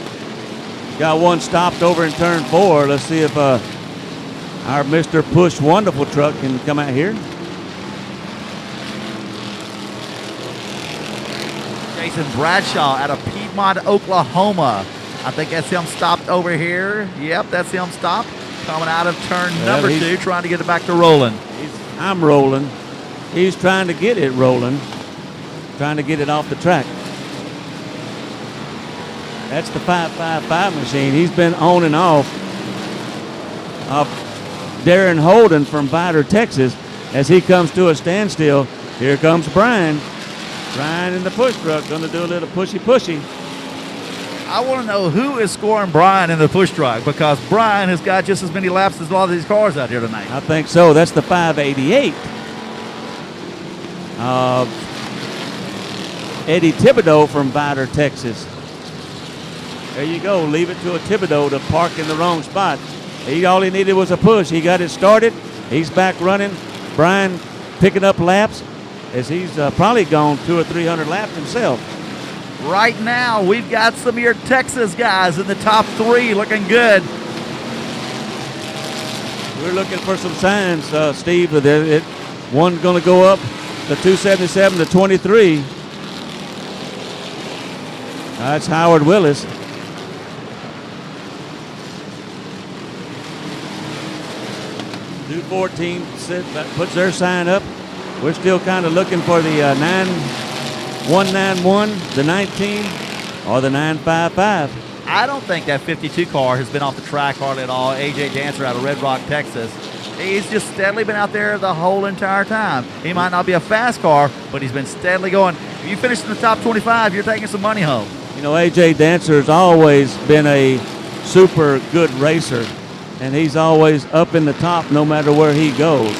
Got one stopped over in turn 4. Let's see if our Mr. Push Wonderful truck can come out here. Jason Bradshaw out of Piedmont, Oklahoma. I think that's him stopped over here. Yep, that's him stopped. Coming out of turn number 2, trying to get it back to rolling. I'm rolling. He's trying to get it rolling, trying to get it off the track. That's the 555 machine. He's been on and off of Darren Holden from Vidor, Texas. As he comes to a standstill, here comes Brian. Brian in the push truck, going to do a little pushy. I want to know who is scoring Brian in the push truck, because Brian has got just as many laps as a lot of these cars out here tonight. I think so. That's the 588. Eddie Thibodeau from Vidor, Texas. There you go. Leave it to a Thibodeau to park in the wrong spot. All he needed was a push. He got it started. He's back running. Brian picking up laps as he's probably gone 200 or 300 laps himself. Right now, we've got some of your Texas guys in the top 3 looking good. We're looking for some signs, Steve. One's going to go up the 277 to 23. That's Howard Willis. New 14 puts their sign up. We're still kind of looking for the 191, the 19, or the 955. I don't think that 52 car has been off the track hardly at all. AJ Dancer out of Red Rock, Texas. He's just steadily been out there the whole entire time. He might not be a fast car, but he's been steadily going. If you finish in the top 25, you're taking some money home. You know, AJ Dancer's always been a super good racer, and he's always up in the top no matter where he goes.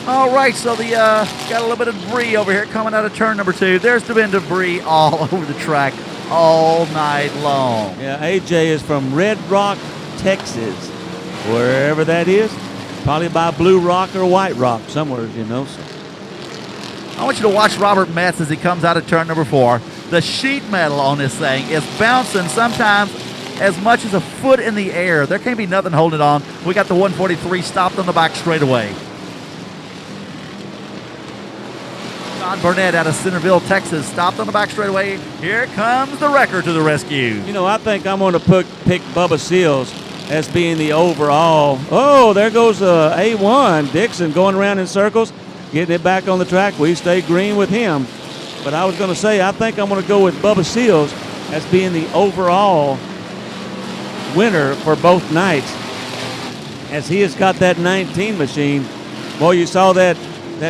All right, so the got a little bit of debris over here coming out of turn number 2. There's been debris all over the track all night long. Yeah, AJ is from Red Rock, Texas, wherever that is. Probably by Blue Rock or White Rock, somewhere, you know. So. I want you to watch Robert Metz as he comes out of turn number 4. The sheet metal on this thing is bouncing sometimes as much as a foot in the air. There can't be nothing holding it on. We got the 143 stopped on the back straightaway. John Burnett out of Centerville, Texas, stopped on the back straightaway. Here comes the wrecker to the rescue. You know, I think I'm going to pick Bubba Seals as being the overall. Oh, there goes A1. Dixon going around in circles, getting it back on the track. We stay green with him. But I was going to say, I think I'm going to go with Bubba Seals as being the overall winner for both nights, as he has got that 19 machine. Boy, you saw that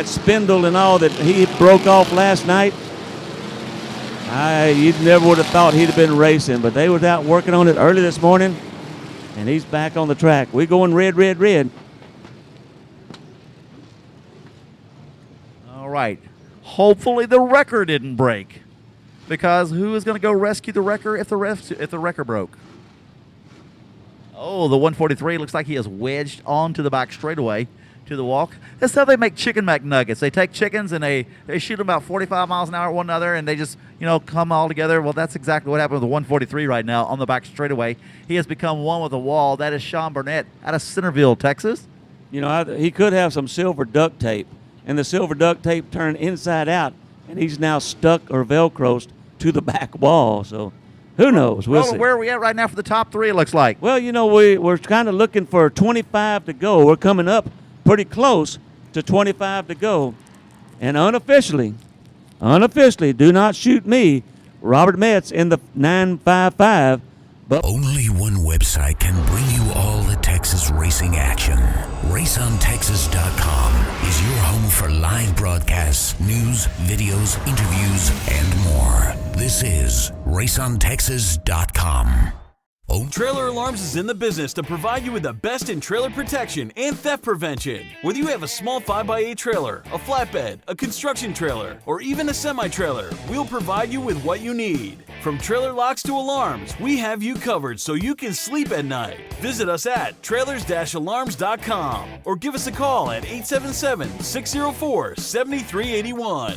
spindle and all that he broke off last night. You never would have thought he'd have been racing, but they was out working on it early this morning, and he's back on the track. We're going red. All right. Hopefully the wrecker didn't break, because who is going to go rescue the wrecker if the wrecker broke? Oh, the 143 looks like he is wedged onto the back straightaway to the walk. That's how they make chicken McNuggets. They take chickens and they shoot them about 45 miles an hour at one another, and they just, come all together. Well, that's exactly what happened with the 143 right now on the back straightaway. He has become one with the wall. That is Sean Burnett out of Centerville, Texas. He could have some silver duct tape, and the silver duct tape turned inside out, and he's now stuck or Velcroed to the back wall. So who knows? We'll see. Where are we at right now for the top 3, it looks like? Well, we're kind of looking for 25 to go. We're coming up pretty close to 25 to go. And unofficially, do not shoot me, Robert Metz in the 955. But only one website can bring you all the Texas racing action. RaceOnTexas.com is your home for live broadcasts, news, videos, interviews, and more. This is RaceOnTexas.com. Trailer Alarms is in the business to provide you with the best in trailer protection and theft prevention. Whether you have a small 5x8 trailer, a flatbed, a construction trailer, or even a semi-trailer, we'll provide you with what you need. From trailer locks to alarms, we have you covered so you can sleep at night. Visit us at trailers-alarms.com or give us a call at 877-604-7381.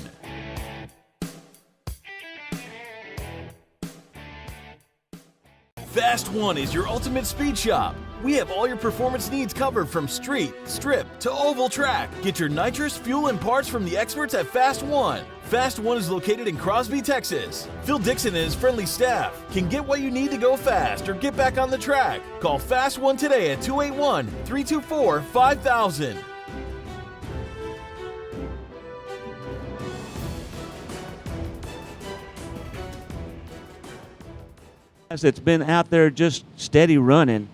Fast One is your ultimate speed shop. We have all your performance needs covered from street, strip, to oval track. Get your nitrous, fuel, and parts from the experts at Fast One. Fast One is located in Crosby, Texas. Phil Dixon and his friendly staff can get what you need to go fast or get back on the track. Call Fast One today at 281-324-5000. That's been out there just steady running.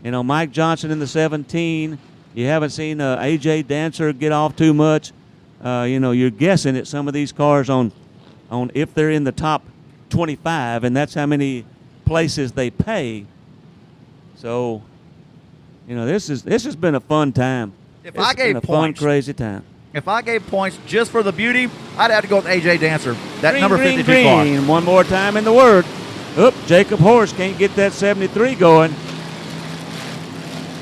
You know, Mike Johnson in the 17. You haven't seen AJ Dancer get off too much. You know, you're guessing at some of these cars on if they're in the top 25, and that's how many places they pay. So, you know, this has been a fun time. If It's I gave been a points, fun, crazy time. if I gave points just for the beauty, I'd have to go with AJ Dancer. That Green, number green, 52 car. green. One more time in the word. Oop, Jacob Horse can't get that 73 going.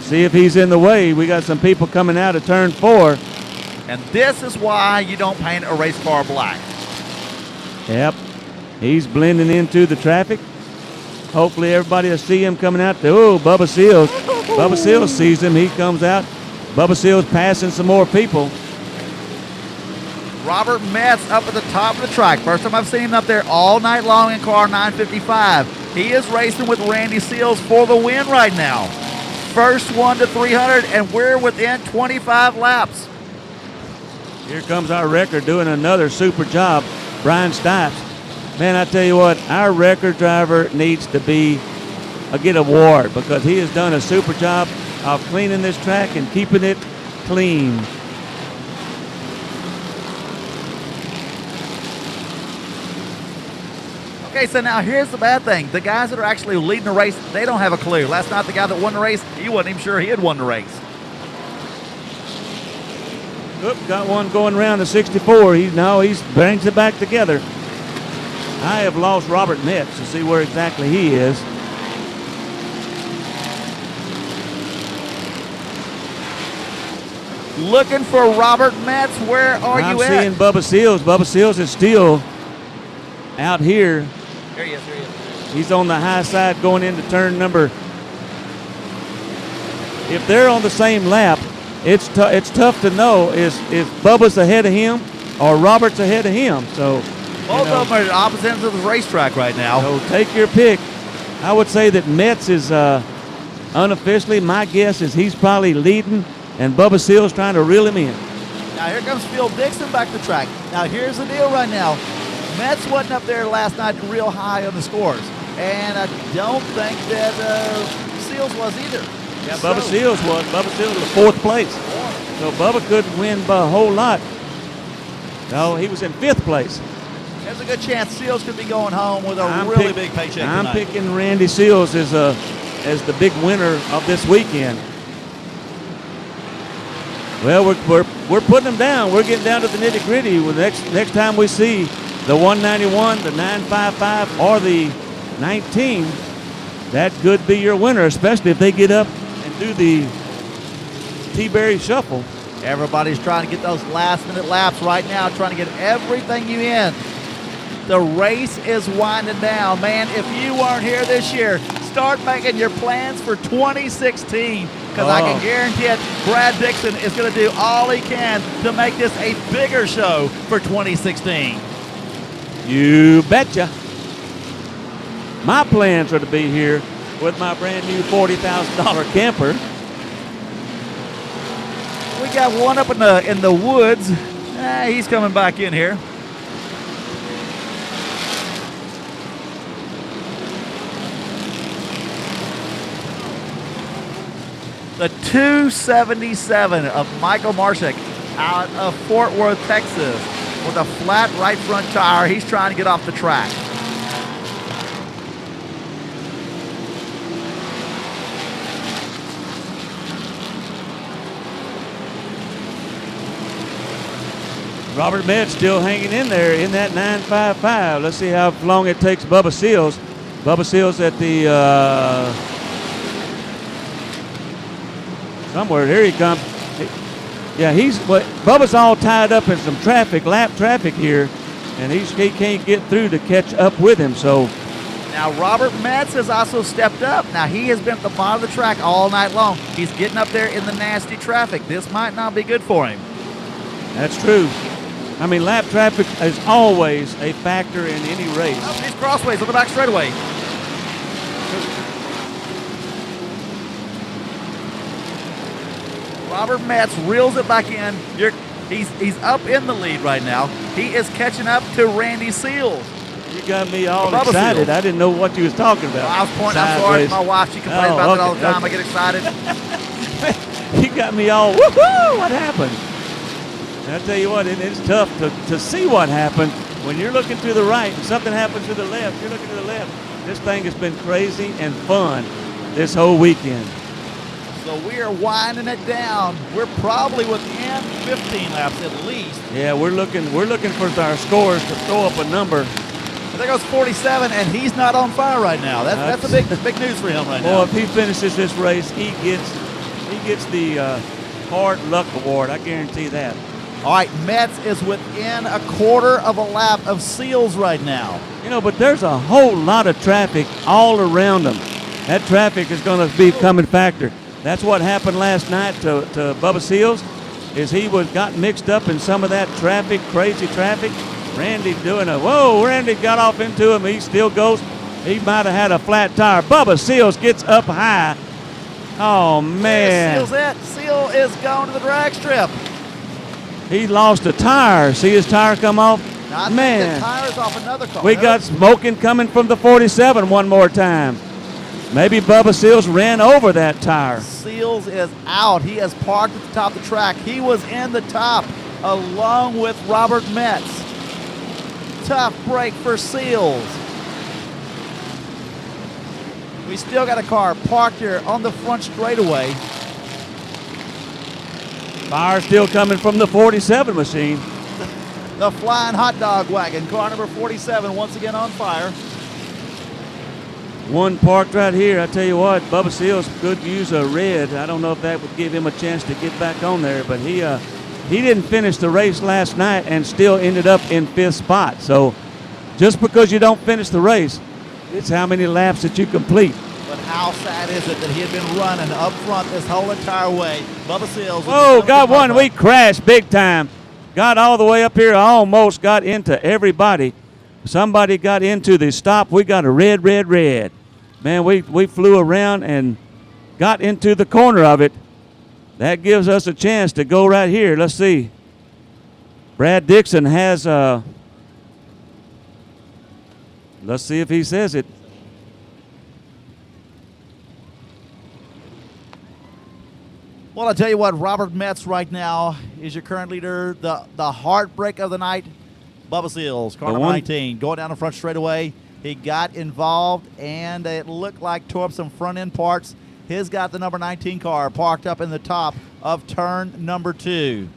See if he's in the way. We got some people coming out of turn 4. And this is why you don't paint a race car black. Yep. He's blending into the traffic. Hopefully everybody will see him coming out there. Oh, Bubba Seals. Bubba Seals sees him. He comes out. Bubba Seals passing some more people. Robert Metz up at the top of the track. First time I've seen him up there all night long in car 955. He is racing with Randy Seals for the win right now. First one to 300, and we're within 25 laps. Here comes our record doing another super job, Brian Stipes. Man, I tell you what, our record driver needs to get an award because he has done a super job of cleaning this track and keeping it clean. Okay, so now here's the bad thing. The guys that are actually leading the race, they don't have a clue. Last night, the guy that won the race, he wasn't even sure he had won the race. Oop, got one going around the 64. He brings it back together. I have lost Robert Metz to see where exactly he is. Looking for Robert Metz. Where are I'm you at? seeing Bubba Seals. Bubba Seals is still out here. Here he is, here he is. He's on the high side going into turn number. If they're on the same lap, it's tough to know is Bubba's ahead of him or Robert's ahead of him. So Both of them are at opposite ends of the racetrack right now. So take your pick. I would say that Metz is unofficially, my guess is he's probably leading and Bubba Seals trying to reel him in. Now here comes Phil Dixon back to the track. Now here's the deal right now. Metz wasn't up there last night real high on the scores. And I don't think that Seals was either. Yeah, Bubba Seals was. Bubba Seals was 4th place. So Bubba couldn't win by a whole lot. No, he was in 5th place. There's a good chance Seals could be going home with a really big paycheck I'm tonight. picking Randy Seals as the big winner of this weekend. Well, we're putting them down. We're getting down to the nitty gritty. Next time we see the 191, the 955, or the 19, that could be your winner, especially if they get up and do the T-Berry Shuffle. Everybody's trying to get those last-minute laps right now, trying to get everything you in. The race is winding down. Man, if you weren't here this year, start making your plans for 2016 because I can guarantee it, Brad Dixon is going to do all he can to make this a bigger show for 2016. You betcha. My plans are to be here with my brand new $40,000 camper. We got one up in the woods. He's coming back in here. The 277 of Michael Marshak out of Fort Worth, Texas, with a flat right front tire. He's trying to get off the track. Robert Metz still hanging in there in that 955. Let's see how long it takes Bubba Seals. Bubba Seals at the somewhere. Here he comes. Yeah, Bubba's all tied up in some lap traffic here, and he can't get through to catch up with him. So Now, Robert Metz has also stepped up. Now, he has been at the bottom of the track all night long. He's getting up there in the nasty traffic. This might not be good for him. That's true. I mean, lap traffic is always a factor in any race. Oh, these crossways on the back straightaway. Robert Metz reels it back in. He's up in the lead right now. He is catching up to Randy Seals. You got me all Bubba excited. Seals. I didn't know what you was talking about. Well, I was pointing. I'm sorry to my wife. She complains about that all the time. okay. I get excited. You got me all, woohoo, what happened? And I tell you what, it's tough to see what happened. When you're looking to the right and something happens to the left, you're looking to the left. This thing has been crazy and fun this whole weekend. So we are winding it down. We're probably within 15 laps at least. Yeah, we're looking for our scores to throw up a number. I think it was 47, and he's not on fire right now. That's a big news for him right now. Well, if he finishes this race, he gets the hard luck award. I guarantee that. All right, Metz is within a quarter of a lap of Seals right now. You know, but there's a whole lot of traffic all around them. That traffic is going to become a factor. That's what happened last night to Bubba Seals, is he got mixed up in some of that traffic, crazy traffic. Randy Randy got off into him. He still goes. He might have had a flat tire. Bubba Seals gets up high. Oh, man. Seal is going to the drag strip. He lost a tire. See his tire come off? Now, I think the tire is off another car. We got smoking coming from the 47 one more time. Maybe Bubba Seals ran over that tire. Seals is out. He has parked at the top of the track. He was in the top along with Robert Metz. Tough break for Seals. We still got a car parked here on the front straightaway. Fire still coming from the 47 machine. The flying hot dog wagon, car number 47, once again on fire. One parked right here. I tell you what, Bubba Seals could use a red. I don't know if that would give him a chance to get back on there, but he didn't finish the race last night and still ended up in 5th spot. So just because you don't finish the race, it's how many laps that you complete. But how sad is it that he had been running up front this whole entire way? Bubba Seals. Whoa, got one. We crashed big time. Got all the way up here. Almost got into everybody. Somebody got into the stop. We got a red. Man, we flew around and got into the corner of it. That gives us a chance to go right here. Let's see. Brad Dixon has let's see if he says it. Well, I'll tell you what, Robert Metz right now is your current leader. The heartbreak of the night, Bubba Seals, car number 19, going down the front straightaway. He got involved, and it looked like tore up some front-end parts. His got the number 19 car parked up in the top of turn number 2.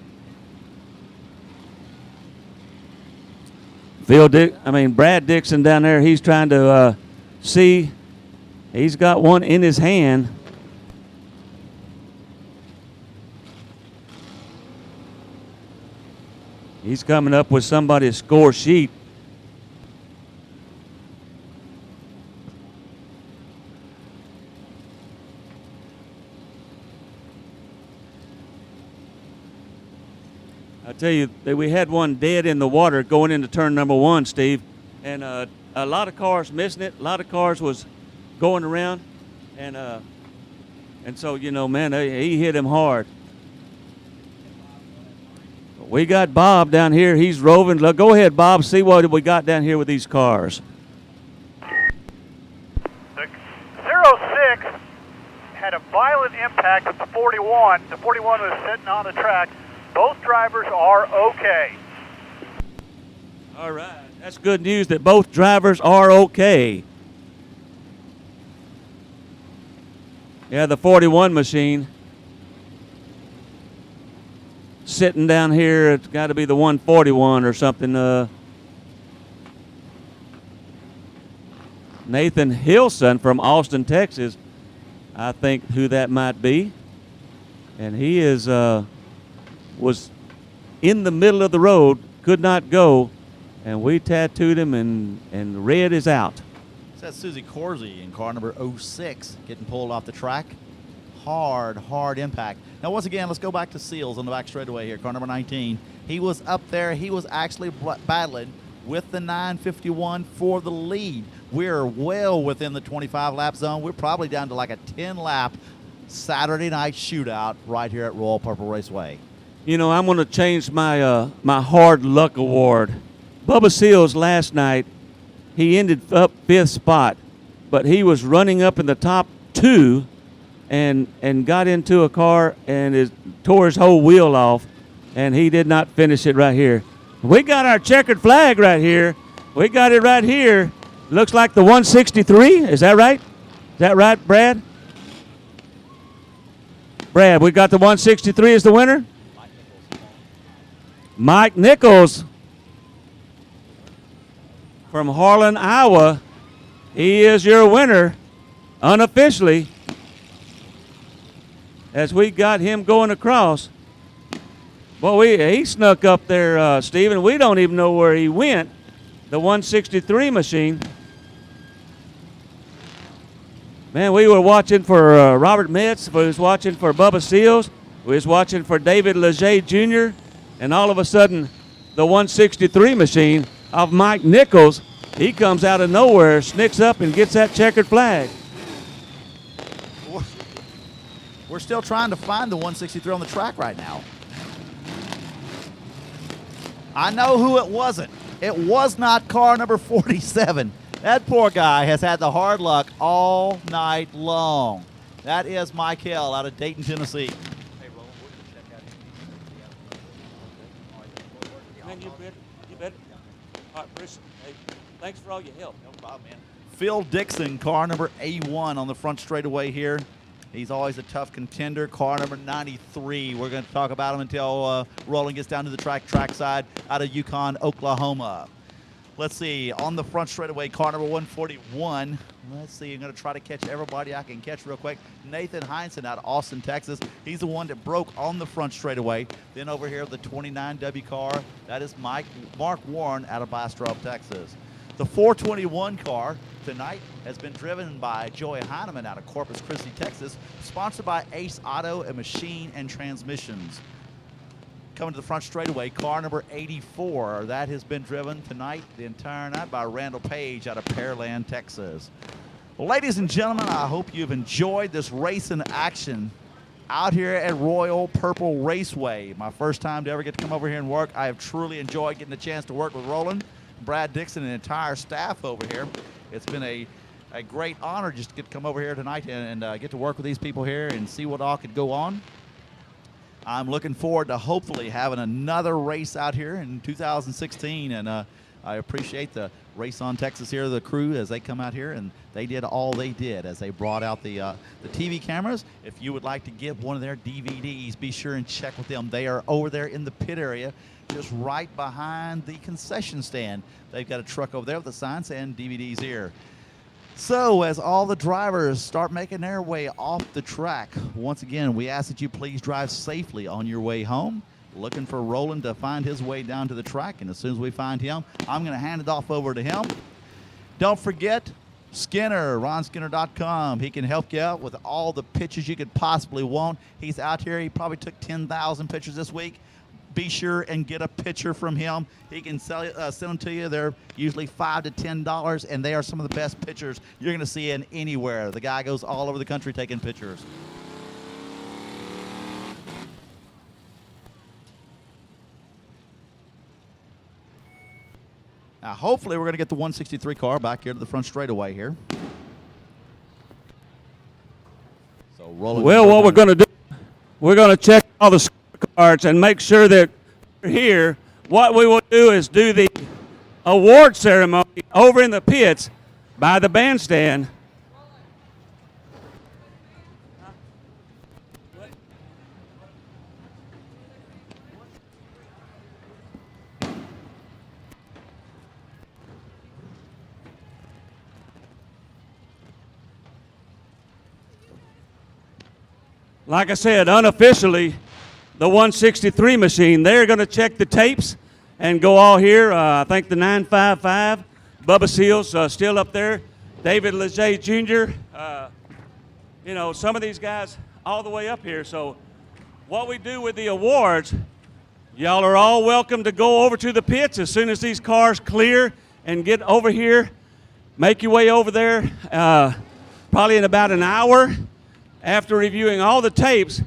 Brad Dixon down there, he's trying to see. He's got one in his hand. He's coming up with somebody's score sheet. I tell you, we had one dead in the water going into turn number 1, Steve, and a lot of cars missing it. A lot of cars was going around, and so, you know, man, he hit him hard. We got Bob down here. He's roving. Go ahead, Bob. See what we got down here with these cars. The 06 had a violent impact with the 41. The 41 was sitting on the track. Both drivers are okay. All right. That's good news that both drivers are okay. Yeah, the 41 machine sitting down here. It's got to be the 141 or something. Nathan Hilson from Austin, Texas, I think who that might be. And he is was in the middle of the road, could not go, and we tattooed him, and red is out. That's Susie Corsi in car number 06 getting pulled off the track. Hard impact. Now, once again, let's go back to Seals on the back straightaway here, car number 19. He was up there. He was actually battling with the 951 for the lead. We're well within the 25-lap zone. We're probably down to like a 10-lap Saturday night shootout right here at Royal Purple Raceway. You know, I'm going to change my my hard luck award. Bubba Seals last night, he ended up 5th spot, but he was running up in the top 2 and got into a car and tore his whole wheel off, and he did not finish it right here. We got our checkered flag right here. We got it right here. Looks like the 163. Is that right? Is that right, Brad? Brad, we got the 163 as the winner? Mike Nichols from Harlan, Iowa. He is your winner unofficially, as we got him going across. Well, he snuck up there, Stephen. We don't even know where he went. The 163 machine. Man, we were watching for Robert Metz. We was watching for Bubba Seals. We was watching for David Leger Jr. And all of a sudden, the 163 machine of Mike Nichols, he comes out of nowhere, sneaks up and gets that checkered flag. We're still trying to find the 163 on the track right now. I know who it wasn't. It was not car number 47. That poor guy has had the hard luck all night long. That is Michael out of Dayton, Tennessee. Hey, Roland, we're going to check out him. Man, you bet. All right, Bruce, hey, thanks for all your help. No problem, man. Phil Dixon, car number A1 on the front straightaway here. He's always a tough contender. Car number 93. We're going to talk about him until Roland gets down to the trackside out of Yukon, Oklahoma. Let's see. On the front straightaway, car number 141. Let's see. I'm going to try to catch everybody I can catch real quick. Nathan Heinsohn out of Austin, Texas. He's the one that broke on the front straightaway. Then over here, the 29W car. That is Mark Warren out of Bastrop, Texas. The 421 car tonight has been driven by Joey Heineman out of Corpus Christi, Texas, sponsored by Ace Auto and Machine and Transmissions. Coming to the front straightaway, car number 84. That has been driven tonight, the entire night, by Randall Page out of Pearland, Texas. Well, ladies and gentlemen, I hope you've enjoyed this race in action out here at Royal Purple Raceway. My first time to ever get to come over here and work. I have truly enjoyed getting the chance to work with Roland, Brad Dixon, and the entire staff over here. It's been a great honor just to get to come over here tonight and get to work with these people here and see what all could go on. I'm looking forward to hopefully having another race out here in 2016, and I appreciate the Race on Texas here, the crew, as they come out here, and they did all they did as they brought out the TV cameras. If you would like to get one of their DVDs, be sure and check with them. They are over there in the pit area, just right behind the concession stand. They've got a truck over there with a sign saying DVDs here. So as all the drivers start making their way off the track, once again, we ask that you please drive safely on your way home. Looking for Roland to find his way down to the track, and as soon as we find him, I'm going to hand it off over to him. Don't forget Skinner, ronskinner.com. He can help you out with all the pictures you could possibly want. He's out here. He probably took 10,000 pictures this week. Be sure and get a picture from him. He can send them to you. They're usually $5 to $10, and they are some of the best pictures you're going to see in anywhere. The guy goes all over the country taking pictures. Now, hopefully, we're going to get the 163 car back here to the front straightaway here. So, rolling. Well, what we're going to do, we're going to check all the scorecards and make sure that we're here. What we will do is do the award ceremony over in the pits by the bandstand. Like I said, unofficially, the 163 machine, they're going to check the tapes and go all here. I think the 955, Bubba Seals still up there David Leger Jr., you know, some of these guys all the way up here. So what we do with the awards, y'all are all welcome to go over to the pits as soon as these cars clear and get over here. Make your way over there probably in about an hour after reviewing all the tapes.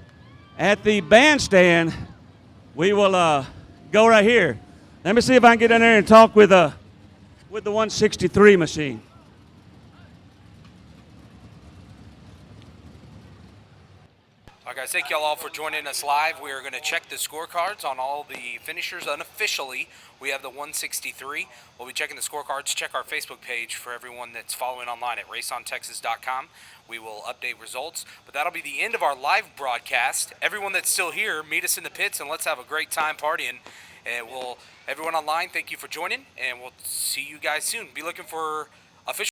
At the bandstand, we will go right here. Let me see if I can get in there and talk with the 163 machine. All right, guys, thank you all for joining us live. We are going to check the scorecards on all the finishers unofficially. We have the 163. We'll be checking the scorecards. Check our Facebook page for everyone that's following online at raceontexas.com. We will update results. But that'll be the end of our live broadcast. Everyone that's still here, meet us in the pits and let's have a great time partying. And everyone online, thank you for joining, and we'll see you guys soon. Be looking for official